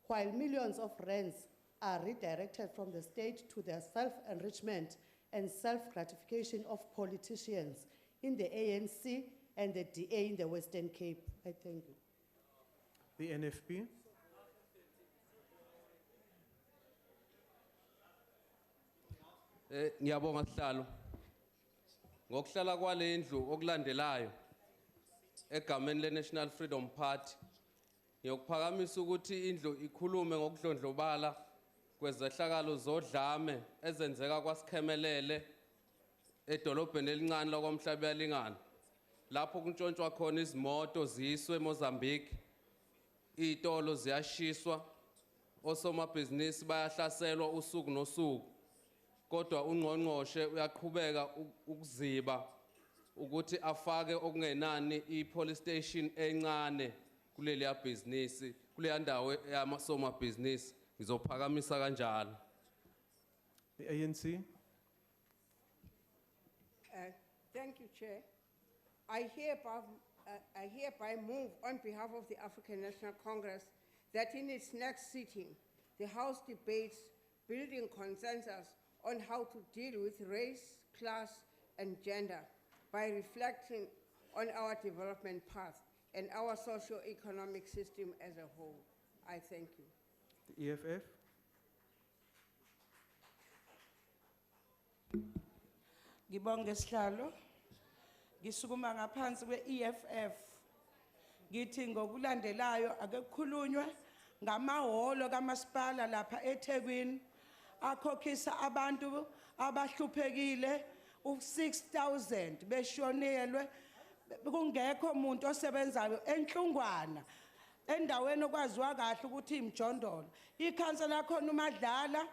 while millions of rands are redirected from the state to the self-enrichment and self-gratification of politicians in the ANC and the DA in the Western Cape. I thank you. The NFP. Ngiyabonga sihlalo. Ngokuhlala kwalendlu okulandelayo egameni leNational Freedom Party ngiyokuphakamisa ukuthi indlu ikhulume ngokudlondlobala kwezehlakalo zodlame ezenzeka kwasikhemelele edolobheni elincane lakwamhlaba yalingana lapho kuntshontshwa khona izimoto ziyiswe eMozambique, izitolo ziyashiswa, osomabhizinisi bayahlaselwa usuku nosuku. Kodwa ungqongqoshe uyaqhubeka ukuziba ukuthi afake okungenani i-police station encane kuleliya bhizinisi kuleya ndawo yamasomabhizinisi ngizophakamisa kanjalo. The ANC. Thank you, Chair. I hereby move on behalf of the African National Congress that in its next sitting, the House debates building consensus on how to deal with race, class, and gender by reflecting on our development path and our socio-economic system as a whole. I thank you. The EFF. Ngibonge sihlalo. Ngisukuma ngaphansi kwe-EFF. Ngithi ngokulandelayo ake kukhulunywe ngamahholo kamasipala lapha eThekwini akhokhisa abantu abahluphekile u-6,000 beshonelwe kungekho umuntu osebenzayo enhlungwana endaweni okwaziwa kahle ukuthi imjondolo. Ikhansela yakhona uMadlala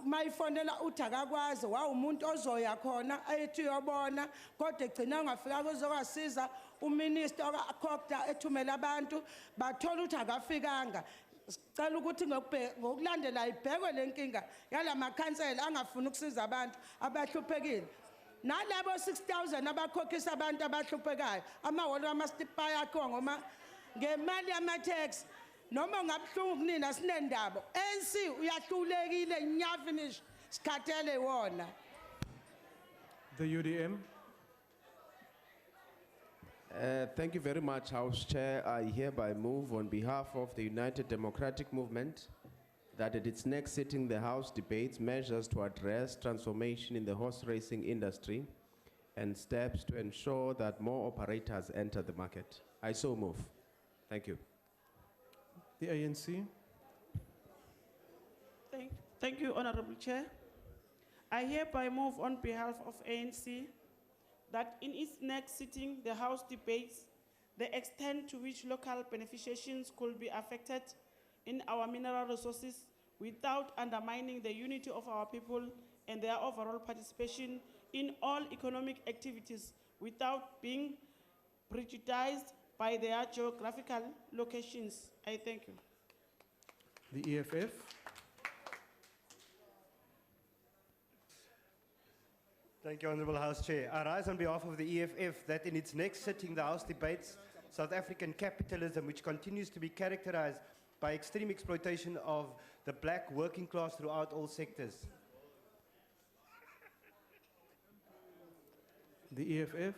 mayifonela uthi akakwazi wawumuntu ozoya khona ethi uyobona kodwa egcina ungafika kuzokasiza uminister okakhokda ethumela abantu bathola ukuthi akafikanga. Sicela ukuthi ngokulandela ibhekwe lenkinga yalamakhansela angafuni ukusiza abantu abahluphekile. Nalabo 6,000 abakhokhisa abantu abahluphekayo amahholo amasipa yakho ngoma ngemali yama-tax noma ngabhlungu kunina sinendaba ANC uyahlulekile nyafinish sikhathele wona. The UDM. Thank you very much, House Chair. I hereby move on behalf of the United Democratic Movement that at its next sitting, the House debates measures to address transformation in the horse racing industry and steps to ensure that more operators enter the market. I so move. Thank you. The ANC. Thank you, Honorable Chair. I hereby move on behalf of ANC that in its next sitting, the House debates the extent to which local beneficiaries could be affected in our mineral resources without undermining the unity of our people and their overall participation in all economic activities without being prejudiced by their geographical locations. I thank you. The EFF. Thank you, Honourable House Chair. I rise on behalf of the EFF that in its next sitting, the House debates South African capitalism, which continues to be characterized by extreme exploitation of the black working class throughout all sectors. The EFF.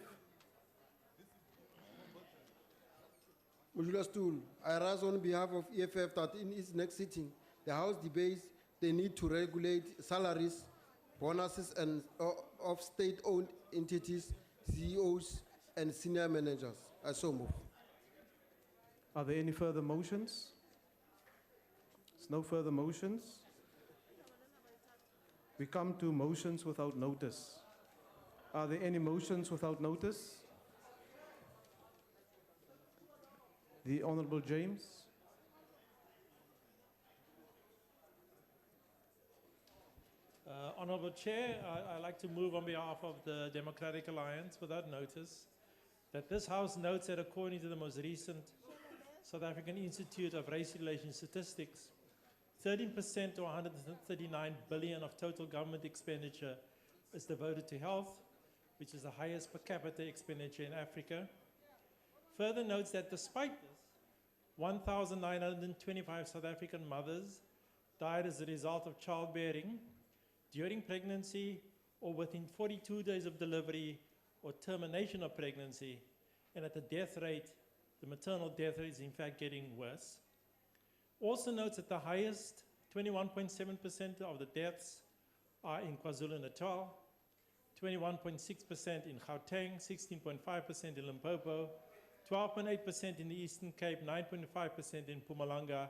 Mujula Stool, I rise on behalf of EFF that in its next sitting, the House debates the need to regulate salaries, bonuses and of state-owned entities, CEOs, and senior managers. I so move. Are there any further motions? There's no further motions. We come to motions without notice. Are there any motions without notice? The Honorable James. Honourable Chair, I'd like to move on behalf of the Democratic Alliance without notice that this House notes that according to the most recent South African Institute of Race Relations Statistics, 13% or 139 billion of total government expenditure is devoted to health, which is the highest per capita expenditure in Africa. Further notes that despite this, 1,925 South African mothers died as a result of childbearing, during pregnancy, or within 42 days of delivery or termination of pregnancy, and at the death rate, the maternal death rate is in fact getting worse. Also notes that the highest, 21.7% of the deaths are in KwaZulu-Natal, 21.6% in Gauteng, 16.5% in Limpopo, 12.8% in the Eastern Cape, 9.5% in Mpumalanga,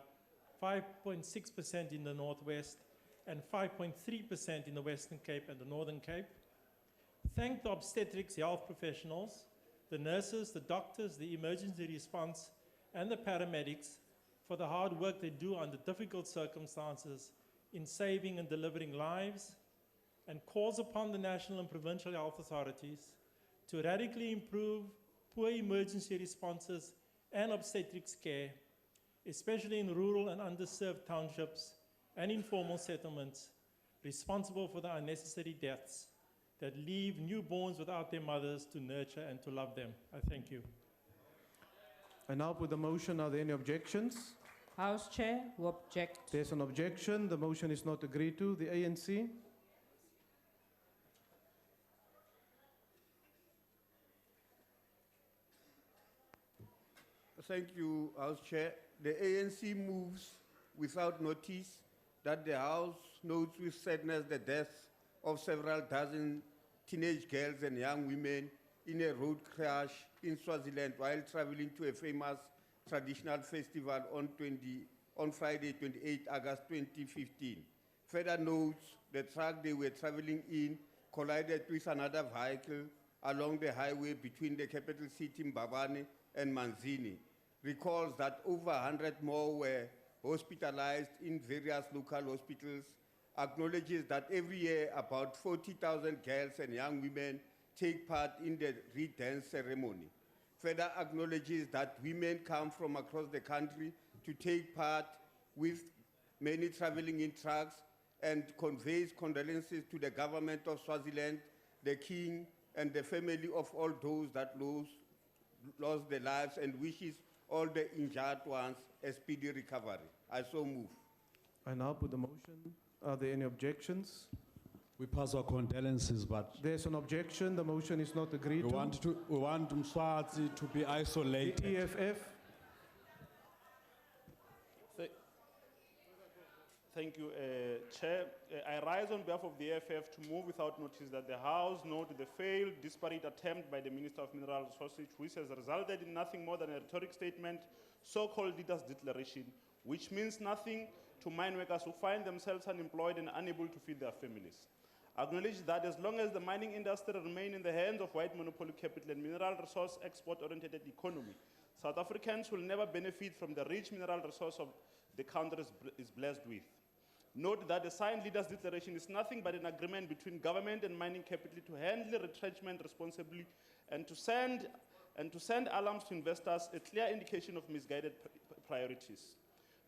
5.6% in the Northwest, and 5.3% in the Western Cape and the Northern Cape. Thank the obstetrics health professionals, the nurses, the doctors, the emergency response, and the paramedics for the hard work they do under difficult circumstances in saving and delivering lives, and calls upon the national and provincial health authorities to radically improve poor emergency responses and obstetrics care, especially in rural and underserved townships and informal settlements, responsible for the unnecessary deaths that leave newborns without their mothers to nurture and to love them. I thank you. I now put the motion. Are there any objections? House Chair, who object? There's an objection. The motion is not agreed to. The ANC. Thank you, House Chair. The ANC moves without notice that the House notes with sadness the deaths of several dozen teenage girls and young women in a road crash in Swaziland while traveling to a famous traditional festival on Friday, 28 August 2015. Further notes, the truck they were traveling in collided with another vehicle along the highway between the capital city Mbabane and Manzini. Recalls that over 100 more were hospitalized in various local hospitals, acknowledges that every year about 40,000 girls and young women take part in the Reed dance ceremony. Further acknowledges that women come from across the country to take part, with many traveling in trucks, and conveys condolences to the government of Swaziland, the king, and the family of all those that lost their lives, and wishes all the injured ones a speedy recovery. I so move. I now put the motion. Are there any objections? We pass our condolences, but There's an objection. The motion is not agreed we to. want Mswazi to be isolated. The EFF. Thank you, Chair. I rise on behalf of the EFF to move without notice that the House note the failed, disparate attempt by the Minister of Mineral Resources, which has resulted in nothing more than a rhetoric statement, so-called leaders' declaration, which means nothing to mine workers who find themselves unemployed and unable to feed their families. Acknowledge that as long as the mining industry remains in the hands of white monopoly capital and mineral resource export-oriented economy, South Africans will never benefit from the rich mineral resource of the country is blessed with. Note that the signed leaders' declaration is nothing but an agreement between government and mining capital to handle retrenchment responsibly and to send alarms to investors, a clear indication of misguided priorities.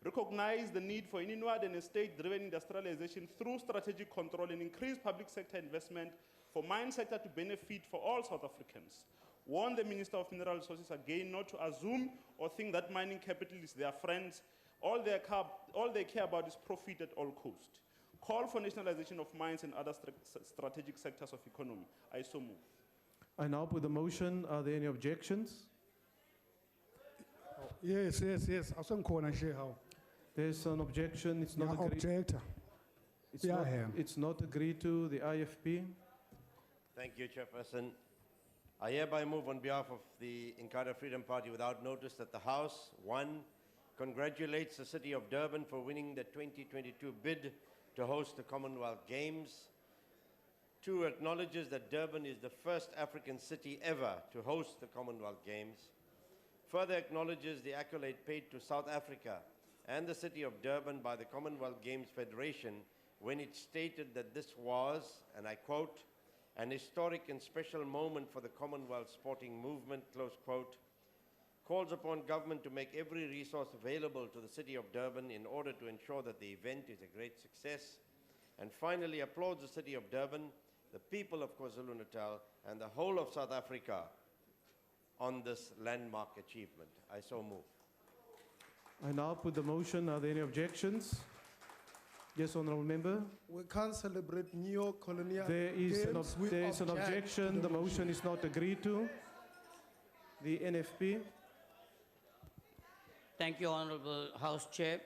Recognize the need for inward and state-driven industrialization through strategic control and increase public sector investment for mine sector to benefit for all South Africans. Warn the Minister of Mineral Resources again not to assume or think that mining capital is their friends. All they care about is profit at all cost. Call for nationalization of mines and other strategic sectors of economy. I so move. I now put the motion. Are there any objections? Yes. Asenkhona nje hawo. There's an objection. It's not agreed. Objector. It's not agreed to. The IFP. Thank you, Chairperson. I hereby move on behalf of the Inkatha Freedom Party without notice that the House, 1, congratulates the city of Durban for winning the 2022 bid to host the Commonwealth Games. 2, acknowledges that Durban is the first African city ever to host the Commonwealth Games. Further acknowledges the accolade paid to South Africa and the city of Durban by the Commonwealth Games Federation when it stated that this was, and I quote, an historic and special moment for the Commonwealth sporting movement, close quote. Calls upon government to make every resource available to the city of Durban in order to ensure that the event is a great success. And finally, applauds the city of Durban, the people of KwaZulu-Natal, and the whole of South Africa on this landmark achievement. I so move. I now put the motion. Are there any objections? Yes, Honourable Member. We can't celebrate neo-colonial There is an object objection. The motion is not agreed to. The NFP. Thank you, Honorable House Chair.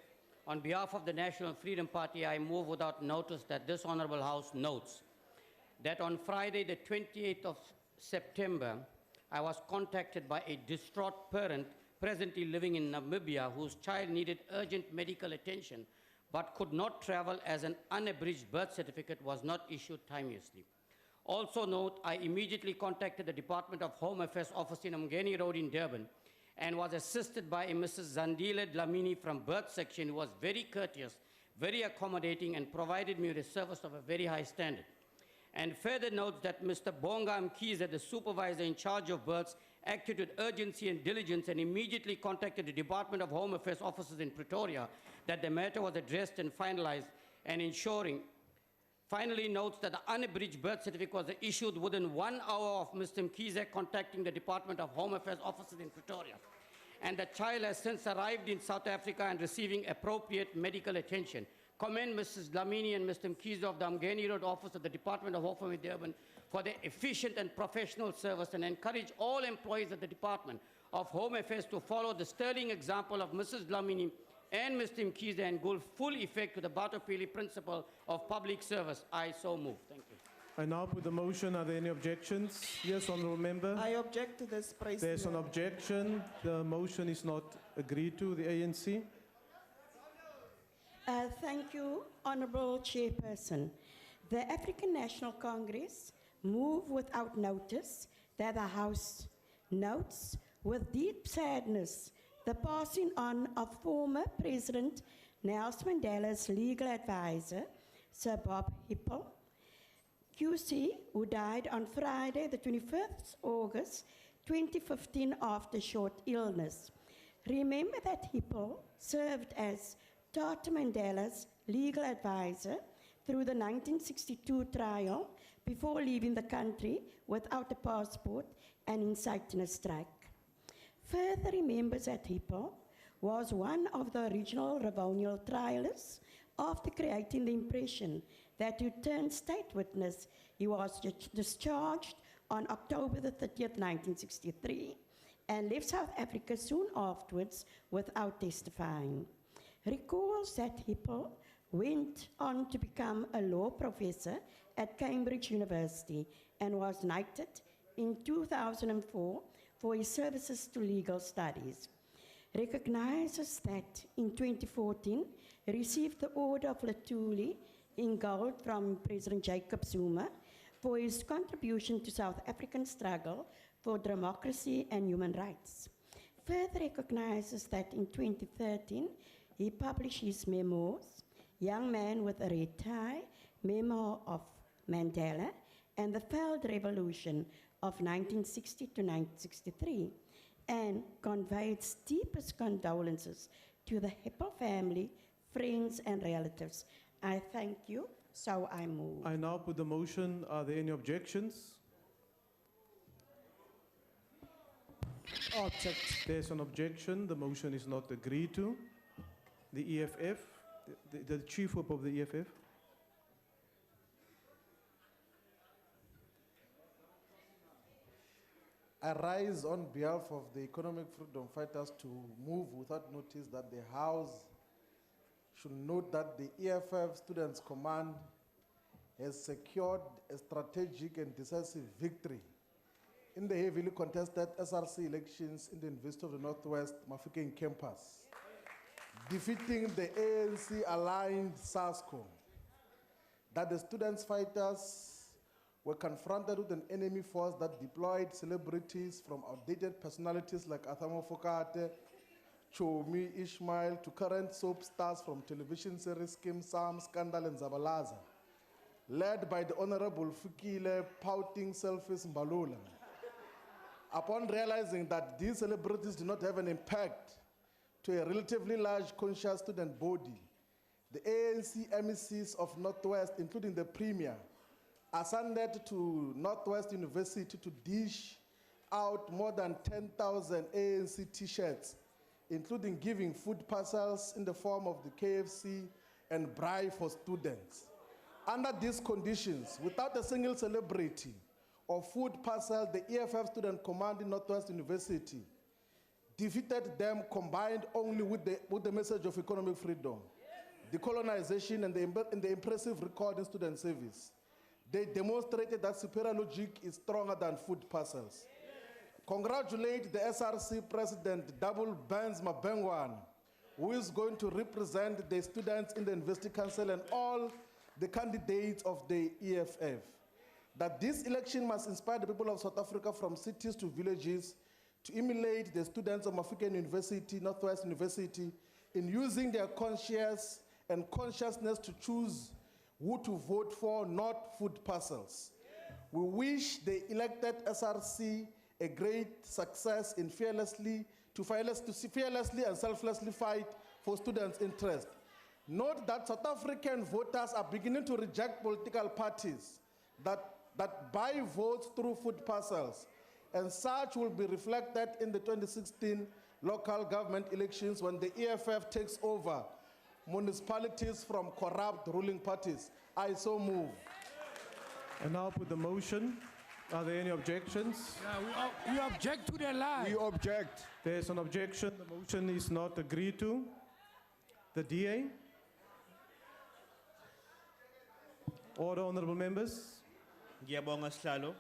On behalf of the National Freedom Party, I move without notice that this Honorable House notes that on Friday, the 28th of September, I was contacted by a distraught parent presently living in Namibia whose child needed urgent medical attention but could not travel as an unabridged birth certificate was not issued timeously. Also note, I immediately contacted the Department of Home Affairs office in Umgeni Road in Durban and was assisted by a Mrs. Zandile Dlamini from birth section who was very courteous, very accommodating, and provided me with a service of a very high standard. and further notes that Mr. Bonga Mkhize, the supervisor in charge of births, acted with urgency and diligence and immediately contacted the Department of Home Affairs officers in Pretoria that the matter was addressed and finalized, and ensuring. Finally notes that the unabridged birth certificate was issued within 1 hour of Mr. Mkhize contacting the Department of Home Affairs officers in Pretoria. And the child has since arrived in South Africa and receiving appropriate medical attention. Commend Mrs. Dlamini and Mr. Mkhize of the Amgeni Road office of the Department of Home Affairs in Durban for their efficient and professional service, and encourage all employees at the Department of Home Affairs to follow the sterling example of Mrs. Dlamini and Mr. Mkhize and give full effect to the Batopili principle of public service. I so move. Thank you. I now put the motion. Are there any objections? Yes, Honourable Member. I object to this, President. There's an objection. The motion is not agreed to. The ANC. Thank you, Honourable Chairperson. The African National Congress move without notice that the House notes with deep sadness the passing on of former President Nelson Mandela's legal advisor, Sir Bob Hipple, QC, who died on Friday, the 21st August 2015 after short illness. Remember that Hipple served as Tata Mandela's legal advisor through the 1962 trial before leaving the country without a passport and inciting a strike. Further remembers that Hippo was one of the original Ravonial trialists after creating the impression that to turn state witness, he was discharged on October the 30th, 1963, and left South Africa soon afterwards without testifying. Recalls that Hippo went on to become a law professor at Cambridge University and was knighted in 2004 for his services to legal studies. Recognizes that in 2014, he received the Order of Lutuli in gold from President Jacob Zuma for his contribution to South African struggle for democracy and human rights. Further recognizes that in 2013, he published his memoirs, Young Man with a Red Tie, Memoir of Mandela, and the Failed Revolution of 1960 to 1963, and conveyed deepest condolences to the Hippo family, friends, and relatives. I thank you, so I move. I now put the motion. Are there any objections? Object. There's an objection. The motion is not agreed to. The EFF, the Chief Whip of the EFF. I rise on behalf of the economic freedom fighters to move without notice that the House should note that the EFF Students' Command has secured a strategic and decisive victory in the heavily contested SRC elections in the University of the Northwest Mafeking campus, defeating the ANC-aligned SASCO. That the students' fighters were confronted with an enemy force that deployed celebrities from outdated personalities like Athamo Fokate, Chomi, Ishmael, to current soap stars from television series Kim Sam, Scandal, and Zabalaza, led by the Honorable Fikile Pouting Selfies Mbalula. Upon realizing that these celebrities do not have an impact to a relatively large conscious student body, the ANC MECs of Northwest, including the Premier, ascended to Northwest University to dish out more than 10,000 ANC t-shirts, including giving food parcels in the form of the KFC and bribe for students. Under these conditions, without a single celebrity or food parcel, the EFF Student Command in Northwest University defeated them combined only with the message of economic freedom, decolonization, and the impressive record in student service. They demonstrated that superior logic is stronger than food parcels. Congratulate the SRC President, Double Benz Mabengwan, who is going to represent the students in the University Council and all the candidates of the EFF. That this election must inspire the people of South Africa from cities to villages to emulate the students of African University, Northwest University, in using their conscience and consciousness to choose who to vote for, not food parcels. We wish the elected SRC a great success in fearlessly and selflessly fight for students' interest. Note that South African voters are beginning to reject political parties that buy votes through food parcels, and such will be reflected in the 2016 local government elections when the EFF takes over municipalities from corrupt ruling parties. I so move. I now put the motion. Are there any objections? We object to the lie. We object. There's an objection. The motion is not agreed to. The DA. Order, honorable members. Ngiyabonga Sihlalo.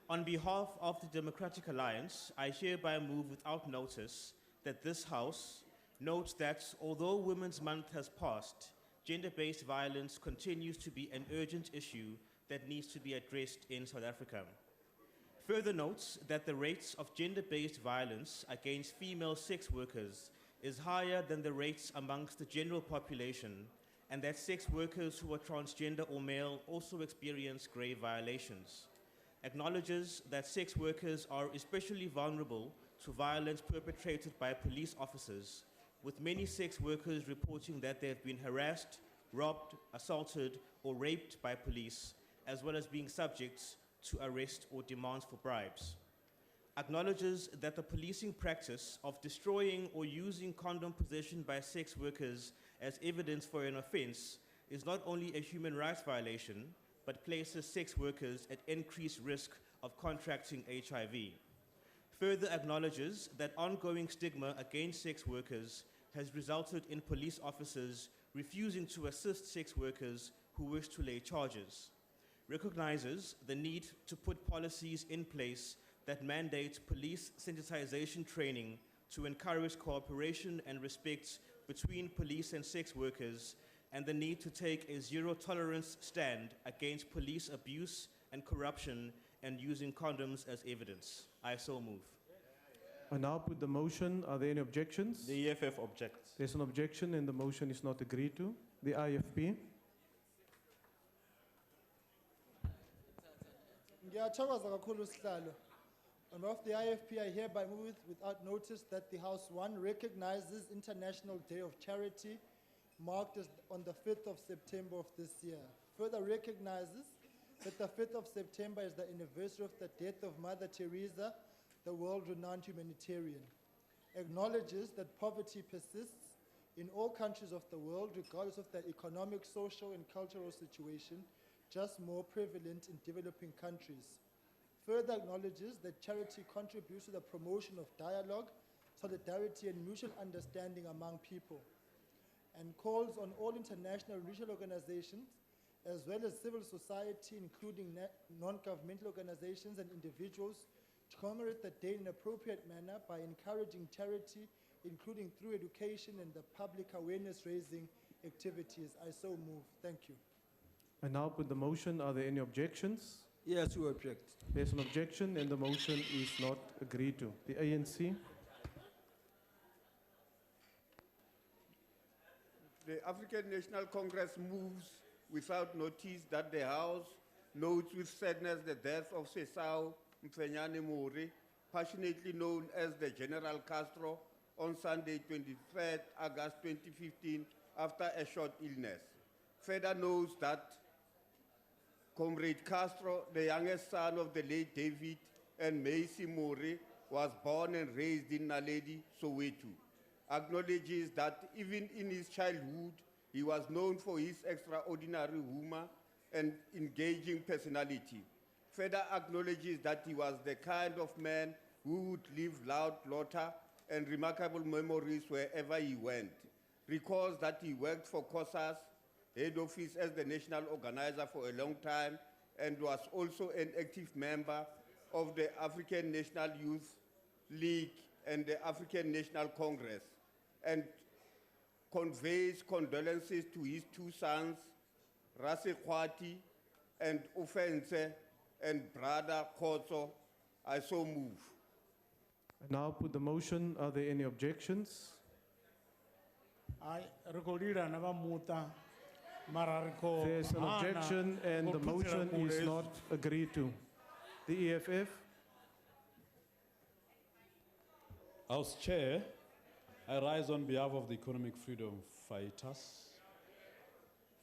On behalf of the Democratic Alliance, I hereby move without notice that this House notes that although Women's Month has passed, gender-based violence continues to be an urgent issue that needs to be addressed in South Africa. Further notes that the rates of gender-based violence against female sex workers is higher than the rates amongst the general population, and that sex workers who are transgender or male also experience grave violations. Acknowledges that sex workers are especially vulnerable to violence perpetrated by police officers, with many sex workers reporting that they have been harassed, robbed, assaulted, or raped by police, as well as being subject to arrest or demands for bribes. Acknowledges that the policing practice of destroying or using condom possession by sex workers as evidence for an offense is not only a human rights violation, but places sex workers at increased risk of contracting HIV. Further acknowledges that ongoing stigma against sex workers has resulted in police officers refusing to assist sex workers who wish to lay charges. Recognizes the need to put policies in place that mandate police sensitization training to encourage cooperation and respect between police and sex workers, and the need to take a zero-tolerance stand against police abuse and corruption and using condoms as evidence. I so move. I now put the motion. Are there any objections? The EFF objects. There's an objection and the motion is not agreed to. The IFP. Ngiyathokoza kakhulu Sihlalo. On behalf of the IFP, I hereby move without notice that the House 1 recognizes International Day of Charity, marked on the 5th of September of this year. Further recognizes that the 5th of September is the anniversary of the death of Mother Teresa, the world-renowned humanitarian. Acknowledges that poverty persists in all countries of the world, regardless of their economic, social, and cultural situation, just more prevalent in developing countries. Further acknowledges that charity contributes to the promotion of dialogue, solidarity, and mutual understanding among people, and calls on all international and regional organizations, as well as civil society, including non-governmental organizations and individuals, to commemorate the day in an appropriate manner by encouraging charity, including through education and the public awareness-raising activities. I so move. Thank you. I now put the motion. Are there any objections? Yes, we object. There's an objection and the motion is not agreed to. The ANC. The African National Congress moves without notice that the House notes with sadness the death of Sesao Mfenyane Muri, passionately known as the General Castro, on Sunday, 23rd August 2015, after a short illness. Further notes that Comrade Castro, the youngest son of the late David and Macy Muri, was born and raised in Naledi, Soweto. Acknowledges that even in his childhood, he was known for his extraordinary humor and engaging personality. Further acknowledges that he was the kind of man who would leave loud laughter and remarkable memories wherever he went. Recalls that he worked for COSAS head office as the national organizer for a long time and was also an active member of the African National Youth League and the African National Congress, and conveys condolences to his two sons, Rase Kwati and Ofense, and brother Khotso. I so move. I now put the motion. Are there any objections? I recorded another muta. There's an objection and the motion is not agreed to. The EFF. House Chair, I rise on behalf of the economic freedom fighters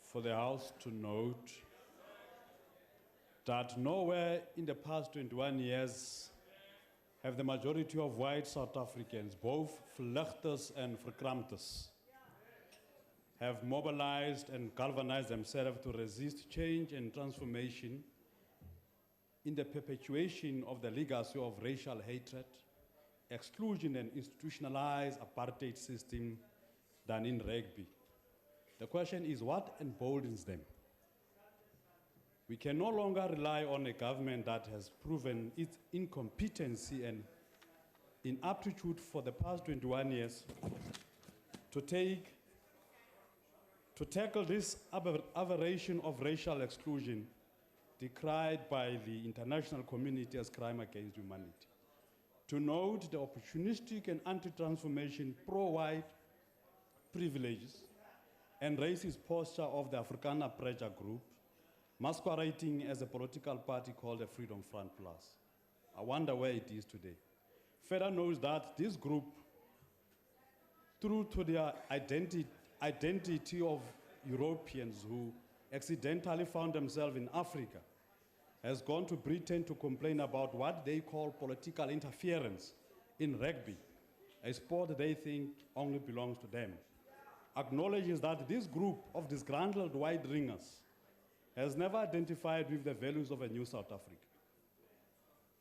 for the House to note that nowhere in the past 21 years have the majority of white South Africans, both vluchters and verkrampters, have mobilized and galvanized themselves to resist change and transformation in the perpetuation of the legacy of racial hatred, exclusion and institutionalized apartheid system than in rugby. The question is, what emboldens them? We can no longer rely on a government that has proven its incompetency and inaptitude for the past 21 years to tackle this aberration of racial exclusion decried by the international community as crime against humanity. To note the opportunistic and anti-transformation pro-white privileges and racist posture of the Afrikaner pressure group, masquerading as a political party called the Freedom Front Plus. I wonder where it is today. Further knows that this group, true to their identity of Europeans who accidentally found themselves in Africa, has gone to Britain to complain about what they call political interference in rugby, a sport they think only belongs to them. Acknowledges that this group of disgruntled white ringers has never identified with the values of a new South Africa.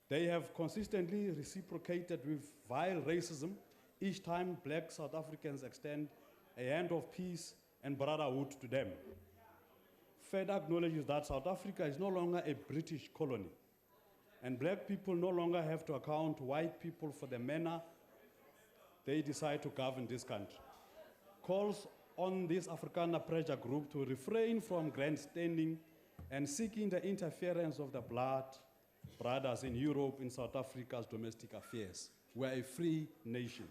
They have consistently reciprocated with vile racism each time black South Africans extend a hand of peace and brotherhood to them. Further acknowledges that South Africa is no longer a British colony, and black people no longer have to account to white people for the manner they decide to govern this country. Calls on this Afrikaner pressure group to refrain from grandstanding and seeking the interference of the blood brothers in Europe in South Africa's domestic affairs. We are a free nation.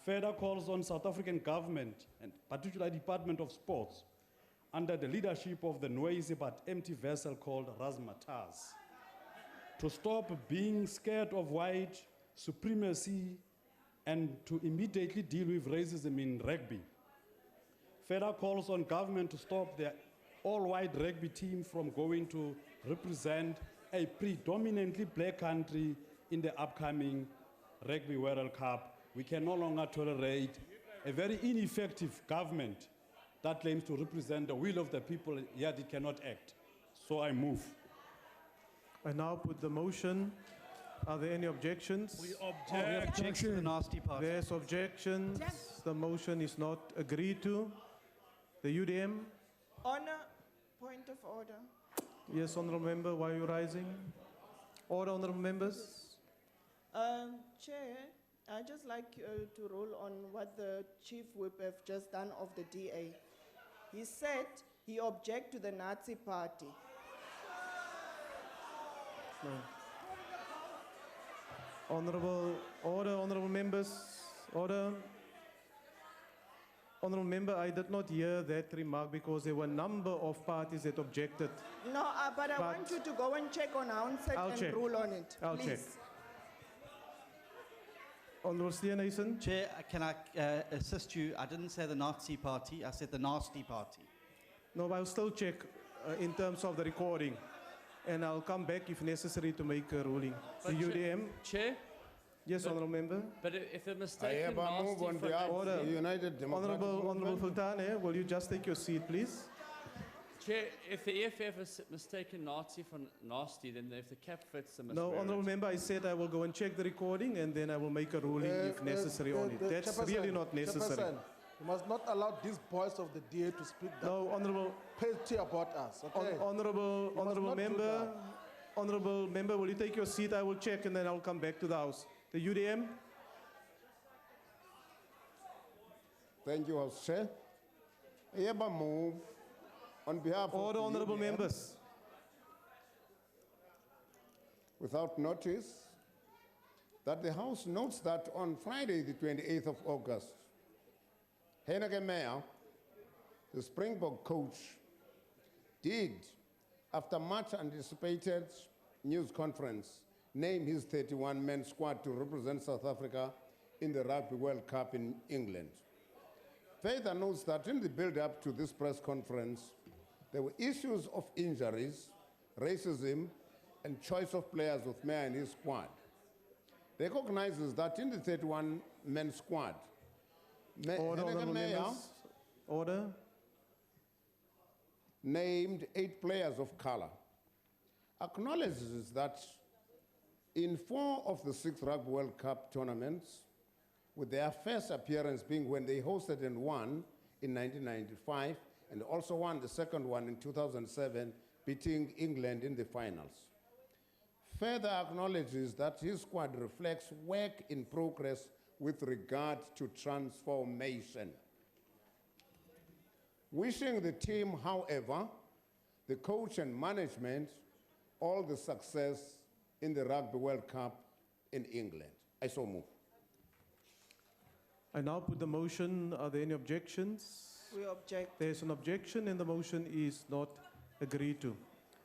Further calls on South African government, and particularly Department of Sports, under the leadership of the noisy but empty vessel called Razzmatazz, to stop being scared of white supremacy and to immediately deal with racism in rugby. Further calls on government to stop the all-white rugby team from going to represent a predominantly black country in the upcoming Rugby World Cup. We can no longer tolerate a very ineffective government that claims to represent the will of the people, yet it cannot act. So I move. I now put the motion. Are there any objections? We object to the nasty part. There's objections. The motion is not agreed to. The UDM? Honor, point of order. Yes, honorable member, why are you rising? Order, honorable members. Chair, I'd just like to rule on what the Chief Whip have just done of the DA. He said he object to the Nazi Party. No. Honorable, order, honorable members, order. Honorable member, I did not hear that remark because there were a number of parties that objected. No, but I want you to go and check on Handset I'll and check. rule on it, I'll please. check. Honorable Steenhuisen. Chair, can I assist you? I didn't say the Nazi Party, I said the nasty party. No, I'll still check in terms of the recording. And I'll come back if necessary to make a ruling. The UDM? Chair? Yes, honorable member. But if a I mistake hereby move on behalf of the United Democratic Honorable Movement. Fultane, will you just take your seat, please? Chair, if the EFF has mistaken Nazi for nasty, then if the cap fits the No, honorable member, I said I will go and check the recording and then I will make a ruling if necessary on it. That's really not necessary. Chairperson, you must not allow these boys of the DA to speak that No, honorable petty about us, okay? Honorable not do member, that. honorable member, will you take your seat? I will check and then I'll come back to the House. The UDM? Thank you, House Chair. I hereby move on behalf of Order, the honorable UDM, members. without notice, that the House notes that on Friday, the 28th of August, Heineke Mayor, the Springbok coach, did, after much anticipated news conference, name his 31-man squad to represent South Africa in the Rugby World Cup in England. Further notes that in the build-up to this press conference, there were issues of injuries, racism, and choice of players with Mayor and his squad. Recognizes that in the 31-man squad, Order, honorable Mayor members. Order. named 8 players of color. Acknowledges that in 4 of the 6 Rugby World Cup tournaments, with their first appearance being when they hosted and won in 1995, and also won the second one in 2007, beating England in the finals. Further acknowledges that his squad reflects work in progress with regard to transformation. Wishing the team, however, the coach and management, all the success in the Rugby World Cup in England. I so move. I now put the motion. Are there any objections? We object. There's an objection and the motion is not agreed to.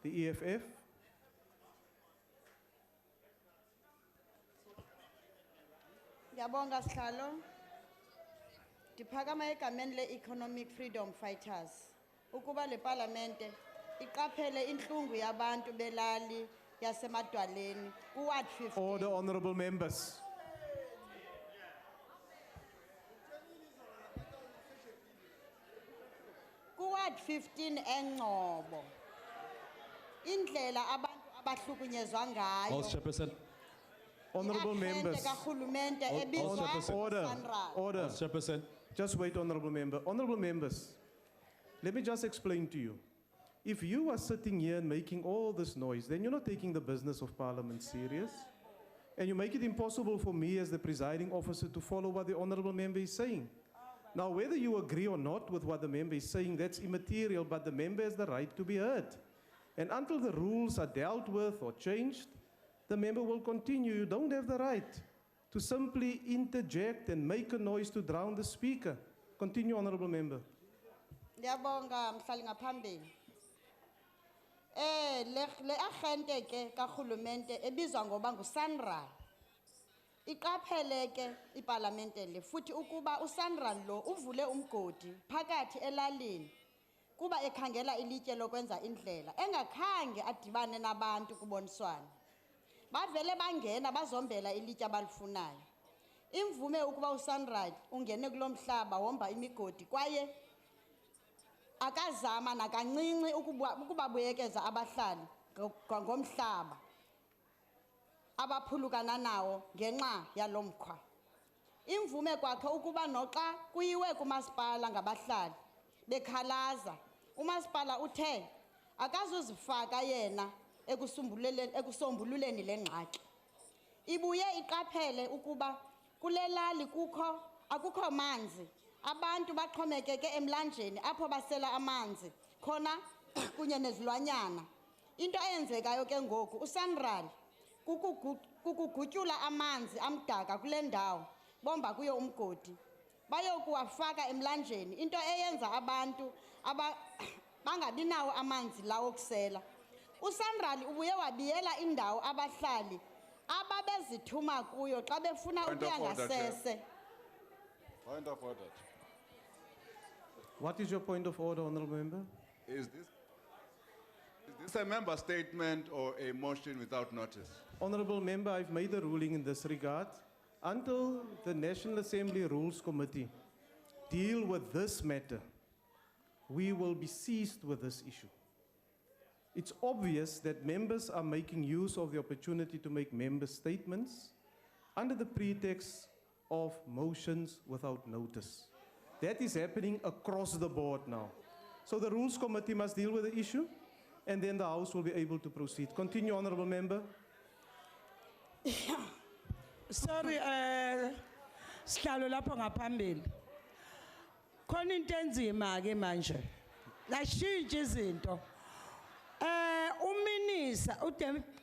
The EFF? Ngiyabonga sihlalo. Ndiphakama egameni le-Economic Freedom Fighters. Ukuba le parliamente iqaphele inhlungu yabantu belali yasemadwaleni kuward 15. Order, honorable members. Kuward 15 eNgcobo. Indlela abantu abahlukunyezwa ngayo. House Chairperson. Honorable members. Kahulumente ebizwa Order. Sanral. Order. House Chairperson. Just wait, honorable member. Honorable members, let me just explain to you. If you are sitting here and making all this noise, then you're not taking the business of Parliament serious. And you make it impossible for me as the presiding officer to follow what the honorable member is saying. Now, whether you agree or not with what the member is saying, that's immaterial, but the member has the right to be heard. And until the rules are dealt with or changed, the member will continue. You don't have the right to simply interject and make a noise to drown the speaker. Continue, honorable member. Ngiyabonga mhlali ngaphambili. Le agente ke kahulumente ebizwa ngoba nguSanral. Iqaphele ke iparlamente le futhi ukuba uSanral lo uvule umgodi phakathi elalini kuba ekhangela ilitye lokwenza indlela engakhange adibane nabantu kuboniswana. Bavele bangena bazombela ilitye abalifunayo. Imvume ukuba uSanral ungene kulomhlaba womba imigodi kwaye akazama nakancinci ukubabuyekeza abahlali ngomhlaba abaphulukana nawo ngenxa yalomkhwa. Imvume kwakhe ukuba noxa kuyiwe kumasipala ngabahlali bekhalaza umasipala uthe akazuzifaka yena ekusombululeni lengxaki. Ibuye iqaphele ukuba kulelali akukho manzi. Abantu baxhomekeke emlanjeni apho basela amanzi khona kunye nezilwanyana. Into eyenzekayo ke ngoku uSanral kukugutyula amanzi amdaka kule ndawo bomba kuyo umgodi bayokuwafaka emlanjeni into eyenza abantu bangabinawo amanzi lawo kusela. uSanral ubuye wabiyela indawo abahlali ababezithuma kuyo xa befuna ukuya ngasese. Point of order. What is your point of order, honorable member? Is this a member statement or a motion without notice? Honorable member, I've made a ruling in this regard. Until the National Assembly Rules Committee deal with this matter, we will be seized with this issue. It's obvious that members are making use of the opportunity to make member statements under the pretext of motions without notice. That is happening across the board now. So the Rules Committee must deal with the issue, and then the House will be able to proceed. Continue, honorable member. Sorry, sihlalo lapho ngaphambili. Khona into enzima ke manje. Lashintsha izinto.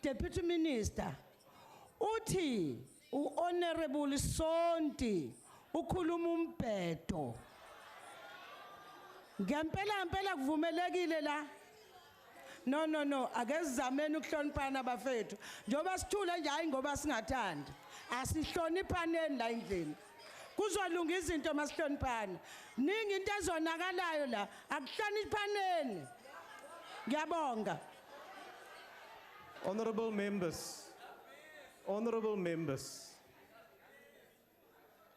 Deputy Minister uthi uHonorable Sonti ukhuluma umbhedo. Ngempela kuvumelekile la. No, no, no. Akezameni ukuhloniphana bafethu. Njoba sithule nje hayi ngoba singathandi. Asihloniphaneni la endlini. Kuzolunga izinto masihloniphana. Ningi into ezonakalayo la. Akuhloniphaneni. Ngiyabonga. Honorable members, honorable members,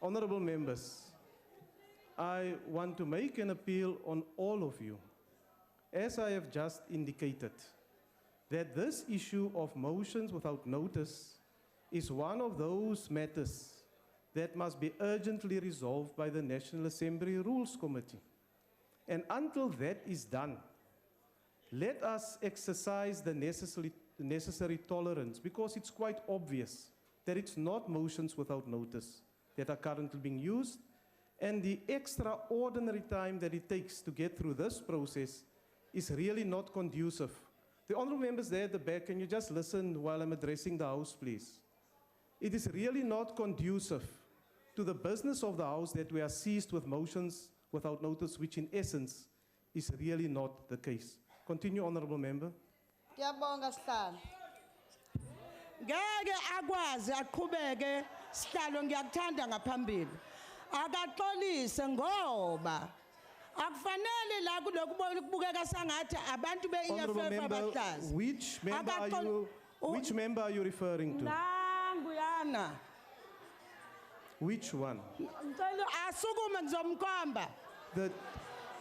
honorable members, I want to make an appeal on all of you, as I have just indicated, that this issue of motions without notice is one of those matters that must be urgently resolved by the National Assembly Rules Committee. And until that is done, let us exercise the necessary tolerance, because it's quite obvious that it's not motions without notice that are currently being used, and the extraordinary time that it takes to get through this process is really not conducive. The honorable members there at the back, can you just listen while I'm addressing the House, please? It is really not conducive to the business of the House that we are seized with motions without notice, which in essence is really not the case. Continue, honorable member. Ngiyabonga sihlalo. Ngeke akwazi aqhubeke sihlalo ngiyakuthanda ngaphambili. Akaxolise ngoba akufanele la kulokubona kubukeka sangathi abantu Honorable beEFF member, abahlazi. which member are you referring to? Nangu yana. Which one? Ngicela asukume ngizomkhomba. The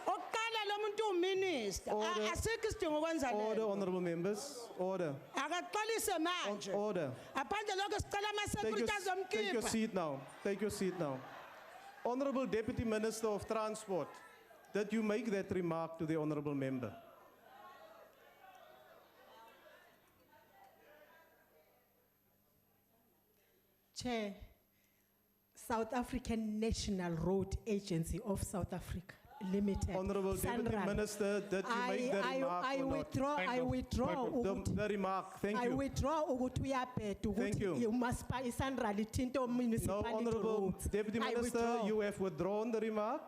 Oqala lo muntu uminister. Asikho isidingo kwenza le. Order, honorable members. Order. Akaxolise manje. Order. Aphandle lokho sicela ama-security Take your azomkhipha. seat now. Take your seat now. Honorable Deputy Minister of Transport, did you make that remark to the honorable member? Chair, South African National Road Agency of South Africa Limited. Honorable Deputy Sanral. Minister, did you make the remark I or not? withdraw. The remark, thank I you. withdraw ukuthi uyabheda Thank you. ukuthi umasipala iSanral ithinta No, municipality Honorable roads. Deputy I Minister, withdraw. you have withdrawn the remark.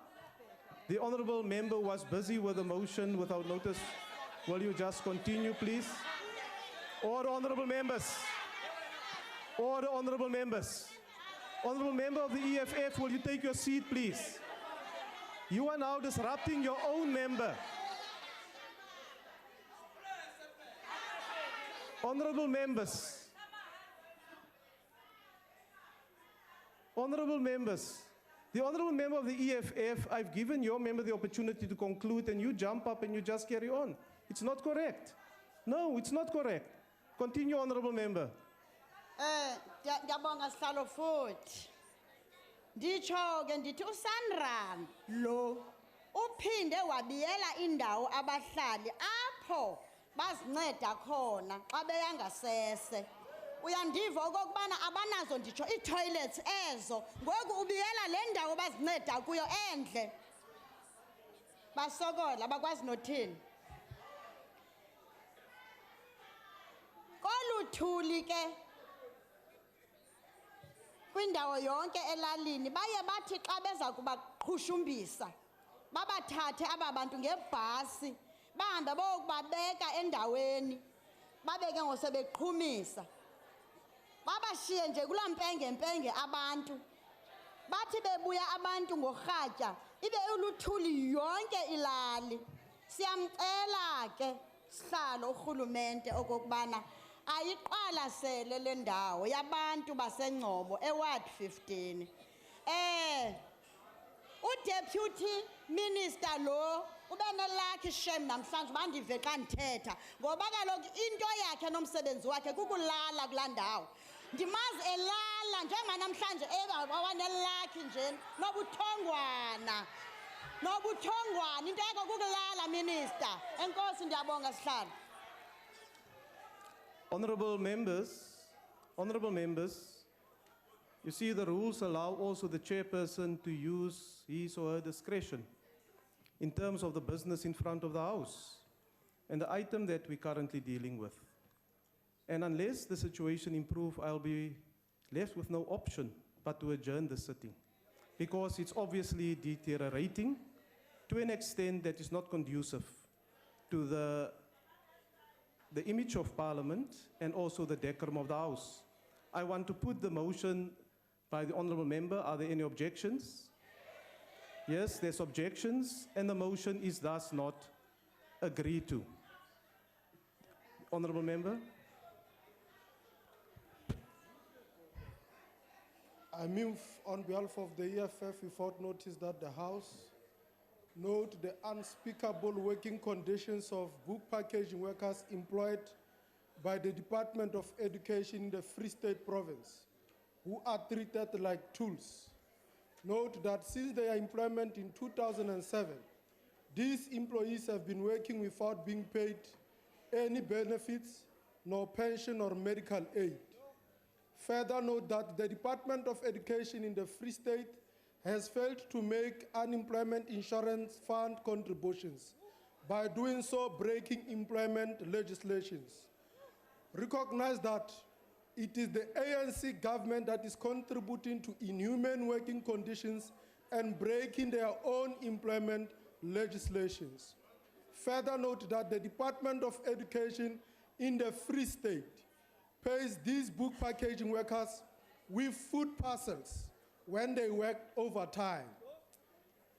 The honorable member was busy with the motion without notice. Will you just continue, please? Order, honorable members. Order, honorable members. Honorable member of the EFF, will you take your seat, please? You are now disrupting your own member. Honorable members. Honorable members. The honorable member of the EFF, I've given your member the opportunity to conclude, and you jump up and you just carry on. It's not correct. No, it's not correct. Continue, honorable member. Ngiyabonga sihlalo futhi. Nditsho ke ndithi uSanral lo uphinde wabiyela indawo abahlali apho bazinceda khona xa beyangasese. Uyandiva okokubana abanazo nditsho ii-toilets ezo ngoku ubiyela le ndawo bazinceda kuyo endle. Basokola bakwazi nothini. Koluthuli ke kwindawo yonke elalini baye bathi xa beza kubaqhushumbisa babathathe aba bantu ngebhasi bahambe bayokubabeka endaweni babe ke ngosebeqhumisa babashiye nje kulaa mpengempenge abantu bathi bebuya abantu ngorhatya ibe uluthuli yonke ilali. Siyamcela ke sihlalo urhulumente okokubana ayiqwalasele le ndawo yabantu basengcobo eward 15. Udeputy minister lo ube nelakhi shem namhlanje bandive xa ndithetha ngoba kaloku into yakhe nomsebenzi wakhe kukulala kulaa ndawo. Ndimazi elala njengoba namhlanje wanelakhi nje nobuthongwana into yakhe kukulala minister. Enkosi ndiyabonga sihlalo. Honorable members, you see the rules allow also the chairperson to use his or her discretion in terms of the business in front of the House and the item that we're currently dealing with. And unless the situation improves, I'll be left with no option but to adjourn the sitting, because it's obviously deteriorating to an extent that is not conducive to the the image of Parliament and also the decorum of the House. I want to put the motion by the honourable member. Are there any objections? Yes, there's objections, and the motion is thus not agreed to. Honourable member. I move on behalf of the EFF without notice that the House note the unspeakable working conditions of book packaging workers employed by the Department of Education in the Free State Province, who are treated like tools. Note that since their employment in 2007, these employees have been working without being paid any benefits, nor pension or medical aid. Further note that the Department of Education in the Free State has failed to make unemployment insurance fund contributions, by doing so breaking employment legislations. Recognize that it is the ANC government that is contributing to inhumane working conditions and breaking their own employment legislations. Further note that the Department of Education in the Free State pays these book packaging workers with food parcels when they work overtime.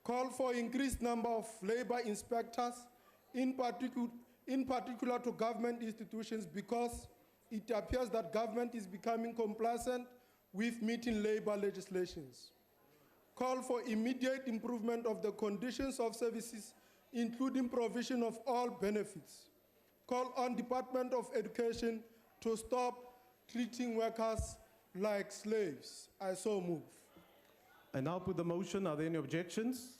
Call for increased number of labor inspectors, in particular to government institutions, because it appears that government is becoming complacent with meeting labor legislations. Call for immediate improvement of the conditions of services, including provision of all benefits. Call on Department of Education to stop treating workers like slaves. I so move. I now put the motion. Are there any objections?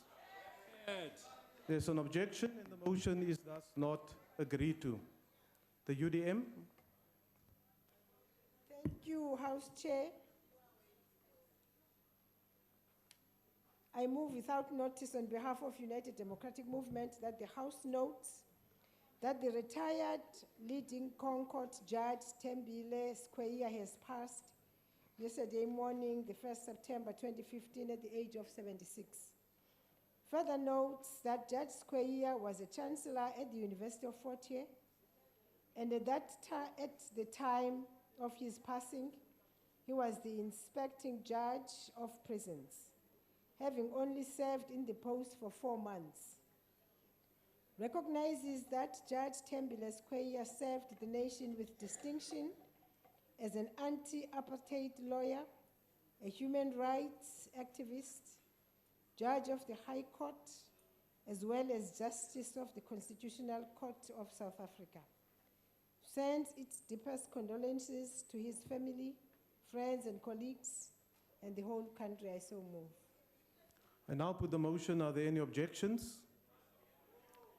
There's an objection, and the motion is thus not agreed to. The UDM. Thank you, House Chair. I move without notice on behalf of United Democratic Movement that the House notes that the retired leading Concord Judge Tembile Square has passed yesterday morning, the 1st September 2015, at the age of 76. Further notes that Judge Square was a chancellor at the University of Fort Hare, and at the time of his passing, he was the inspecting judge of prisons, having only served in the post for 4 months. Recognizes that Judge Tembile Square served the nation with distinction as an anti-apartheid lawyer, a human rights activist, judge of the High Court, as well as justice of the Constitutional Court of South Africa. Sends its deepest condolences to his family, friends and colleagues, and the whole country. I so move. I now put the motion. Are there any objections?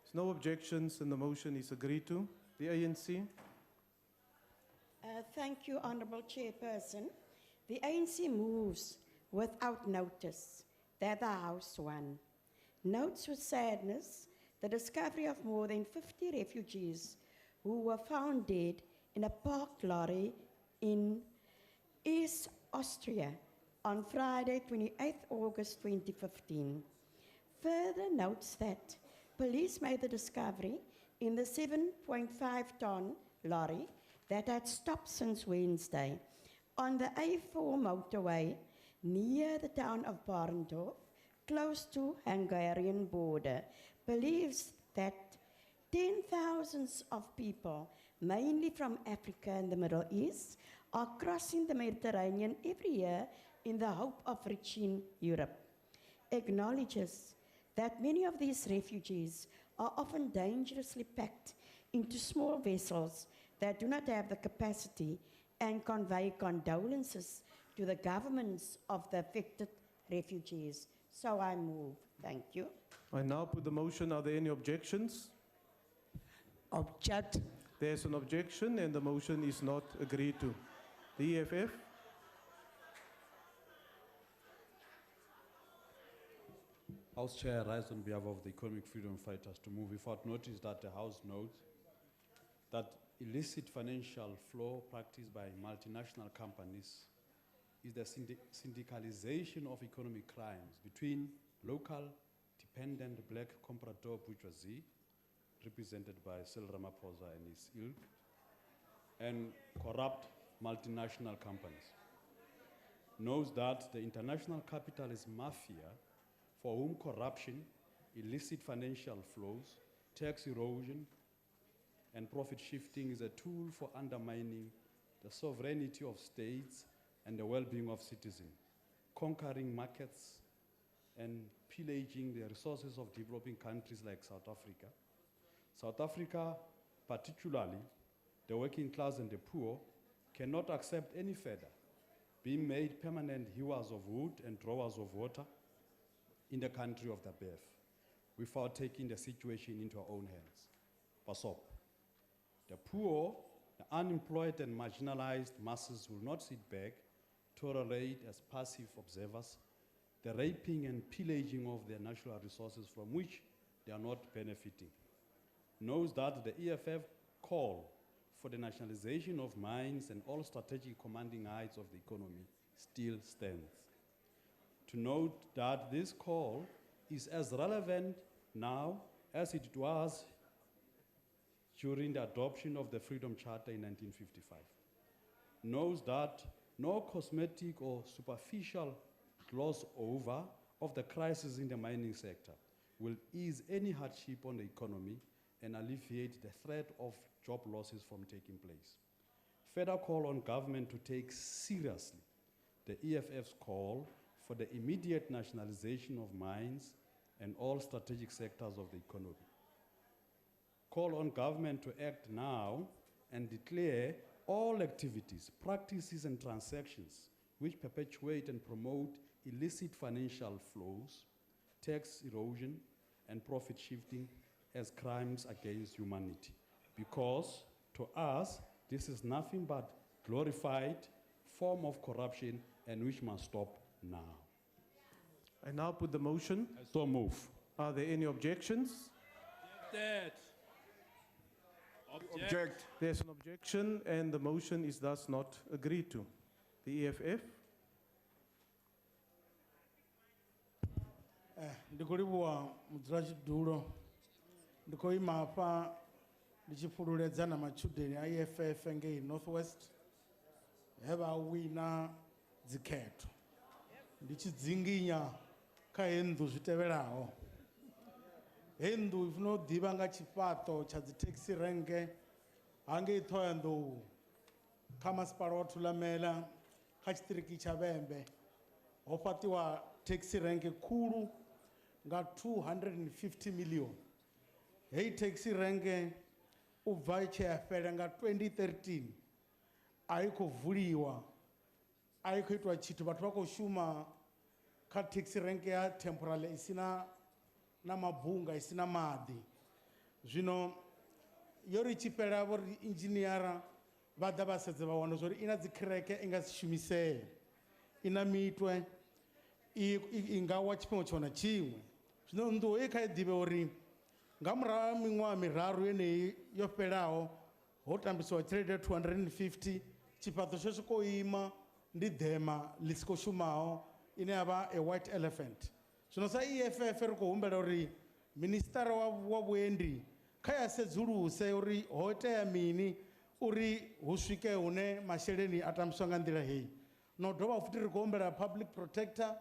There's no objections, and the motion is agreed to. The ANC. Thank you, Honourable Chairperson. The ANC moves without notice that the House won. Notes with sadness the discovery of more than 50 refugees who were found dead in a parked lorry in East Austria on Friday, 28 August 2015. Further notes that police made the discovery in the 7.5-ton lorry that had stopped since Wednesday on the A4 motorway near the town of Barendorf, close to Hungarian border, believes that 10,000s of people, mainly from Africa and the Middle East, are crossing the Mediterranean every year in the hope of reaching Europe. Acknowledges that many of these refugees are often dangerously packed into small vessels that do not have the capacity, and convey condolences to the governments of the affected refugees. So I move. Thank you. I now put the motion. Are there any objections? Object. There's an objection, and the motion is not agreed to. The EFF. House Chair, I rise on behalf of the Economic Freedom Fighters to move without notice that the House notes that illicit financial flow practiced by multinational companies is the syndicalization of economic crimes between local dependent black comprador bourgeoisie, represented by Cyril Ramaphosa and his ilk, and corrupt multinational companies, knows that the international capitalist mafia, for whom corruption, illicit financial flows, tax erosion, and profit shifting is a tool for undermining the sovereignty of states and the well-being of citizens, conquering markets and pillaging the resources of developing countries like South Africa. South Africa, particularly the working class and the poor, cannot accept any further being made permanent hewers of wood and drawers of water in the country of the birth without taking the situation into our own hands. Pasop. The poor, the unemployed and marginalized masses will not sit back, tolerate as passive observers the raping and pillaging of their natural resources from which they are not benefiting. Knows that the EFF call for the nationalization of mines and all strategic commanding heights of the economy still stands. To note that this call is as relevant now as it was during the adoption of the Freedom Charter in 1955. Knows that no cosmetic or superficial gloss over of the crisis in the mining sector will ease any hardship on the economy and alleviate the threat of job losses from taking place. Further call on government to take seriously the EFF's call for the immediate nationalization of mines and all strategic sectors of the economy. Call on government to act now and declare all activities, practices, and transactions which perpetuate and promote illicit financial flows, tax erosion, and profit shifting as crimes against humanity. Because to us, this is nothing but glorified form of corruption and which must stop now. I now put the motion. I so move. Are there any objections? Object. There's an objection and the motion is thus not agreed to. The EFF. Ndikuliwa mudzirachidulo ndikoima apa ndichipfululedza na machudeni a EFF ngei Northwest heva wina dzikhetho ndichidzinginya kha hendu zviteveraho. Hendu ifuna udiva nga chipato cha dzitaxi renke hange ithoyandou kha masipala wa Thulamela kha chitiriki cha Vhembe ho fatiwa taxi renke khulu nga 250 million. Hei taxi renke ubva cheyafela nga 2013 aiko vuliwa aiko itwa chithu vathu vako shuma kha taxi renke ya temporary isina na mabunga isina maḓi. Zwino yori chipela vori engineera vha ḓa vha sedza vha wana zwori ina dzikhireke i nga si shumisee, ina mitwe i nga wa tshifhinga tshiṅwe na tshiṅwe. Zwino nnḓu i kha i ḓivhe uri nga murahu ha miṅwaha miraru yeneyi yo fhelaho ho tambisiwa tshelede 250 tshifhaṱo tsho swika ima ndi dema ḽi si khou shumaho ine ya vha a white elephant. Zwino sa EFF ri khou humbela uri ministara wa vhuendi kha ya sedzuluse uri ho tea mini uri hu swike hune masheleni a tambiswa nga nḓila heyi. No dovha futhi ri khou humbela public protector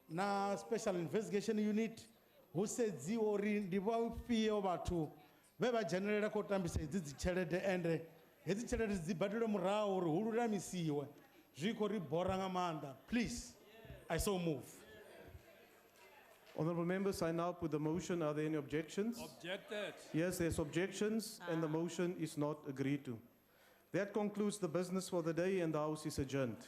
na special investigation unit hu sedziwe uri ndi vhafhio vhathu vhe vha dzhenelela kho tambisa hedzi dzitshelede ende hedzi tshelede dzi badelwe murahu uri hu lulamisiwe. Zwi khou ri bora nga maanḓa. Please, I so move. Honorable members, I now put the motion. Are there any objections? Objected. Yes, there's objections and the motion is not agreed to. That concludes the business for the day and the House is adjourned.